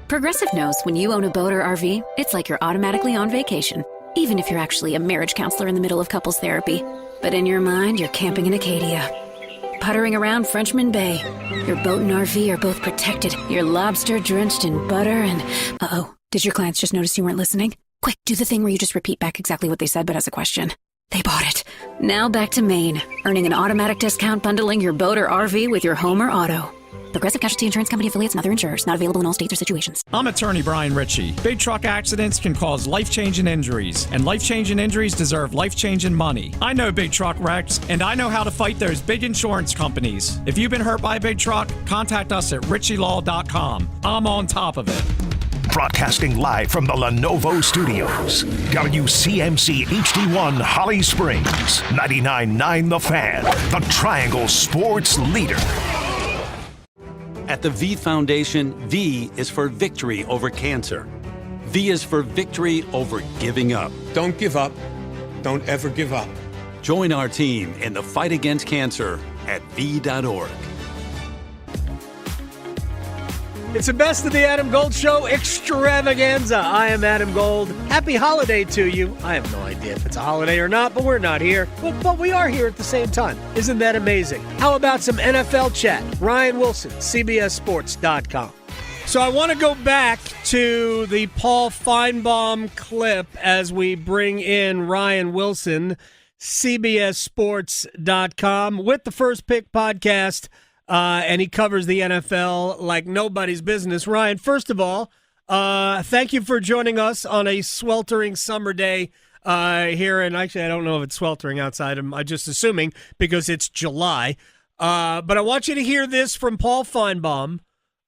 S30: Progressive knows when you own a boat or RV, it's like you're automatically on vacation, even if you're actually a marriage counselor in the middle of couples therapy. But in your mind, you're camping in Acadia, puttering around Frenchman Bay. Your boat and RV are both protected. You're lobster drenched in butter and... Uh-oh, did your clients just notice you weren't listening? Quick, do the thing where you just repeat back exactly what they said, but as a question. They bought it. Now back to Maine, earning an automatic discount bundling your boat or RV with your home or auto. Progressive Casualty Insurance Company affiliates and other insurers. Not available in all states or situations.
S4: I'm attorney Brian Ritchie. Big truck accidents can cause life-changing injuries, and life-changing injuries deserve life-changing money. I know big truck wrecks, and I know how to fight those big insurance companies. If you've been hurt by a big truck, contact us at ritchielaw.com. I'm on top of it.
S9: Broadcasting live from the Lenovo Studios. WCMC HD1 Holly Springs. 99.9 The Fan. The Triangle Sports Leader.
S25: At the V Foundation, V is for victory over cancer. V is for victory over giving up.
S26: Don't give up. Don't ever give up.
S25: Join our team in the fight against cancer at V.org.
S2: It's the best of the Adam Gold Show extravaganza. I am Adam Gold. Happy holiday to you. I have no idea if it's a holiday or not, but we're not here. But we are here at the same time. Isn't that amazing? How about some NFL chat? Ryan Wilson, CBSSports.com. So I want to go back to the Paul Feinbaum clip as we bring in Ryan Wilson, CBSSports.com, with the First Pick podcast. And he covers the NFL like nobody's business. Ryan, first of all, thank you for joining us on a sweltering summer day here. And actually, I don't know if it's sweltering outside. I'm just assuming because it's July. But I want you to hear this from Paul Feinbaum,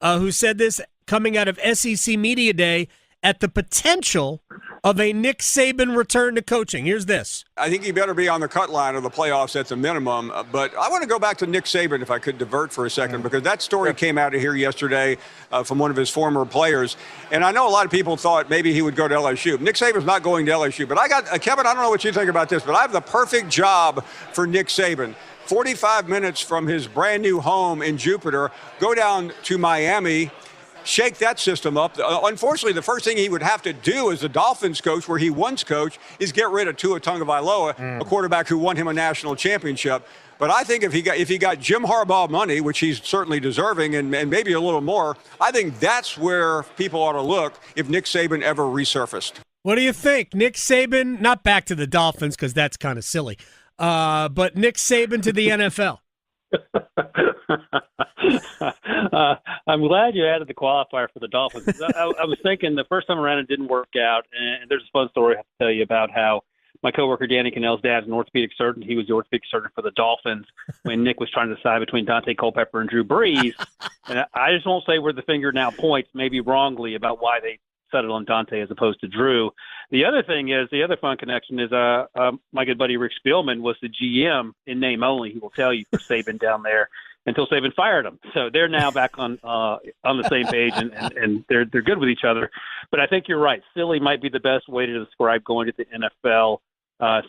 S2: who said this coming out of SEC Media Day at the potential of a Nick Saban return to coaching. Here's this.
S10: I think he better be on the cut line of the playoffs at the minimum. But I want to go back to Nick Saban, if I could divert for a second, because that story came out of here yesterday from one of his former players. And I know a lot of people thought maybe he would go to LSU. Nick Saban's not going to LSU. But I got, Kevin, I don't know what you think about this, but I have the perfect job for Nick Saban. 45 minutes from his brand new home in Jupiter, go down to Miami, shake that system up. Unfortunately, the first thing he would have to do as the Dolphins coach, where he once coached, is get rid of Tua Tagovailoa, a quarterback who won him a national championship. But I think if he got Jim Harbaugh money, which he's certainly deserving, and maybe a little more, I think that's where people ought to look if Nick Saban ever resurfaced.
S2: What do you think? Nick Saban, not back to the Dolphins because that's kind of silly, but Nick Saban to the NFL.
S11: I'm glad you added the qualifier for the Dolphins. I was thinking the first time around it didn't work out, and there's a fun story I have to tell you about how my coworker Danny Cannell's dad's an orthopedic surgeon. He was the orthopedic surgeon for the Dolphins when Nick was trying to decide between Dante Culpepper and Drew Brees. And I just won't say where the finger now points, maybe wrongly, about why they settled on Dante as opposed to Drew. The other thing is, the other fun connection is my good buddy Rick Spielman was the GM in name only, he will tell you, for Saban down there until Saban fired him. So they're now back on the same page, and they're good with each other. But I think you're right. Silly might be the best way to describe going to the NFL,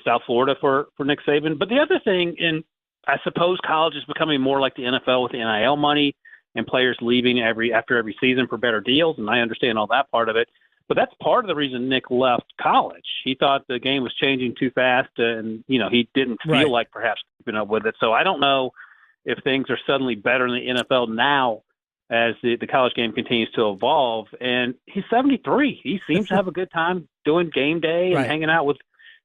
S11: South Florida for Nick Saban. But the other thing, and I suppose college is becoming more like the NFL with the NIL money and players leaving after every season for better deals, and I understand all that part of it. But that's part of the reason Nick left college. He thought the game was changing too fast, and he didn't feel like perhaps keeping up with it. So I don't know if things are suddenly better in the NFL now as the college game continues to evolve. And he's 73. He seems to have a good time doing game day and hanging out with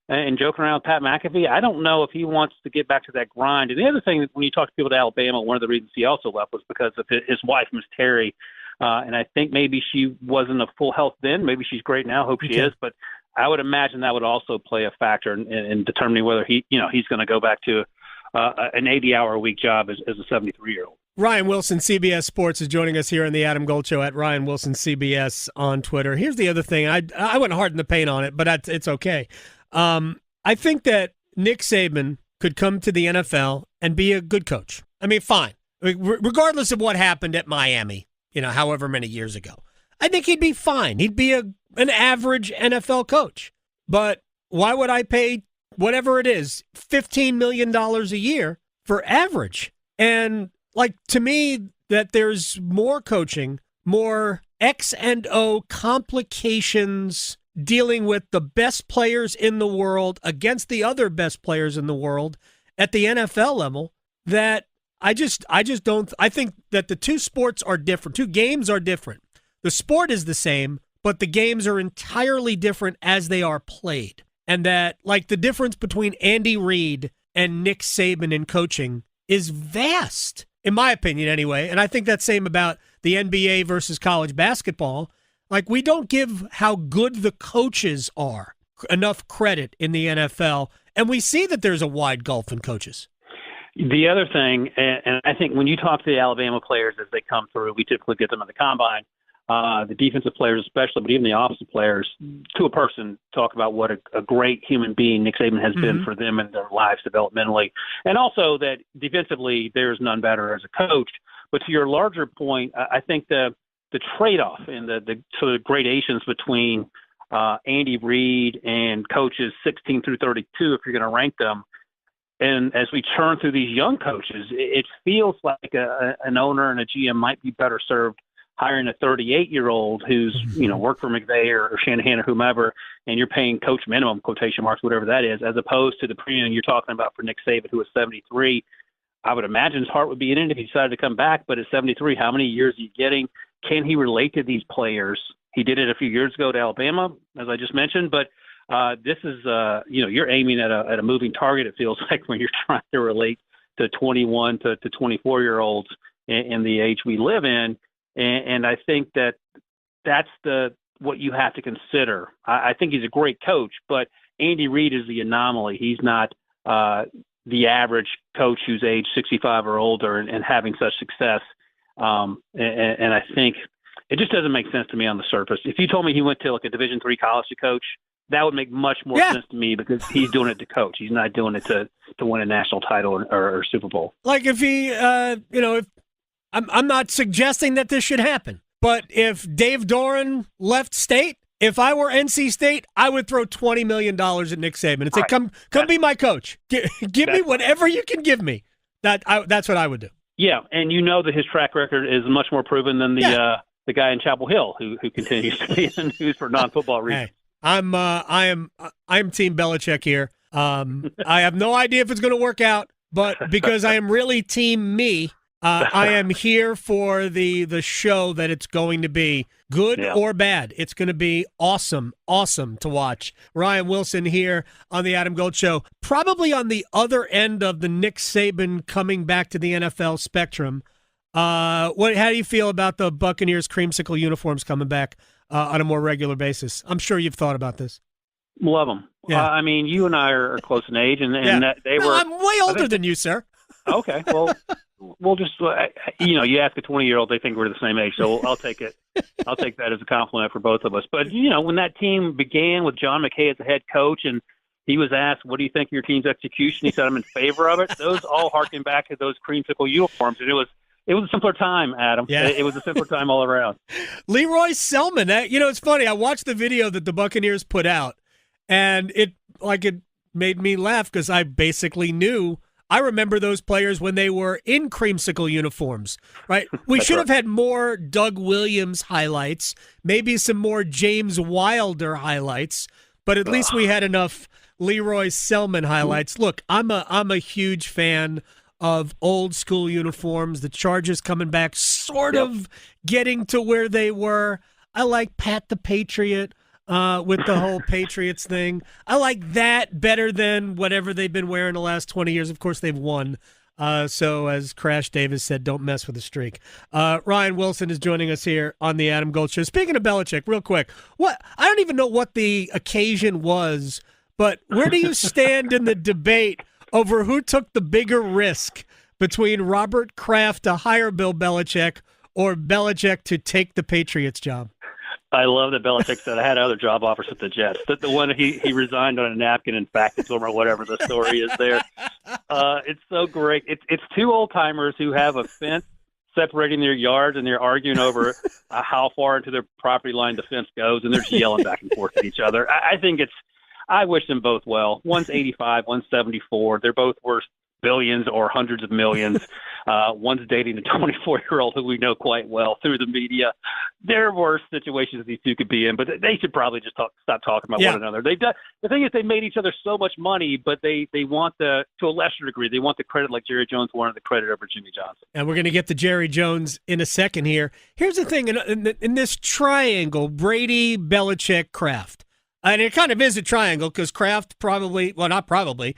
S11: and joking around with Pat McAfee. I don't know if he wants to get back to that grind. And the other thing, when you talk to people at Alabama, one of the reasons he also left was because of his wife, Miss Terry. And I think maybe she wasn't of full health then. Maybe she's great now. Hope she is. But I would imagine that would also play a factor in determining whether he's going to go back to an 80-hour-a-week job as a 73-year-old.
S2: Ryan Wilson, CBS Sports, is joining us here on the Adam Gold Show at Ryan Wilson CBS on Twitter. Here's the other thing. I went hard in the paint on it, but it's okay. I think that Nick Saban could come to the NFL and be a good coach. I mean, fine. Regardless of what happened at Miami, however many years ago. I think he'd be fine. He'd be an average NFL coach. But why would I pay whatever it is, $15 million a year for average? And to me, that there's more coaching, more X and O complications dealing with the best players in the world against the other best players in the world at the NFL level, that I just don't. I think that the two sports are different. Two games are different. The sport is the same, but the games are entirely different as they are played. and that like the difference between Andy Reid and Nick Saban in coaching is vast, in my opinion anyway. And I think that's same about the NBA versus college basketball. Like, we don't give how good the coaches are enough credit in the NFL, and we see that there's a wide gulf in coaches.
S11: The other thing, and I think when you talk to the Alabama players as they come through, we typically get them at the combine, the defensive players especially, but even the offensive players, to a person, talk about what a great human being Nick Saban has been for them and their lives developmentally. And also that defensively, there's none better as a coach. But to your larger point, I think the trade-off and the sort of gradations between Andy Reid and coaches 16 through 32, if you're going to rank them, and as we churn through these young coaches, it feels like an owner and a GM might be better served hiring a 38-year-old who's, worked for McVay or Shanahan or whomever, and you're paying coach minimum, quotation marks, whatever that is, as opposed to the premium you're talking about for Nick Saban, who is 73. I would imagine his heart would be in it if he decided to come back, but at 73, how many years are you getting? Can he relate to these players? He did it a few years ago to Alabama, as I just mentioned, but this is, you're aiming at a moving target, it feels like, when you're trying to relate to 21 to 24-year-olds in the age we live in. And I think that's what you have to consider. I think he's a great coach, but Andy Reid is the anomaly. He's not the average coach who's age 65 or older and having such success. And I think it just doesn't make sense to me on the surface. If you told me he went to like a Division III college to coach, that would make much more sense to me because he's doing it to coach. He's not doing it to win a national title or Super Bowl.
S2: Like if he, if I'm not suggesting that this should happen, but if Dave Doran left state, if I were NC State, I would throw $20 million at Nick Saban and say, "Come be my coach. Give me whatever you can give me." That's what I would do.
S11: Yeah, and you know that his track record is much more proven than the guy in Chapel Hill who continues to be in the news for non-football reasons.
S2: Hey, I am Team Belichick here. I have no idea if it's going to work out, but because I am really Team me, I am here for the show that it's going to be, good or bad. It's going to be awesome to watch. Ryan Wilson here on the Adam Gold Show, probably on the other end of the Nick Saban coming back to the NFL spectrum. How do you feel about the Buccaneers creamsicle uniforms coming back on a more regular basis? I'm sure you've thought about this.
S11: Love them. Yeah. I mean, you and I are close in age, and
S2: I'm way older than you, sir.
S11: Okay, well, we'll just you ask a 20-year-old, they think we're the same age, so I'll take it. I'll take that as a compliment for both of us. But when that team began with John McKay as the head coach, and he was asked, "What do you think of your team's execution?" He said, "I'm in favor of it." Those all harken back to those creamsicle uniforms, and it was a simpler time, Adam. Yeah. It was a simpler time all around.
S2: Leroy Selman, it's funny. I watched the video that the Buccaneers put out, and it made me laugh because I basically knew. I remember those players when they were in creamsicle uniforms, right? We should have had more Doug Williams highlights, maybe some more James Wilder highlights, but at least we had enough Leroy Selman highlights. Look, I'm a huge fan of old school uniforms, the Chargers coming back, sort of getting to where they were. I like Pat the Patriot. With the whole Patriots thing. I like that better than whatever they've been wearing the last 20 years. Of course, they've won. So as Crash Davis said, don't mess with the streak. Ryan Wilson is joining us here on the Adam Gold Show. Speaking of Belichick, real quick, I don't even know what the occasion was, but where do you stand in the debate over who took the bigger risk between Robert Kraft to hire Bill Belichick or Belichick to take the Patriots job?
S11: I love that Belichick said I had other job offers with the Jets. The one he resigned on a napkin and faxed it to him or whatever the story is there. It's so great. It's two old timers who have a fence separating their yards and they're arguing over how far into their property line the fence goes, and they're just yelling back and forth at each other. I wish them both well. One's 85, one's 74. They're both worth billions or hundreds of millions. One's dating a 24-year-old who we know quite well through the media. There are worse situations these two could be in, but they should probably just stop talking about one another. The thing is, they made each other so much money, but they want to a lesser degree, they want the credit like Jerry Jones wanted the credit over Jimmy Johnson.
S2: And we're going to get to Jerry Jones in a second here. Here's the thing, in this triangle, Brady, Belichick, Kraft, And it kind of is a triangle because Kraft Robert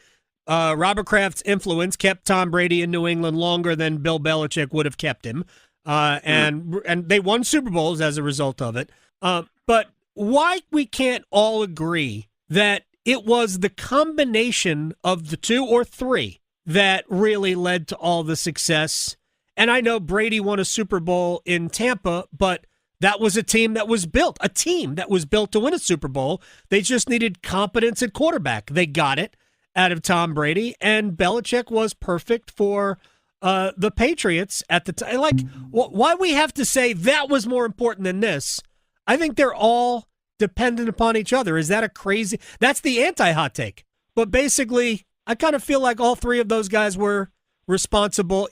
S2: Kraft's influence kept Tom Brady in New England longer than Bill Belichick would have kept him. And they won Super Bowls as a result of it. But why we can't all agree that it was the combination of the two or three that really led to all the success. And I know Brady won a Super Bowl in Tampa, but that was a team that was built to win a Super Bowl. They just needed competence at quarterback. They got it out of Tom Brady, and Belichick was perfect for the Patriots at the time. Like, why we have to say that was more important than this? I think they're all dependent upon each other. Is that that's the anti-hot take. But basically, I kind of feel like all three of those guys were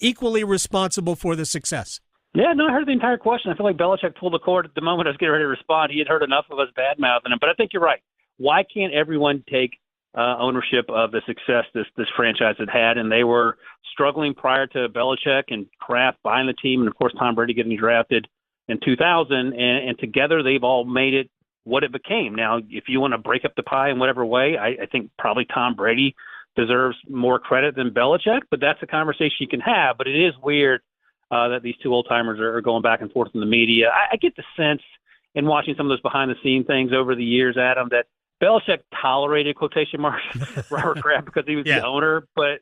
S2: equally responsible for the success.
S11: Yeah, no, I heard the entire question. I feel like Belichick pulled the cord at the moment I was getting ready to respond. He had heard enough of us bad-mouthing him. But I think you're right. Why can't everyone take ownership of the success this franchise had? And they were struggling prior to Belichick and Kraft buying the team, and, of course, Tom Brady getting drafted in 2000. And together they've all made it what it became. Now, if you want to break up the pie in whatever way, I think probably Tom Brady deserves more credit than Belichick, but that's a conversation you can have. But it is weird that these two old-timers are going back and forth in the media. I get the sense in watching some of those behind-the-scene things over the years, Adam, that Belichick tolerated, quotation marks, Robert Kraft because he was the owner, but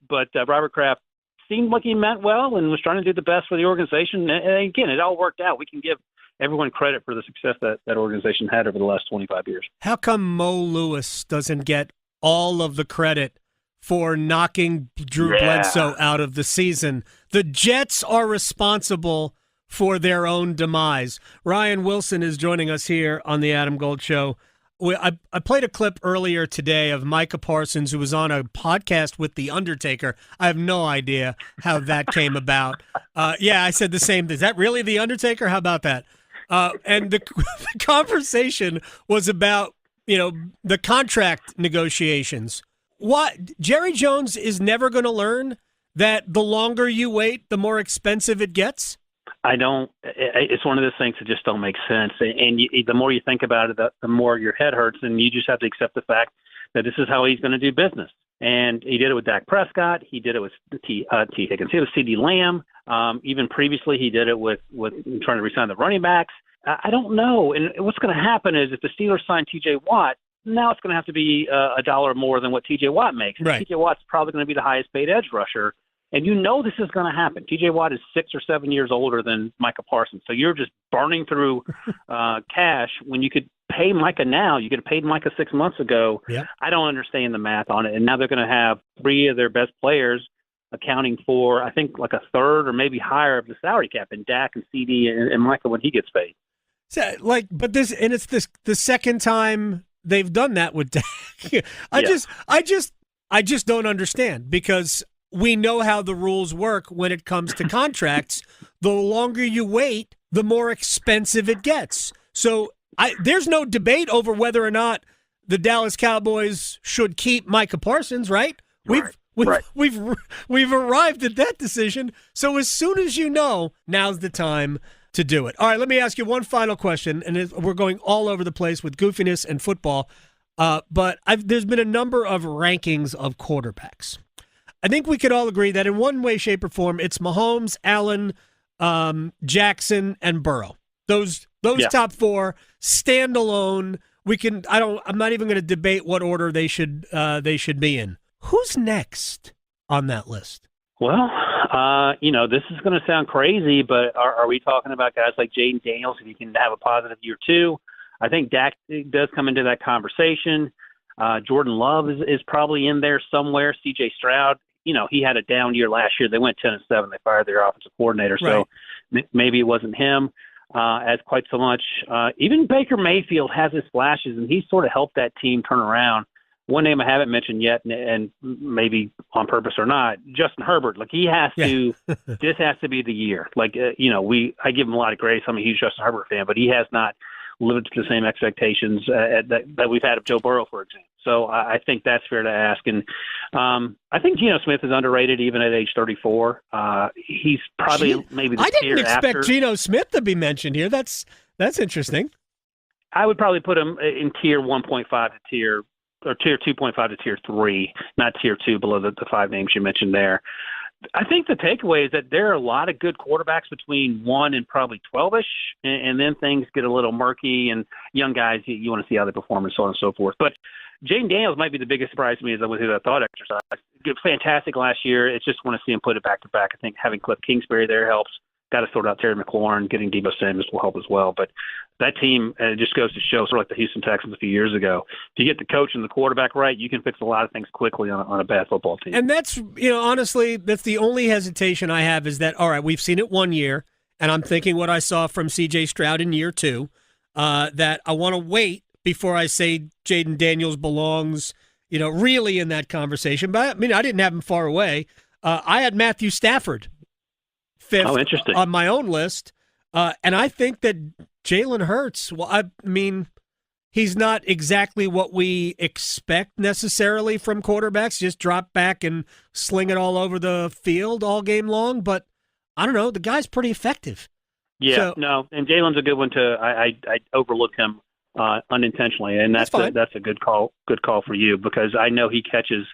S11: Robert Kraft seemed like he meant well and was trying to do the best for the organization. And again, it all worked out. We can give everyone credit for the success that organization had over the last 25 years.
S2: How come Mo Lewis doesn't get all of the credit for knocking Drew Bledsoe out of the season? The Jets are responsible for their own demise. Ryan Wilson is joining us here on the Adam Gold Show. I played a clip earlier today of Micah Parsons, who was on a podcast with The Undertaker. I have no idea how that came about. I said the same. Is that really The Undertaker? How about that? And the conversation was about, the contract negotiations. What Jerry Jones is never going to learn that the longer you wait, the more expensive it gets?
S11: I don't. It's one of those things that just don't make sense. And the more you think about it, the more your head hurts, and you just have to accept the fact that this is how he's going to do business. And he did it with Dak Prescott. He did it with T. Higgins. He did it with CeeDee Lamb. Even previously, he did it with trying to re-sign the running backs. I don't know. And what's going to happen is if the Steelers sign T.J. Watt, now it's going to have to be $1 more than what T.J. Watt makes.
S2: Right.
S11: T.J. Watt's probably going to be the highest paid edge rusher. And this is going to happen. T.J. Watt is 6 or 7 years older than Micah Parsons. So you're just burning through cash when you could pay Micah now. You could have paid Micah 6 months ago.
S2: Yeah.
S11: I don't understand the math on it. And now they're going to have 3 of their best players accounting for, I think, like a third or maybe higher of the salary cap in Dak and CD and Micah when he gets paid.
S2: So, it's the second time they've done that with Dak. I just don't understand, because we know how the rules work when it comes to contracts. The longer you wait, the more expensive it gets. So there's no debate over whether or not the Dallas Cowboys should keep Micah Parsons, right? We've arrived at that decision. So as soon as now's the time to do it. All right, let me ask you one final question, and we're going all over the place with goofiness and football, but there's been a number of rankings of quarterbacks. I think we could all agree that in one way, shape, or form, it's Mahomes, Allen, Jackson, and Burrow. Those top 4 standalone. I'm not even going to debate what order they should be in. Who's next on that list?
S11: Well, this is going to sound crazy, but are we talking about guys like Jaden Daniels, if he can have a positive year too? I think Dak does come into that conversation. Jordan Love is probably in there somewhere. C.J. Stroud, he had a down year last year. They went 10-7. They fired their offensive coordinator, so maybe it wasn't him as quite so much. Even Baker Mayfield has his flashes, and he's sort of helped that team turn around. One name I haven't mentioned yet, and maybe on purpose or not, Justin Herbert. Like, he has to this has to be the year. Like, I give him a lot of grace. I'm a huge Justin Herbert fan, but he has not lived to the same expectations that we've had of Joe Burrow, for example. So I think that's fair to ask. And I think Geno Smith is underrated even at age 34. He's probably maybe the
S2: I didn't
S11: tier
S2: expect
S11: after.
S2: Geno Smith to be mentioned here. That's interesting.
S11: I would probably put them in tier 1.5 to tier 2.5 to tier 3, not tier 2 below the 5 names you mentioned there. I think the takeaway is that there are a lot of good quarterbacks between 1 and probably 12-ish, and then things get a little murky, and young guys, you want to see how they perform and so on and so forth. But Jaden Daniels might be the biggest surprise to me as I went through that thought exercise. Good, fantastic last year. It's just want to see him put it back-to-back. I think having Cliff Kingsbury there helps. Got to sort out Terry McLaurin. Getting Debo Samuels will help as well. But that team just goes to show, sort of like the Houston Texans a few years ago, if you get the coach and the quarterback right, you can fix a lot of things quickly on a bad football team.
S2: And that's, honestly, that's the only hesitation I have is that, all right, we've seen it 1 year, and I'm thinking what I saw from C.J. Stroud in year 2, that I want to wait before I say Jaden Daniels belongs, really in that conversation. But, I didn't have him far away. I had Matthew Stafford 5th on my own list. And I think that Jalen Hurts, he's not exactly what we expect necessarily from quarterbacks, just drop back and sling it all over the field all game long. But I don't know, the guy's pretty effective.
S11: Yeah, and Jalen's a good one I overlooked him unintentionally, and that's a good call for you, because I know he catches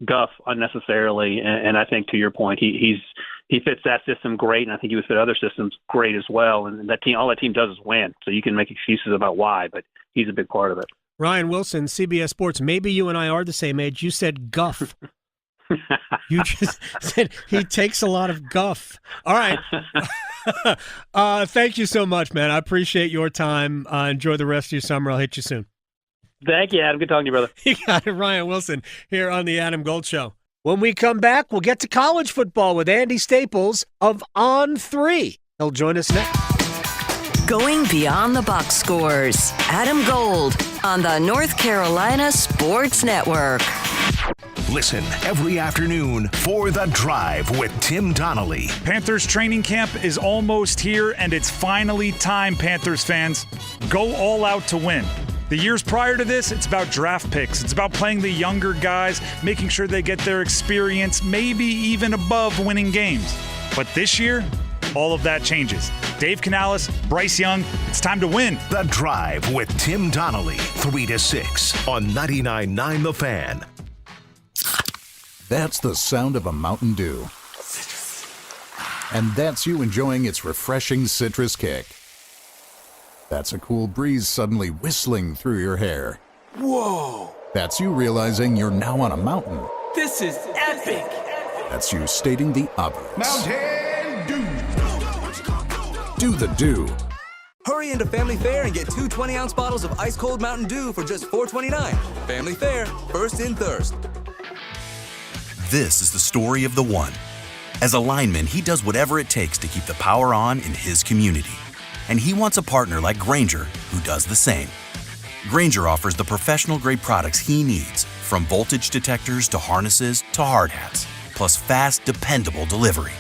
S11: guff unnecessarily, and I think to your point, he fits that system great, and I think he would fit other systems great as well. And that team, all that team does is win. So you can make excuses about why, but he's a big part of it.
S2: Ryan Wilson, CBS Sports. Maybe you and I are the same age. You said guff. You just said he takes a lot of guff. All right. Thank you so much, man. I appreciate your time. Enjoy the rest of your summer. I'll hit you soon.
S11: Thank you, Adam. Good talking to you, brother.
S2: You got it. Ryan Wilson here on the Adam Gold Show. When we come back, we'll get to college football with Andy Staples of On3. He'll join us next.
S3: Going beyond the box scores. Adam Gold on the North Carolina Sports Network.
S9: Listen every afternoon for The Drive with Tim Donnelly.
S8: Panthers training camp is almost here, and it's finally time, Panthers fans. Go all out to win. The years prior to this, it's about draft picks. It's about playing the younger guys, making sure they get their experience, maybe even above winning games. But this year, all of that changes. Dave Canales, Bryce Young, it's time to win.
S9: The Drive with Tim Donnelly, 3 to 6 on 99.9 The Fan.
S12: That's the sound of a Mountain Dew. And that's you enjoying its refreshing citrus kick. That's a cool breeze suddenly whistling through your hair.
S13: Whoa!
S12: That's you realizing you're now on a mountain.
S13: This is epic!
S12: That's you stating the obvious.
S13: Mountain Dew!
S12: Do the Dew.
S14: Hurry into Family Fare and get 2 20-ounce bottles of ice-cold Mountain Dew for just $4.29. Family Fare, first in thirst.
S15: This is the story of the one. As a lineman, he does whatever it takes to keep the power on in his community. And he wants a partner like Grainger who does the same. Grainger offers the professional-grade products he needs, from voltage detectors to harnesses to hard hats, plus fast, dependable delivery,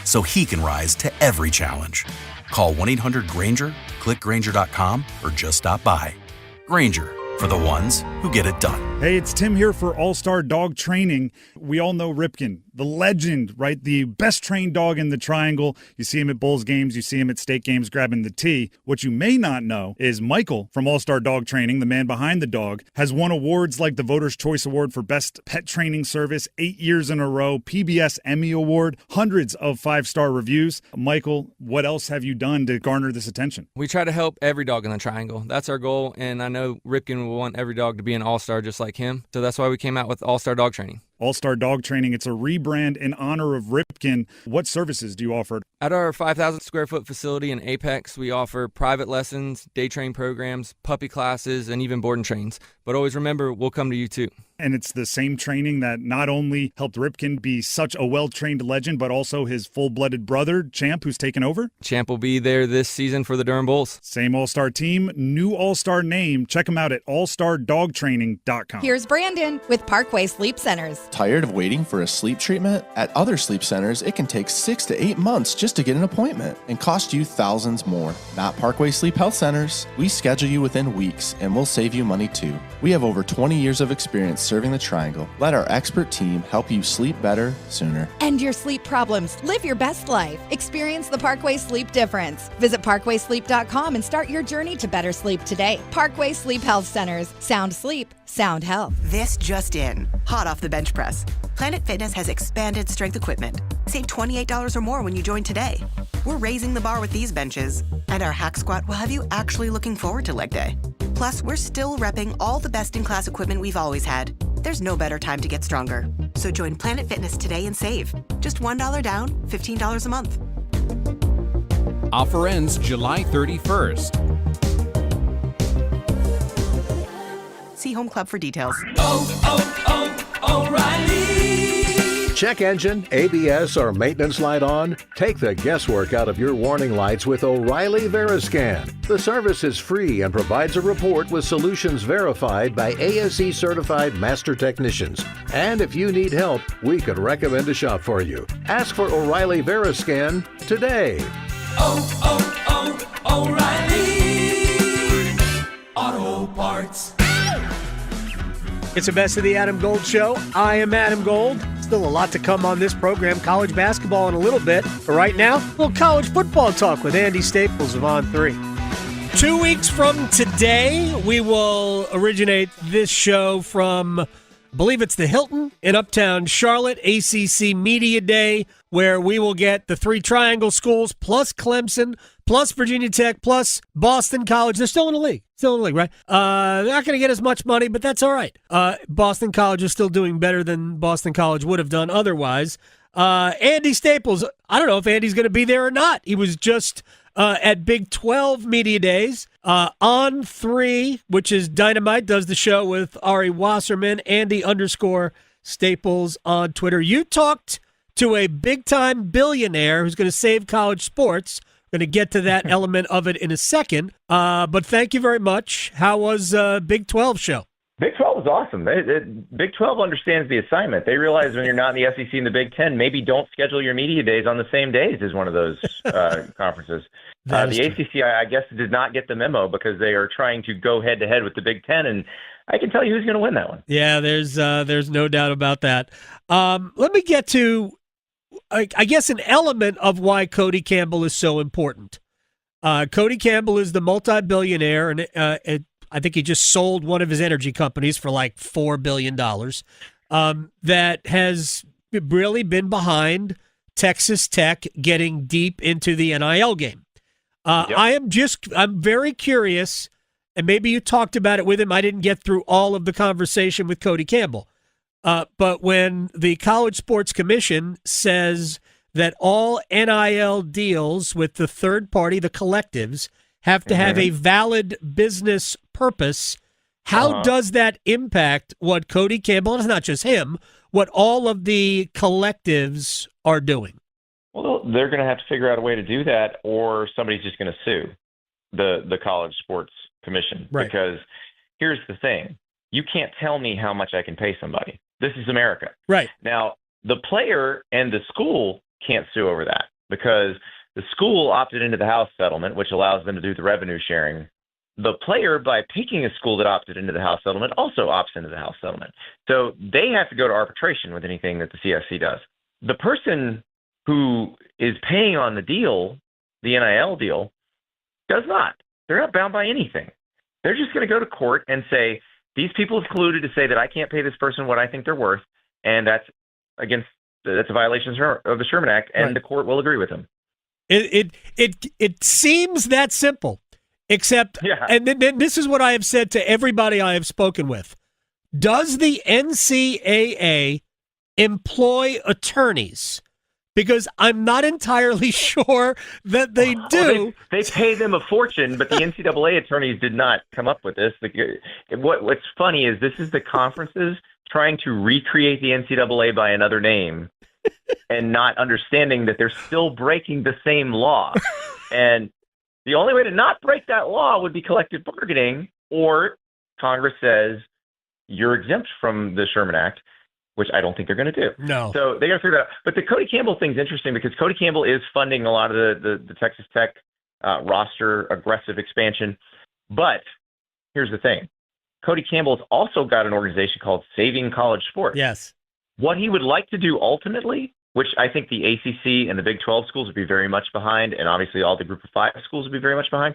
S15: so he can rise to every challenge. Call 1-800-GRAINGER, click Grainger.com, or just stop by. Grainger, for the ones who get it done.
S8: Hey, it's Tim here for All-Star Dog Training. We all know Ripken, the legend, right? The best trained dog in the Triangle. You see him at Bulls games, you see him at state games grabbing the tee. What you may not know is Michael from All-Star Dog Training, the man behind the dog, has won awards like the Voters' Choice Award for Best Pet Training Service 8 years in a row, PBS Emmy Award, hundreds of 5-star reviews. Michael, what else have you done to garner this attention?
S16: We try to help every dog in the Triangle. That's our goal, and I know Ripken will want every dog to be an all-star just like him. So that's why we came out with All-Star Dog Training.
S8: All-Star Dog Training, it's a rebrand in honor of Ripken. What services do you offer?
S16: At our 5,000 square foot facility in Apex, we offer private lessons, day train programs, puppy classes, and even board and trains. But always remember, we'll come to you too.
S8: And it's the same training that not only helped Ripken be such a well-trained legend, but also his full-blooded brother, Champ, who's taken over?
S16: Champ will be there this season for the Durham Bulls.
S8: Same All-Star team, new All-Star name. Check them out at allstardogtraining.com.
S17: Here's Brandon with Parkway Sleep Centers.
S18: Tired of waiting for a sleep treatment? At other sleep centers, it can take 6 to 8 months just to get an appointment and cost you thousands more. Not Parkway Sleep Health Centers. We schedule you within weeks and we'll save you money too. We have over 20 years of experience serving the Triangle. Let our expert team help you sleep better sooner.
S17: End your sleep problems. Live your best life. Experience the Parkway Sleep difference. Visit parkwaysleep.com and start your journey to better sleep today. Parkway Sleep Health Centers. Sound sleep, sound health.
S1: This just in. Hot off the bench press. Planet Fitness has expanded strength equipment. Save $28 or more when you join today. We're raising the bar with these benches, and our hack squat will have you actually looking forward to leg day. Plus, we're still repping all the best-in-class equipment we've always had. There's no better time to get stronger. So join Planet Fitness today and save. Just $1 down, $15 a month.
S6: Offer ends July 31st.
S1: See Home Club for details.
S7: O'Reilly! Check engine, ABS, or maintenance light on? Take the guesswork out of your warning lights with O'Reilly Veriscan. The service is free and provides a report with solutions verified by ASE certified master technicians. And if you need help, we could recommend a shop for you. Ask for O'Reilly Veriscan today.
S13: O'Reilly Auto Parts.
S2: It's the Best of the Adam Gold Show. I am Adam Gold. Still a lot to come on this program. College basketball in a little bit. But right now, a little college football talk with Andy Staples of On 3. 2 weeks from today, we will originate this show from, I believe it's the Hilton in Uptown Charlotte, ACC Media Day, where we will get the 3 Triangle schools, plus Clemson, plus Virginia Tech, plus Boston College. They're still in the league. Right? They're not going to get as much money, but that's all right. Boston College is still doing better than Boston College would have done otherwise. Andy Staples, I don't know if Andy's going to be there or not. He was just at Big 12 Media Days. On 3, which is Dynamite, does the show with Ari Wasserman, Andy_Staples on Twitter. You talked to a big-time billionaire who's going to save college sports. Going to get to that element of it in a second. But thank you very much. How was Big 12 show?
S19: Big 12 was awesome. Big 12 understands the assignment. They realize when you're not in the SEC and the Big 10, maybe don't schedule your media days on the same days as one of those conferences. The ACC, I guess, did not get the memo because they are trying to go head-to-head with the Big 10, and I can tell you who's going to win that one.
S2: Yeah, there's no doubt about that. Let me get to, I guess, an element of why Cody Campbell is so important. Cody Campbell is the multi-billionaire, and I think he just sold one of his energy companies for like $4 billion, that has really been behind Texas Tech getting deep into the NIL game. Yep. I'm very curious, and maybe you talked about it with him. I didn't get through all of the conversation with Cody Campbell. But when the College Sports Commission says that all NIL deals with the third party, the collectives, have to have a valid business purpose, how does that impact what Cody Campbell, and it's not just him, what all of the collectives are doing?
S19: Well, they're going to have to figure out a way to do that, or somebody's just going to sue the College Sports Commission.
S2: Right.
S19: Because here's the thing. You can't tell me how much I can pay somebody. This is America.
S2: Right.
S19: Now, the player and the school can't sue over that because the school opted into the House settlement, which allows them to do the revenue sharing. The player, by picking a school that opted into the House settlement, also opts into the House settlement. So they have to go to arbitration with anything that the CFC does. The person who is paying on the deal, the NIL deal, does not. They're not bound by anything. They're just going to go to court and say, these people have colluded to say that I can't pay this person what I think they're worth, and that's a violation of the Sherman Act, and the court will agree with them.
S2: It seems that simple, except, and then this is what I have said to everybody I have spoken with. Does the NCAA employ attorneys? Because I'm not entirely sure that they do.
S19: Well, they pay them a fortune, but the NCAA attorneys did not come up with this. What's funny is this is the conferences trying to recreate the NCAA by another name and not understanding that they're still breaking the same law. And the only way to not break that law would be collective bargaining, or Congress says you're exempt from the Sherman Act, which I don't think they're going to do.
S2: No.
S19: So they got to figure that out. But the Cody Campbell thing's interesting because Cody Campbell is funding a lot of the Texas Tech roster aggressive expansion. But here's the thing. Cody Campbell's also got an organization called Saving College Sports.
S2: Yes.
S19: What he would like to do ultimately, which I think the ACC and the Big 12 schools would be very much behind, and obviously all the Group of 5 schools would be very much behind.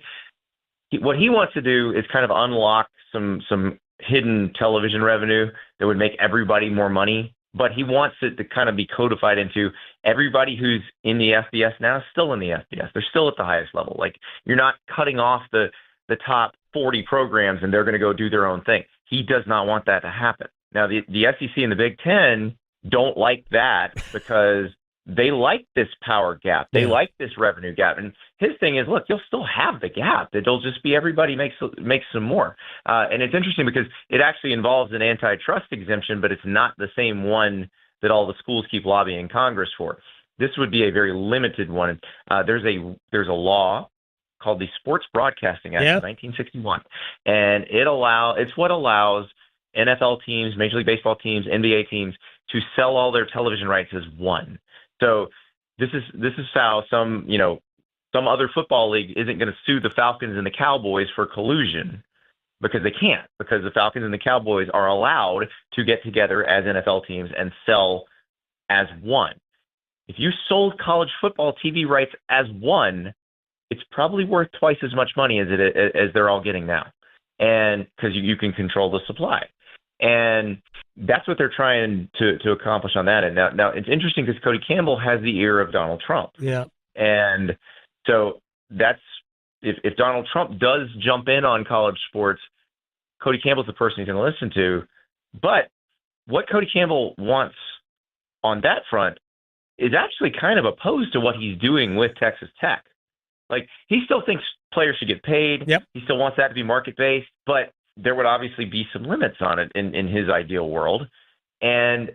S19: What he wants to do is kind of unlock some hidden television revenue that would make everybody more money. But he wants it to kind of be codified into everybody who's in the FBS now is still in the FBS. They're still at the highest level. Like, you're not cutting off the top 40 programs and they're going to go do their own thing. He does not want that to happen. Now, the SEC and the Big Ten don't like that because they like this power gap. They like this revenue gap. And his thing is, look, you'll still have the gap. It'll just be everybody makes some more. And it's interesting because it actually involves an antitrust exemption, but it's not the same one that all the schools keep lobbying Congress for. This would be a very limited one. There's a law called the Sports Broadcasting Act of 1961, and it's what allows NFL teams, Major League Baseball teams, NBA teams to sell all their television rights as one. So this is how some other football league isn't going to sue the Falcons and the Cowboys for collusion, because they can't, because the Falcons and the Cowboys are allowed to get together as NFL teams and sell as one. If you sold college football TV rights as one, it's probably worth twice as much money as they're all getting now, and because you can control the supply. And that's what they're trying to accomplish on that. And now it's interesting because Cody Campbell has the ear of Donald Trump.
S2: Yeah.
S19: And so that's if Donald Trump does jump in on college sports, Cody Campbell's the person he's going to listen to. But what Cody Campbell wants on that front is actually kind of opposed to what he's doing with Texas Tech. Like, he still thinks players should get paid.
S2: Yep.
S19: He still wants that to be market-based, but there would obviously be some limits on it in his ideal world. And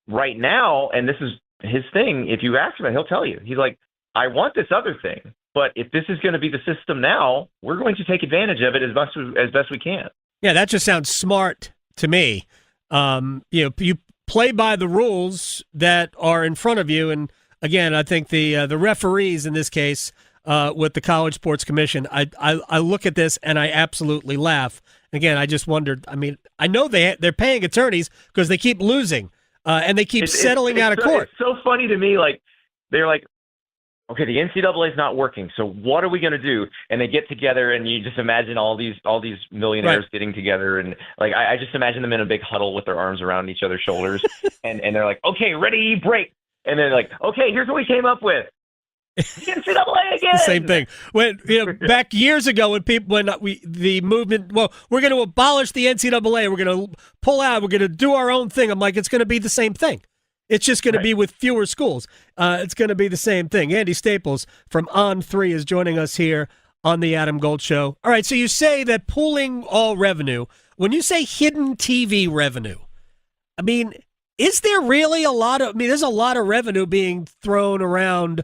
S19: right now, and this is his thing, if you ask him, he'll tell you. He's like, I want this other thing, but if this is going to be the system now, we're going to take advantage of it as best we can.
S2: Yeah, that just sounds smart to me. You play by the rules that are in front of you. And again, I think the referees in this case with the College Sports Commission, I look at this and I absolutely laugh. Again, I just wondered. I mean, I know they're paying attorneys because they keep losing and they keep settling out of court.
S19: It's so funny to me. Like, they're like, okay, the NCAA is not working, so what are we going to do? And they get together, and you just imagine all these millionaires getting together, and like I just imagine them in a big huddle with their arms around each other's shoulders, and they're like, okay, ready, break, and they're like, okay, here's what we came up with. NCAA again.
S2: Same thing. When back years ago, when the movement, we're going to abolish the NCAA, we're going to pull out, we're going to do our own thing. I'm like, it's going to be the same thing. It's just going to be with fewer schools. It's going to be the same thing. Andy Staples from On3 is joining us here on the Adam Gold Show. All right, so you say that pooling all revenue. When you say hidden TV revenue, I mean, is there really a lot of? I mean, there's a lot of revenue being thrown around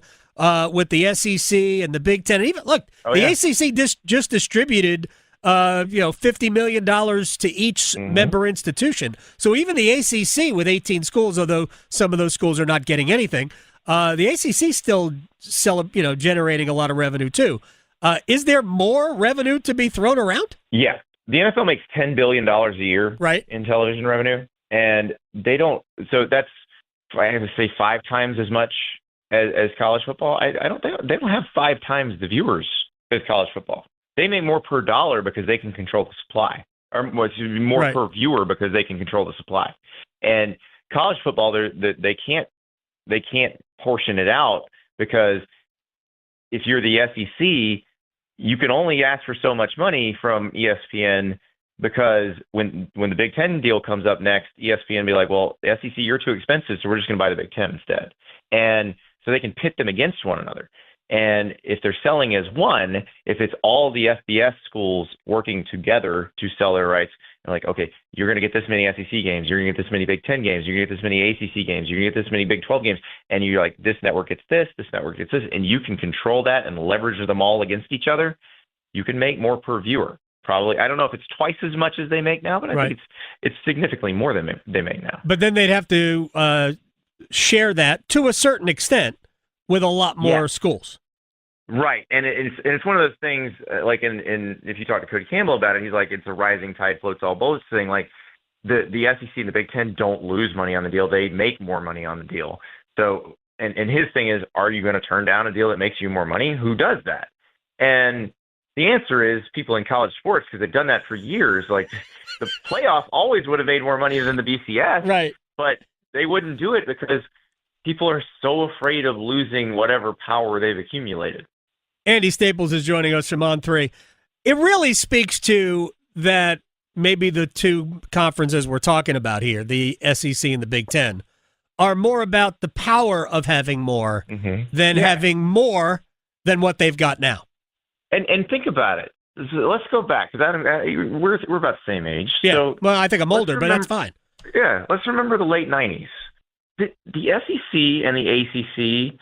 S2: with the SEC and the Big Ten. And even look, the ACC just distributed $50 million to each member institution. So even the ACC with 18 schools, although some of those schools are not getting anything, the ACC still generating a lot of revenue too. Is there more revenue to be thrown around?
S19: Yeah. The NFL makes $10 billion a year in television revenue, and they don't. So that's, I have to say, 5 times as much as college football. They don't have 5 times the viewers as college football. They make more per dollar because they can control the supply, or more per viewer because they can control the supply. And college football, they can't portion it out, because if you're the SEC, you can only ask for so much money from ESPN, because when the Big Ten deal comes up next, ESPN be like, well, the SEC, you're too expensive, so we're just going to buy the Big Ten instead. And so they can pit them against one another. And if they're selling as one, if it's all the FBS schools working together to sell their rights, and like, okay, you're going to get this many SEC games, you're going to get this many Big Ten games, you're going to get this many ACC games, you're going to get this many Big 12 games, and you're like, this network gets this network gets this, and you can control that and leverage them all against each other, you can make more per viewer. Probably, I don't know if it's twice as much as they make now, but I think it's significantly more than they make now.
S2: But then they'd have to share that to a certain extent with a lot more schools.
S19: Right, and it's one of those things, like in if you talk to Cody Campbell about it, he's like, it's a rising tide floats all boats thing. Like the SEC and the Big Ten don't lose money on the deal; they make more money on the deal. So, and his thing is, are you going to turn down a deal that makes you more money? Who does that? And the answer is people in college sports, because they've done that for years. Like the playoff always would have made more money than the BCS,
S2: right?
S19: But they wouldn't do it because people are so afraid of losing whatever power they've accumulated.
S2: Andy Staples is joining us from On3. It really speaks to that maybe the two conferences we're talking about here, the SEC and the Big Ten, are more about the power of having more than having more than what they've got now.
S19: And think about it. Let's go back, because we're about the same age.
S2: Yeah.
S19: So
S2: well, I think I'm older, but that's fine.
S19: Yeah. Let's remember the late 90s. The SEC and the ACC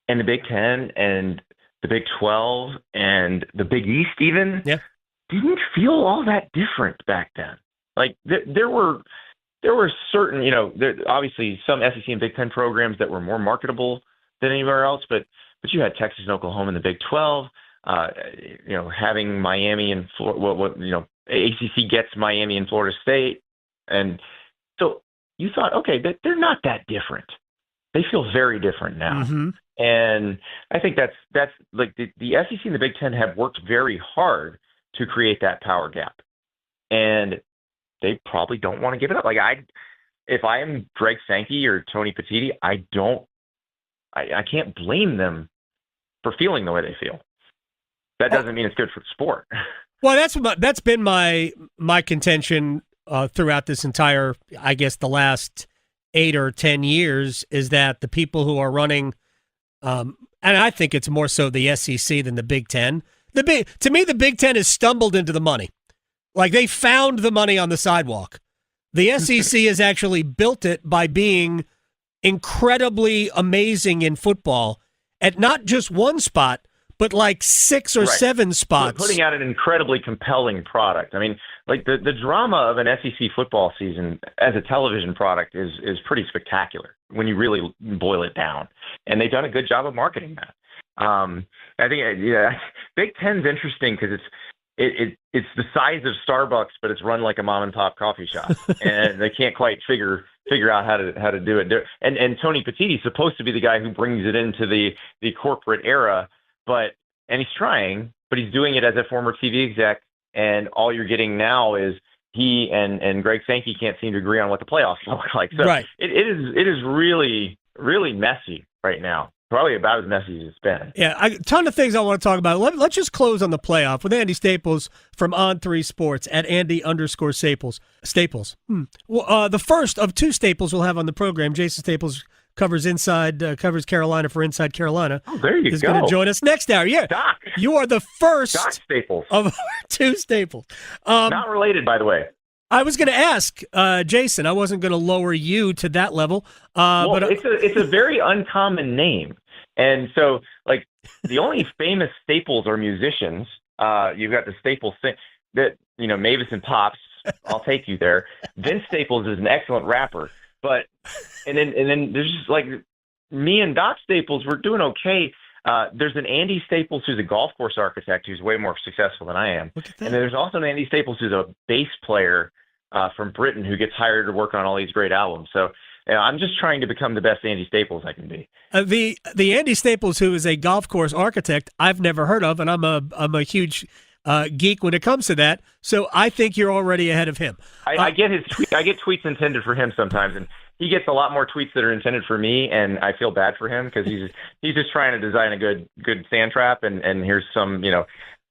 S19: and the Big Ten and the Big 12 and the Big East even didn't feel all that different back then. Like there were certain, obviously some SEC and Big Ten programs that were more marketable than anywhere else, but you had Texas and Oklahoma in the Big 12. Having Miami and ACC gets Miami and Florida State, and so you thought, okay, they're not that different. They feel very different now. And I think that's like the SEC and the Big Ten have worked very hard to create that power gap, and they probably don't want to give it up. Like if I am Greg Sankey or Tony Petitti, I can't blame them for feeling the way they feel. That doesn't mean it's good for the sport.
S2: Well, that's been my contention throughout this entire, I guess, the last 8 or 10 years, is that the people who are running, and I think it's more so the SEC than the Big Ten. To me, the Big Ten has stumbled into the money. Like they found the money on the sidewalk. The SEC has actually built it by being incredibly amazing in football at not just one spot, but like 6 or 7 spots.
S19: Putting out an incredibly compelling product. I mean, like the drama of an SEC football season as a television product is pretty spectacular when you really boil it down. And they've done a good job of marketing that. I think Big Ten's interesting because it's the size of Starbucks, but it's run like a mom and pop coffee shop, and they can't quite figure out how to do it. And Tony Petitti's supposed to be the guy who brings it into the corporate era. And he's trying, but he's doing it as a former TV exec, and all you're getting now is he and Greg Sankey can't seem to agree on what the playoffs look like. So it is really, really messy right now. Probably about as messy as it's been.
S2: Yeah, a ton of things I want to talk about. Let's just close on the playoff with Andy Staples from On3 Sports at Andy_Staples. Well, the first of 2 Staples we'll have on the program. Jason Staples covers Carolina for Inside Carolina.
S19: Oh, there you go.
S2: Is going to join us next hour. Yeah,
S19: Doc.
S2: You are the first
S19: Doc Staples
S2: of our 2 Staples.
S19: Not related, by the way.
S2: I was going to ask Jason. I wasn't going to lower you to that level. But
S19: it's a very uncommon name, and so like the only famous Staples are musicians. You've got the Staples thing that Mavis and Pops. I'll take you there. Vince Staples is an excellent rapper, but and then there's just like me and Doc Staples. We're doing okay. There's an Andy Staples who's a golf course architect who's way more successful than I am. And then there's also an Andy Staples who's a bass player from Britain who gets hired to work on all these great albums. So I'm just trying to become the best Andy Staples I can be.
S2: The Andy Staples who is a golf course architect I've never heard of, and I'm a huge geek when it comes to that. So I think you're already ahead of him.
S19: I get his I get tweets intended for him sometimes, and he gets a lot more tweets that are intended for me, and I feel bad for him because he's just trying to design a good sand trap, and here's some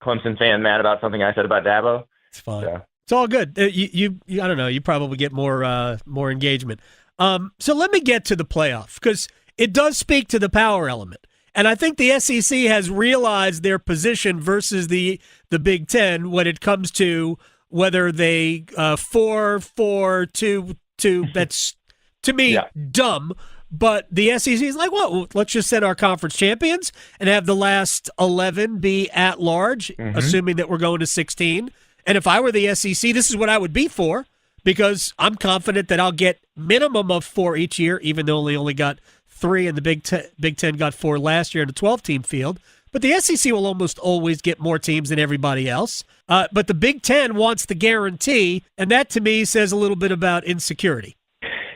S19: Clemson fan mad about something I said about Dabo.
S2: It's fine. So. It's all good. You I don't know. You probably get more engagement. So let me get to the playoff because it does speak to the power element, and I think the SEC has realized their position versus the Big Ten when it comes to whether they 4-4-2. That's to me dumb. But the SEC is like, well, let's just set our conference champions and have the last 11 be at large, assuming that we're going to 16. And if I were the SEC, this is what I would be for, because I'm confident that I'll get minimum of 4 each year, even though they only got 3 and the Big Ten got 4 last year in the 12-team field. But the SEC will almost always get more teams than everybody else. But the Big Ten wants the guarantee, and that to me says a little bit about insecurity.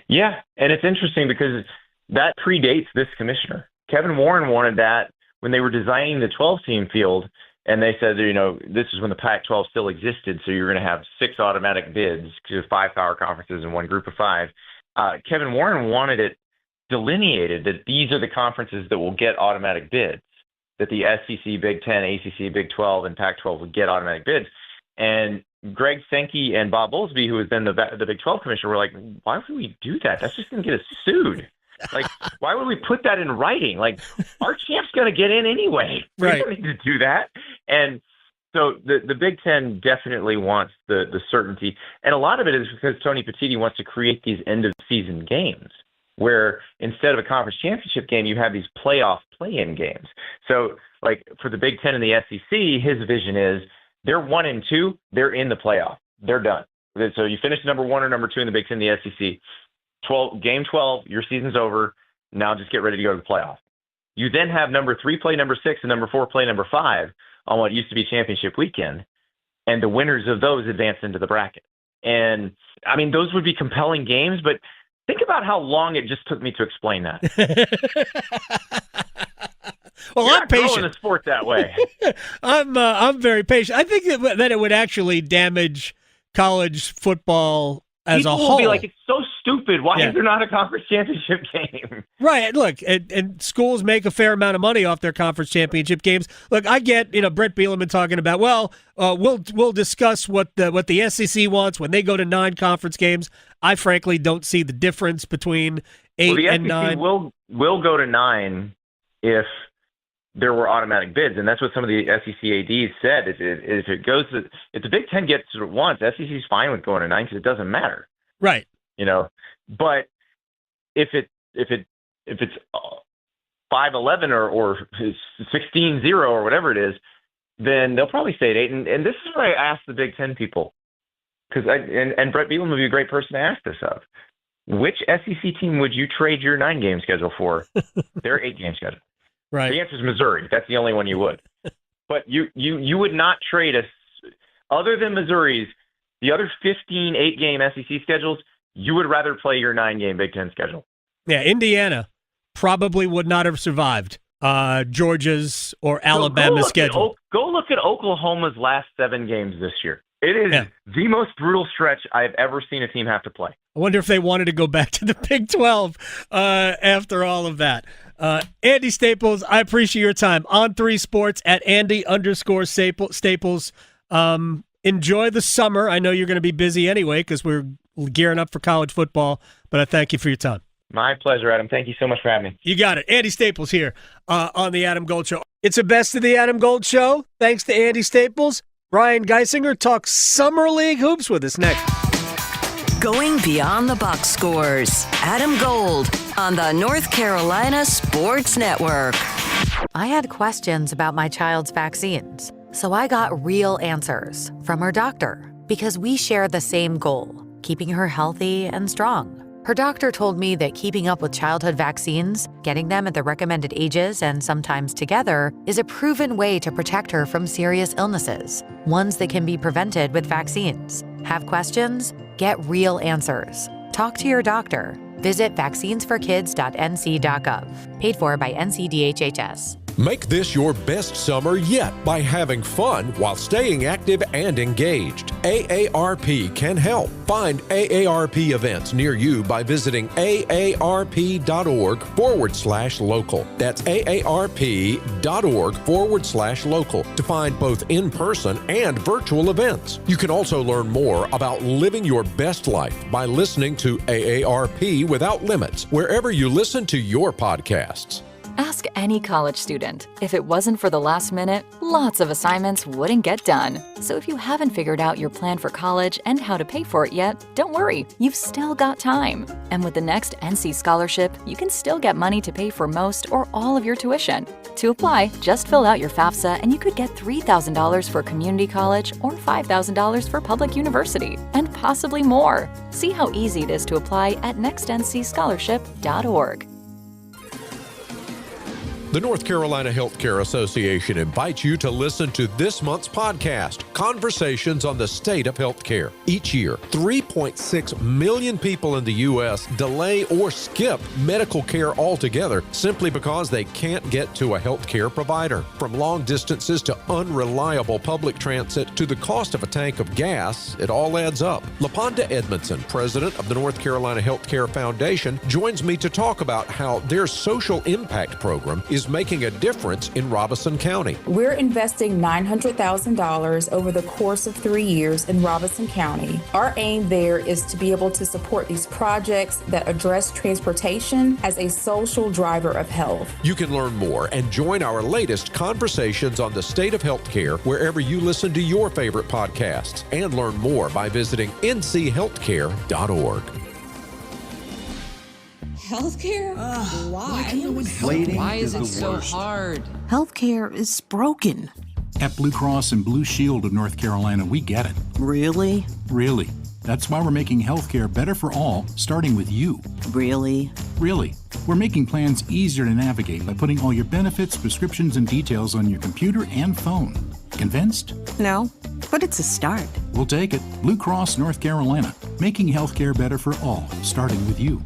S19: Yeah, and it's interesting because that predates this commissioner. Kevin Warren wanted that when they were designing the 12-team field, and they said, this is when the Pac-12 still existed, so you're going to have 6 automatic bids, because 5 power conferences and 1 group of 5. Kevin Warren wanted it delineated that these are the conferences that will get automatic bids, that the SEC, Big Ten, ACC, Big 12, and Pac-12 would get automatic bids. And Greg Sankey and Bob Bowlesby, who has been the Big 12 commissioner, were like, why would we do that? That's just going to get us sued. Like, why would we put that in writing? Like, our champ's going to get in anyway. We don't need to do that. And so the Big Ten definitely wants the certainty. And a lot of it is because Tony Petitti wants to create these end-of-season games where instead of a conference championship game, you have these playoff play-in games. So, like, for the Big Ten and the SEC, his vision is they're 1 and 2, they're in the playoff. They're done. So you finish number 1 or number 2 in the Big Ten and the SEC. Game 12, your season's over. Now just get ready to go to the playoff. You then have number 3 play number 6 and number 4 play number 5 on what used to be championship weekend. And the winners of those advance into the bracket. And, I mean, those would be compelling games, but think about how long it just took me to explain that.
S2: Well, I'm patient.
S19: Growing the sport that way.
S2: I'm very patient. I think that it would actually damage college football as a whole.
S19: People will be like, it's so stupid. Why is there not a conference championship game?
S2: Right. Look, and schools make a fair amount of money off their conference championship games. Look, I get, Brett Bielema talking about, we'll discuss what the SEC wants when they go to 9 conference games. I frankly don't see the difference between 8 and 9.
S19: Will go to 9 if there were automatic bids, and that's what some of the SEC ADs said. If the Big Ten gets it once, SEC's fine with going to 9 because it doesn't matter,
S2: right?
S19: But if it's 5-11 or 16-0 or whatever it is, then they'll probably stay at 8. And this is what I asked the Big Ten people, because and Brett Bielema would be a great person to ask this of. Which SEC team would you trade your 9-game schedule for? Their 8-game schedule.
S2: Right.
S19: The answer is Missouri. That's the only one you would. But you would not trade other than Missouri's, the other 15 8-game SEC schedules, you would rather play your 9-game Big Ten schedule.
S2: Yeah, Indiana probably would not have survived Georgia's or Alabama's schedule.
S19: Go look at Oklahoma's last 7 games this year. It is the most brutal stretch I've ever seen a team have to play.
S2: I wonder if they wanted to go back to the Big 12 after all of that. Andy Staples, I appreciate your time. On 3 Sports at Andy_Staples. Enjoy the summer. I know you're going to be busy anyway because we're gearing up for college football, but I thank you for your time.
S19: My pleasure, Adam. Thank you so much for having me.
S2: You got it. Andy Staples here on the Adam Gold Show. It's a Best of the Adam Gold Show. Thanks to Andy Staples. Brian Geisinger talks Summer League hoops with us next.
S3: Going beyond the box scores. Adam Gold on the North Carolina Sports Network.
S5: I had questions about my child's vaccines, so I got real answers from her doctor because we share the same goal, keeping her healthy and strong. Her doctor told me that keeping up with childhood vaccines, getting them at the recommended ages and sometimes together, is a proven way to protect her from serious illnesses, ones that can be prevented with vaccines. Have questions? Get real answers. Talk to your doctor. Visit vaccinesforkids.nc.gov. Paid for by NCDHHS.
S20: Make this your best summer yet by having fun while staying active and engaged. AARP can help. Find AARP events near you by visiting aarp.org/local. That's aarp.org/local to find both in-person and virtual events. You can also learn more about living your best life by listening to AARP Without Limits, wherever you listen to your podcasts.
S21: Ask any college student. If it wasn't for the last minute, lots of assignments wouldn't get done. So if you haven't figured out your plan for college and how to pay for it yet, don't worry, you've still got time. And with the next NC scholarship, you can still get money to pay for most or all of your tuition. To apply, just fill out your FAFSA and you could get $3,000 for community college or $5,000 for public university, and possibly more. See how easy it is to apply at nextncscholarship.org.
S20: The North Carolina Healthcare Association invites you to listen to this month's podcast, Conversations on the State of Healthcare. Each year, 3.6 million people in the U.S. delay or skip medical care altogether simply because they can't get to a healthcare provider. From long distances to unreliable public transit to the cost of a tank of gas, it all adds up. LaPonda Edmondson, president of the North Carolina Healthcare Foundation, joins me to talk about how their social impact program is making a difference in Robeson County.
S4: We're investing $900,000 over the course of 3 years in Robeson County. Our aim there is to be able to support these projects that address transportation as a social driver of health.
S20: You can learn more and join our latest Conversations on the State of Healthcare wherever you listen to your favorite podcasts, and learn more by visiting nchealthcare.org.
S22: Healthcare? Why?
S23: Why is it so hard?
S22: Healthcare is broken.
S24: At Blue Cross and Blue Shield of North Carolina, we get it.
S22: Really?
S24: Really. That's why we're making healthcare better for all, starting with you.
S22: Really?
S24: Really. We're making plans easier to navigate by putting all your benefits, prescriptions, and details on your computer and phone. Convinced?
S22: No, but it's a start.
S24: We'll take it. Blue Cross North Carolina, making healthcare better for all, starting with you.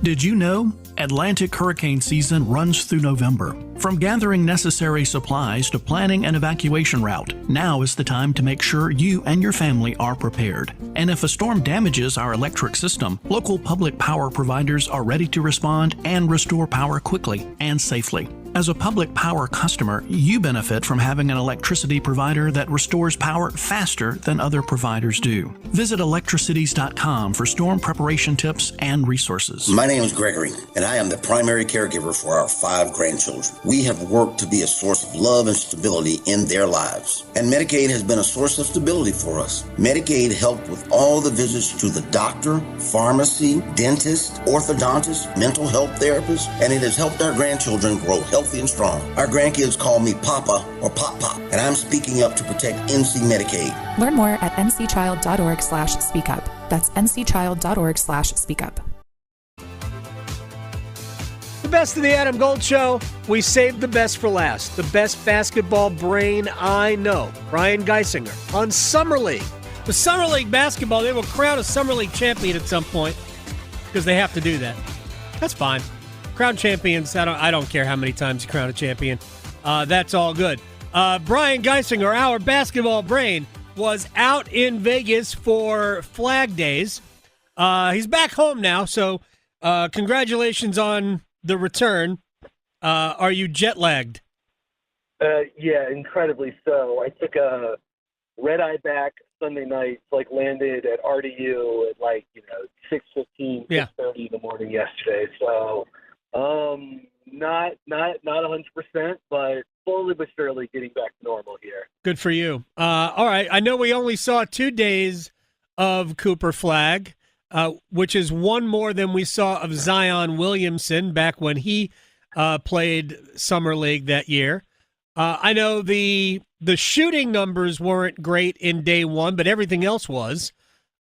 S25: Did you know Atlantic hurricane season runs through November? From gathering necessary supplies to planning an evacuation route, now is the time to make sure you and your family are prepared. And if a storm damages our electric system, local public power providers are ready to respond and restore power quickly and safely. As a public power customer, you benefit from having an electricity provider that restores power faster than other providers do. Visit electricities.com for storm preparation tips and resources.
S26: My name is Gregory, and I am the primary caregiver for our 5 grandchildren. We have worked to be a source of love and stability in their lives, and Medicaid has been a source of stability for us. Medicaid helped with all the visits to the doctor, pharmacy, dentist, orthodontist, mental health therapist, and it has helped our grandchildren grow healthy and strong. Our grandkids call me Papa or Pop Pop, and I'm speaking up to protect NC Medicaid.
S27: Learn more at ncchild.org/speakup. That's ncchild.org/speakup.
S2: The best of the Adam Gold Show. We saved the best for last. The best basketball brain I know, Brian Geisinger, on Summer League. The Summer League basketball, they will crown a Summer League champion at some point because they have to do that. That's fine. Crown champions, I don't care how many times you crown a champion. That's all good. Brian Geisinger, our basketball brain, was out in Vegas for Flag Days. He's back home now, so congratulations on the return. Are you jet lagged?
S28: Yeah, incredibly so. I took a red eye back Sunday night, landed at RDU at 6:15, 6:30 in the morning yesterday. So not 100%, but slowly but surely getting back to normal here.
S2: Good for you. All right, I know we only saw 2 days of Cooper Flagg, which is one more than we saw of Zion Williamson back when he played Summer League that year. I know the shooting numbers weren't great in day one, but everything else was.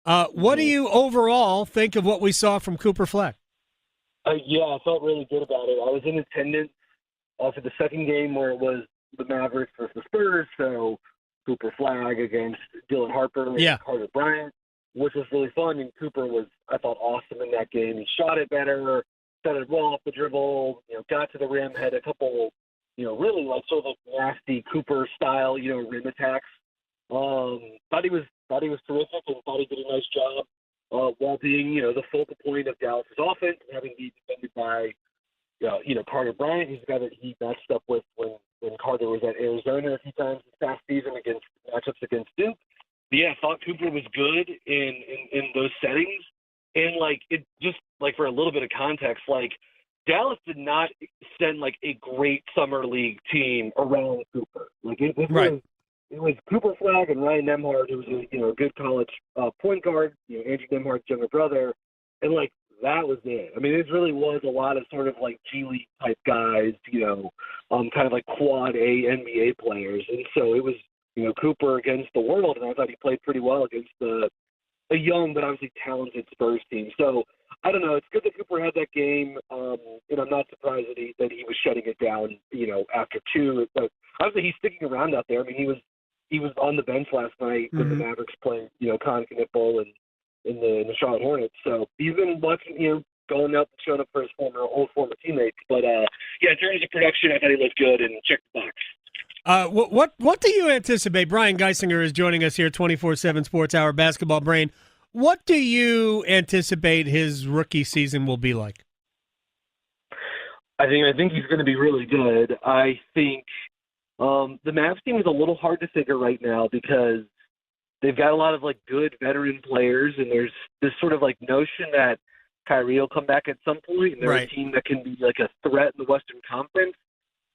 S2: What do you overall think of what we saw from Cooper Flagg?
S28: Yeah, I felt really good about it. I was in attendance for the second game where it was the Mavericks versus the Spurs, so Cooper Flagg against Dylan Harper and Carter Bryant, which was really fun. And Cooper was, I thought, awesome in that game. He shot it better, set it well off the dribble, got to the rim, had a couple, really sort of nasty Cooper style, rim attacks. Thought he was terrific and thought he did a nice job while being, the focal point of Dallas' offense and having to be defended by, Carter Bryant, who's a guy that he matched up with when Carter was at Arizona a few times this past season against matchups against Duke. But yeah, I thought Cooper was good in those settings. And, it just, for a little bit of context, Dallas did not send, a great Summer League team around Cooper. It was Cooper Flagg and Ryan Nembhard, who was a good college point guard, Andrew Nembhard's younger brother, and that was it. I mean, it really was a lot of sort of G League type guys, kind of quad A NBA players, and so it was Cooper against the world, and I thought he played pretty well against a young but obviously talented Spurs team. So I don't know. It's good that Cooper had that game, and I'm not surprised that he was shutting it down, after two. But obviously he's sticking around out there. I mean, he was on the bench last night when the Mavericks played, Con Knipple and in the Charlotte Hornets. So he's been watching, going up and showing up for his old former teammates. But in terms of production, I thought he looked good and checked the box.
S2: What do you anticipate? Brian Geisinger is joining us here, 24/7 Sports Hour Basketball Brain. What do you anticipate his rookie season will be like?
S28: I think he's going to be really good. I think the Mavs team is a little hard to figure right now because they've got a lot of good veteran players, and there's this sort of notion that Kyrie will come back at some point, and they're a team that can be a threat in the Western Conference.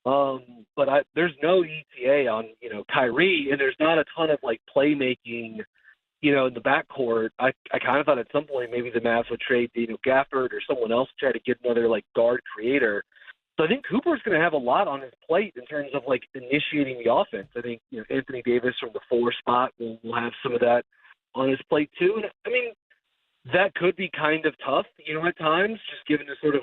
S28: But there's no ETA on Kyrie, and there's not a ton of playmaking in the backcourt. I kind of thought at some point maybe the Mavs would trade Gafford or someone else to try to get another guard creator. So I think Cooper's going to have a lot on his plate in terms of initiating the offense. I think Anthony Davis from the 4 spot will have some of that on his plate too. And I mean, that could be kind of tough, at times, just given the sort of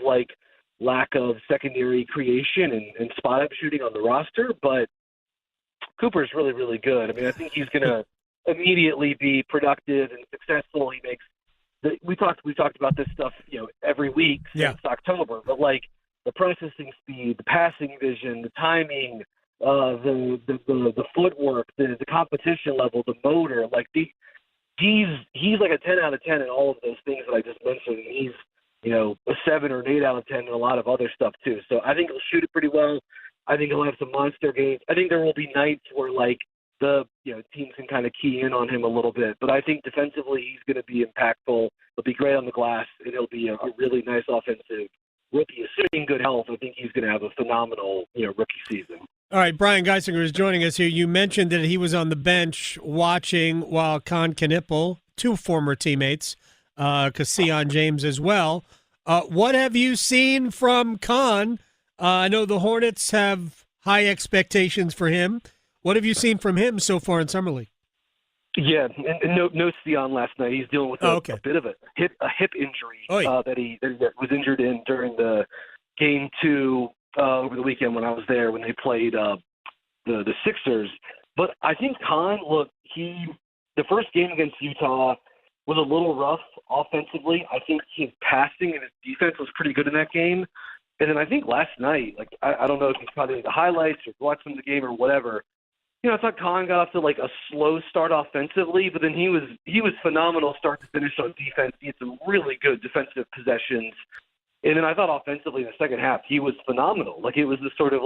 S28: lack of secondary creation and spot up shooting on the roster. But Cooper's really, really good. I mean, I think he's going to immediately be productive and successful. He makes we talked about this stuff, every week since October, but the processing speed, the passing vision, the timing, the footwork, the competition level, the motor, he's like a 10 out of 10 in all of those things that I just mentioned. And he's, a 7 or an 8 out of 10 in a lot of other stuff too. So I think he'll shoot it pretty well. I think he'll have some monster games. I think there will be nights where the teams can kind of key in on him a little bit. But I think defensively he's going to be impactful. He'll be great on the glass, and he'll be a really nice offensive rookie. Assuming good health, I think he's going to have a phenomenal rookie season.
S2: All right, Brian Geisinger is joining us here. You mentioned that he was on the bench watching while Con Knipple, 2 former teammates, Cassian James as well. What have you seen from Con? I know the Hornets have high expectations for him. What have you seen from him so far in Summer League?
S28: Yeah, and no Sion last night. He's dealing with a bit of a hip injury that he was injured in during the game 2 over the weekend when I was there when they played the Sixers. But I think Con, the first game against Utah was a little rough offensively. I think his passing and his defense was pretty good in that game. And then I think last night, I don't know if he's probably the highlights or watched some of the game or whatever. I thought Con got off to a slow start offensively, but then he was phenomenal start to finish on defense. He had some really good defensive possessions. And then I thought offensively in the second half, he was phenomenal. It was this sort of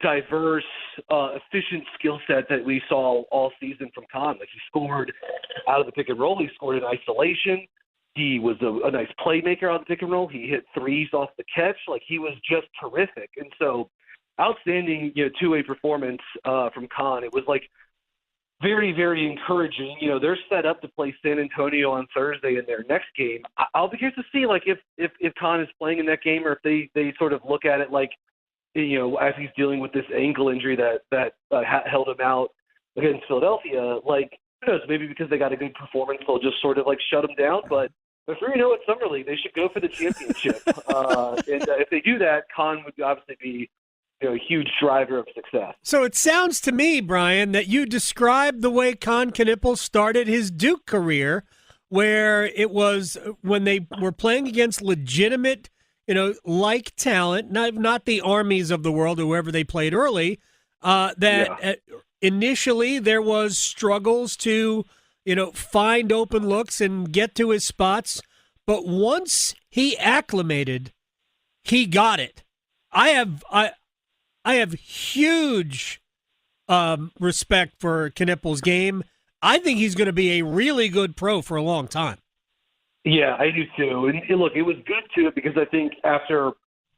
S28: diverse, efficient skill set that we saw all season from Con. He scored out of the pick and roll. He scored in isolation. He was a nice playmaker on the pick and roll. He hit threes off the catch. He was just terrific. And so outstanding, two-way performance from Con. It was very, very encouraging. They're set up to play San Antonio on Thursday in their next game. I'll be curious to see if Con is playing in that game, or if they sort of look at it as he's dealing with this ankle injury that held him out against Philadelphia. Who knows? Maybe because they got a good performance, they'll just sort of shut him down. But if we know it's Summer League, they should go for the championship. And if they do that, Con would obviously be a huge driver of success.
S2: So it sounds to me, Brian, that you described the way Con Knipple started his Duke career, where it was when they were playing against legitimate, talent, not the armies of the world, whoever they played early, initially there was struggles to, find open looks and get to his spots. But once he acclimated, he got it. I have huge respect for Knipple's game. I think he's going to be a really good pro for a long time.
S28: Yeah, I do too. And look, it was good too because I think after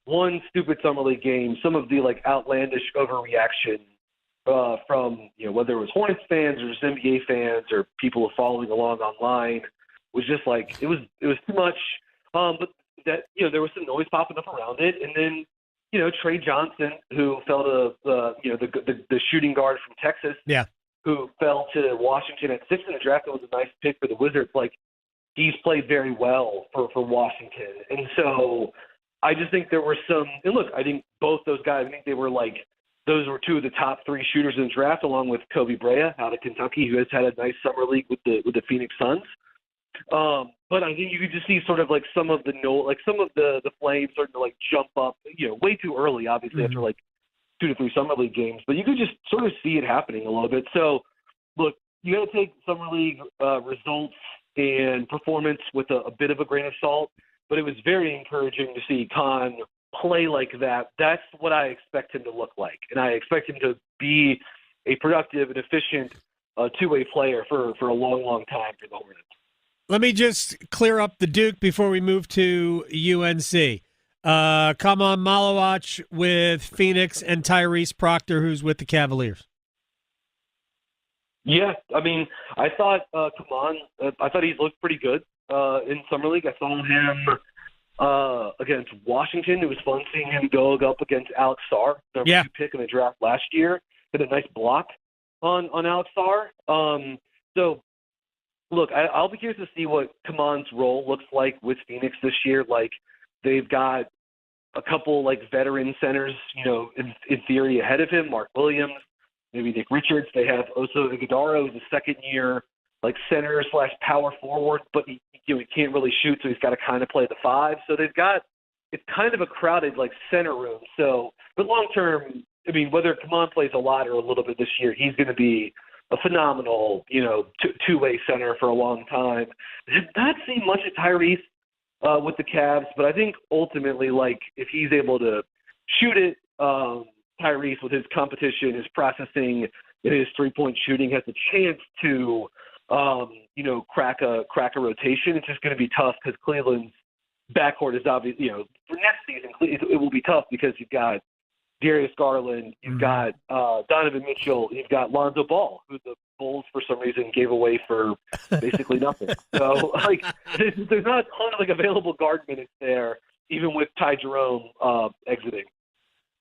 S28: one stupid Summer League game, some of the outlandish overreaction from whether it was Hornets fans or just NBA fans or people following along online was just it was too much. But that there was some noise popping up around it, and then. Trey Johnson, who fell to the shooting guard from Texas, who fell to Washington at 6 in the draft. It was a nice pick for the Wizards. he's played very well for Washington. And so I just think there were some – and look, I think both those guys, I think they were like – those were two of the top 3 shooters in the draft, along with Kobe Brea out of Kentucky, who has had a nice summer league with the Phoenix Suns. But I think you could just see sort of like some of the flames starting to like jump up, way too early, obviously, after like 2 to 3 summer league games. But you could just sort of see it happening a little bit. So, look, you got to take summer league results and performance with a bit of a grain of salt. But it was very encouraging to see Khan play like that. That's what I expect him to look like, and I expect him to be a productive and efficient two-way player for a long, long time for the Hornets.
S2: Let me just clear up the Duke before we move to UNC. Come on, Malawach with Phoenix and Tyrese Proctor, who's with the Cavaliers.
S28: Yeah, I mean, I thought I thought he looked pretty good in summer league. I saw him against Washington. It was fun seeing him go up against Alex Sarr, the number 2 pick in the draft last year. Did a nice block on Alex Sarr. So, look, I'll be curious to see what Kaman's role looks like with Phoenix this year. Like, they've got a couple like veteran centers, in theory ahead of him. Mark Williams, maybe Nick Richards. They have Oso Ighodaro, who's a second-year like center / power forward, but he can't really shoot, so he's got to kind of play the 5. So it's kind of a crowded like center room. So, but long term, I mean, whether Kaman plays a lot or a little bit this year, he's going to be a phenomenal, two-way center for a long time. I've not seen much of Tyrese with the Cavs, but I think ultimately, like, if he's able to shoot it, Tyrese, with his competition, his processing, and his three-point shooting, has a chance to, crack a rotation. It's just going to be tough because Cleveland's backcourt is obviously, for next season, it will be tough because you've got Darius Garland, you've got Donovan Mitchell, you've got Lonzo Ball, who the Bulls for some reason gave away for basically nothing. So, like, there's not a ton of like available guard minutes there, even with Ty Jerome exiting.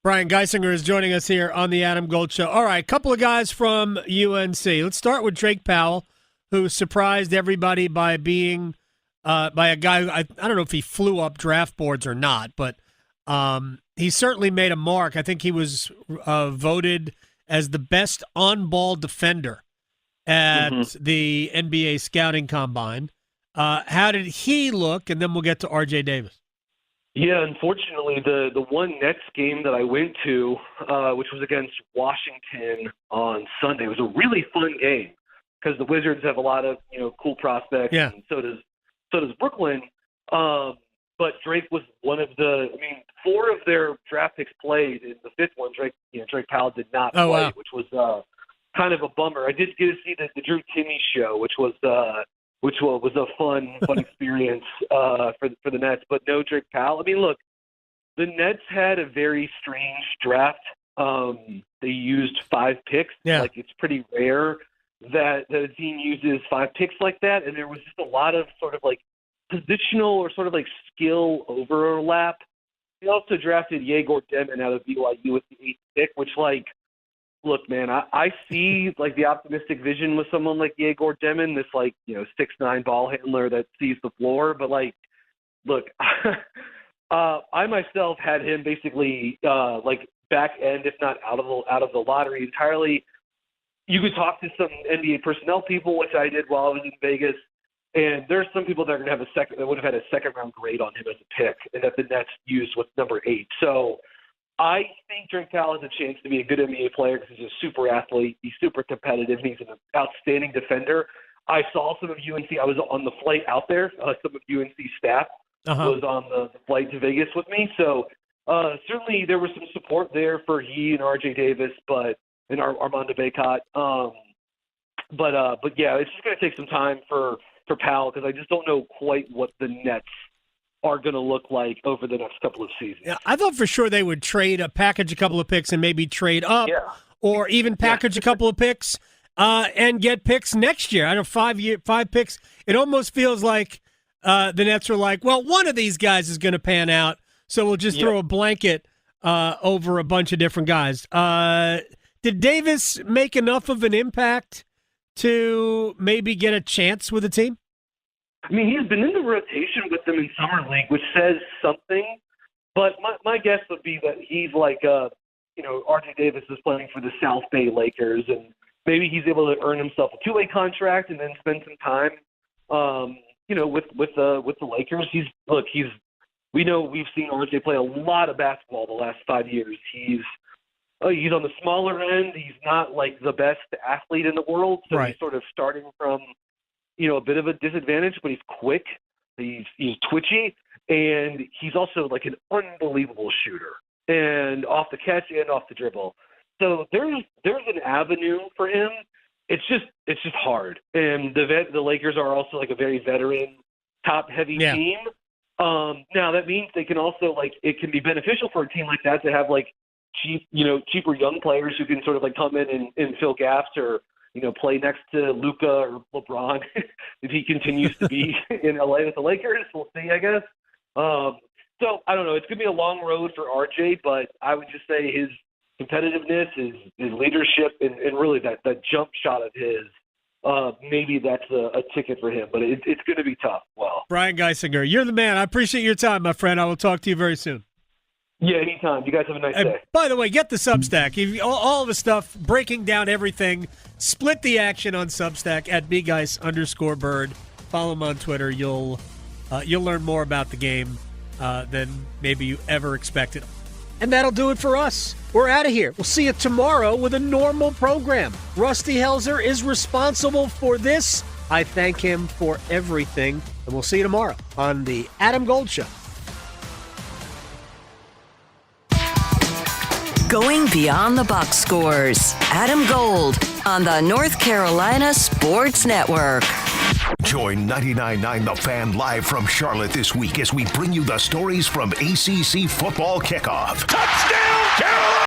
S2: Brian Geisinger is joining us here on the Adam Gold Show. All right, a couple of guys from UNC. Let's start with Drake Powell, who surprised everybody by being by a guy who I don't know if he flew up draft boards or not, but he certainly made a mark. I think he was voted as the best on-ball defender at the NBA Scouting Combine. How did he look? And then we'll get to R.J. Davis.
S28: Yeah, unfortunately, the one Nets game that I went to, which was against Washington on Sunday, was a really fun game because the Wizards have a lot of cool prospects, and so does Brooklyn. But Drake was one of 4 of their draft picks played. In the 5th one, Drake Powell did not play, which was kind of a bummer. I did get to see the Drew Timme show, which was a fun experience for the Nets, but no Drake Powell. I mean, look, the Nets had a very strange draft. They used 5 picks.
S2: Yeah.
S28: Like, it's pretty rare that a team uses 5 picks like that, and there was just a lot of sort of like positional or sort of like skill overlap. They also drafted Yegor Demon out of BYU with the 8th pick, which, like, look, man, I see like the optimistic vision with someone like Yegor Demon, this 6'9" ball handler that sees the floor. But like, look, I myself had him basically like back end, if not out of the lottery entirely. You could talk to some NBA personnel people, which I did while I was in Vegas, and there's some people that are going to have that would have had a second round grade on him as a pick, and that the Nets used with number 8. So I think Drake Powell has a chance to be a good NBA player because he's a super athlete. He's super competitive. He's an outstanding defender. I saw some of UNC. I was on the flight out there. Some of UNC staff was on the flight to Vegas with me. So certainly there was some support there for he and R.J. Davis, and Armando Bacot. But yeah, it's just going to take some time for Powell because I just don't know quite what the Nets are going to look like over the next couple of seasons.
S2: Yeah, I thought for sure they would package a couple of picks and maybe trade up, or even package a couple of picks and get picks next year. I don't know, 5 picks. It almost feels like the Nets are like, well, one of these guys is going to pan out, so we'll just throw a blanket over a bunch of different guys. Did Davis make enough of an impact to maybe get a chance with the team?
S28: I mean, he's been in the rotation with them in Summer League, which says something. But my guess would be that he's like, R.J. Davis is playing for the South Bay Lakers, and maybe he's able to earn himself a two-way contract and then spend some time, with the Lakers. We know we've seen R.J. play a lot of basketball the last 5 years. He's on the smaller end. He's not like the best athlete in the world, so
S2: right.
S28: He's sort of starting from, a bit of a disadvantage. But he's quick. He's twitchy. And he's also like an unbelievable shooter, and off the catch and off the dribble. So there's an avenue for him. It's just hard. And the Lakers are also like a very veteran, top-heavy team. Now that means they can also it can be beneficial for a team like that to have cheaper young players who can sort of come in and fill gaps or play next to Luka or LeBron if he continues to be in LA with the Lakers. We'll see, I guess. So I don't know. It's going to be a long road for RJ, but I would just say his competitiveness, his leadership, and really that jump shot of his, maybe that's a ticket for him. But it's going to be tough. Well,
S2: Brian Geisinger, you're the man. I appreciate your time, my friend. I will talk to you very soon.
S28: Yeah, anytime. You guys have a nice day.
S2: By the way, get the Substack. All the stuff, breaking down everything. Split the action on Substack at bgeis_bird. Follow him on Twitter. You'll learn more about the game than maybe you ever expected. And that'll do it for us. We're out of here. We'll see you tomorrow with a normal program. Rusty Helzer is responsible for this. I thank him for everything. And we'll see you tomorrow on the Adam Gold Show.
S3: Going beyond the box scores. Adam Gold on the North Carolina Sports Network.
S8: Join 99.9 The Fan live from Charlotte this week as we bring you the stories from ACC football kickoff. Touchdown, Carolina!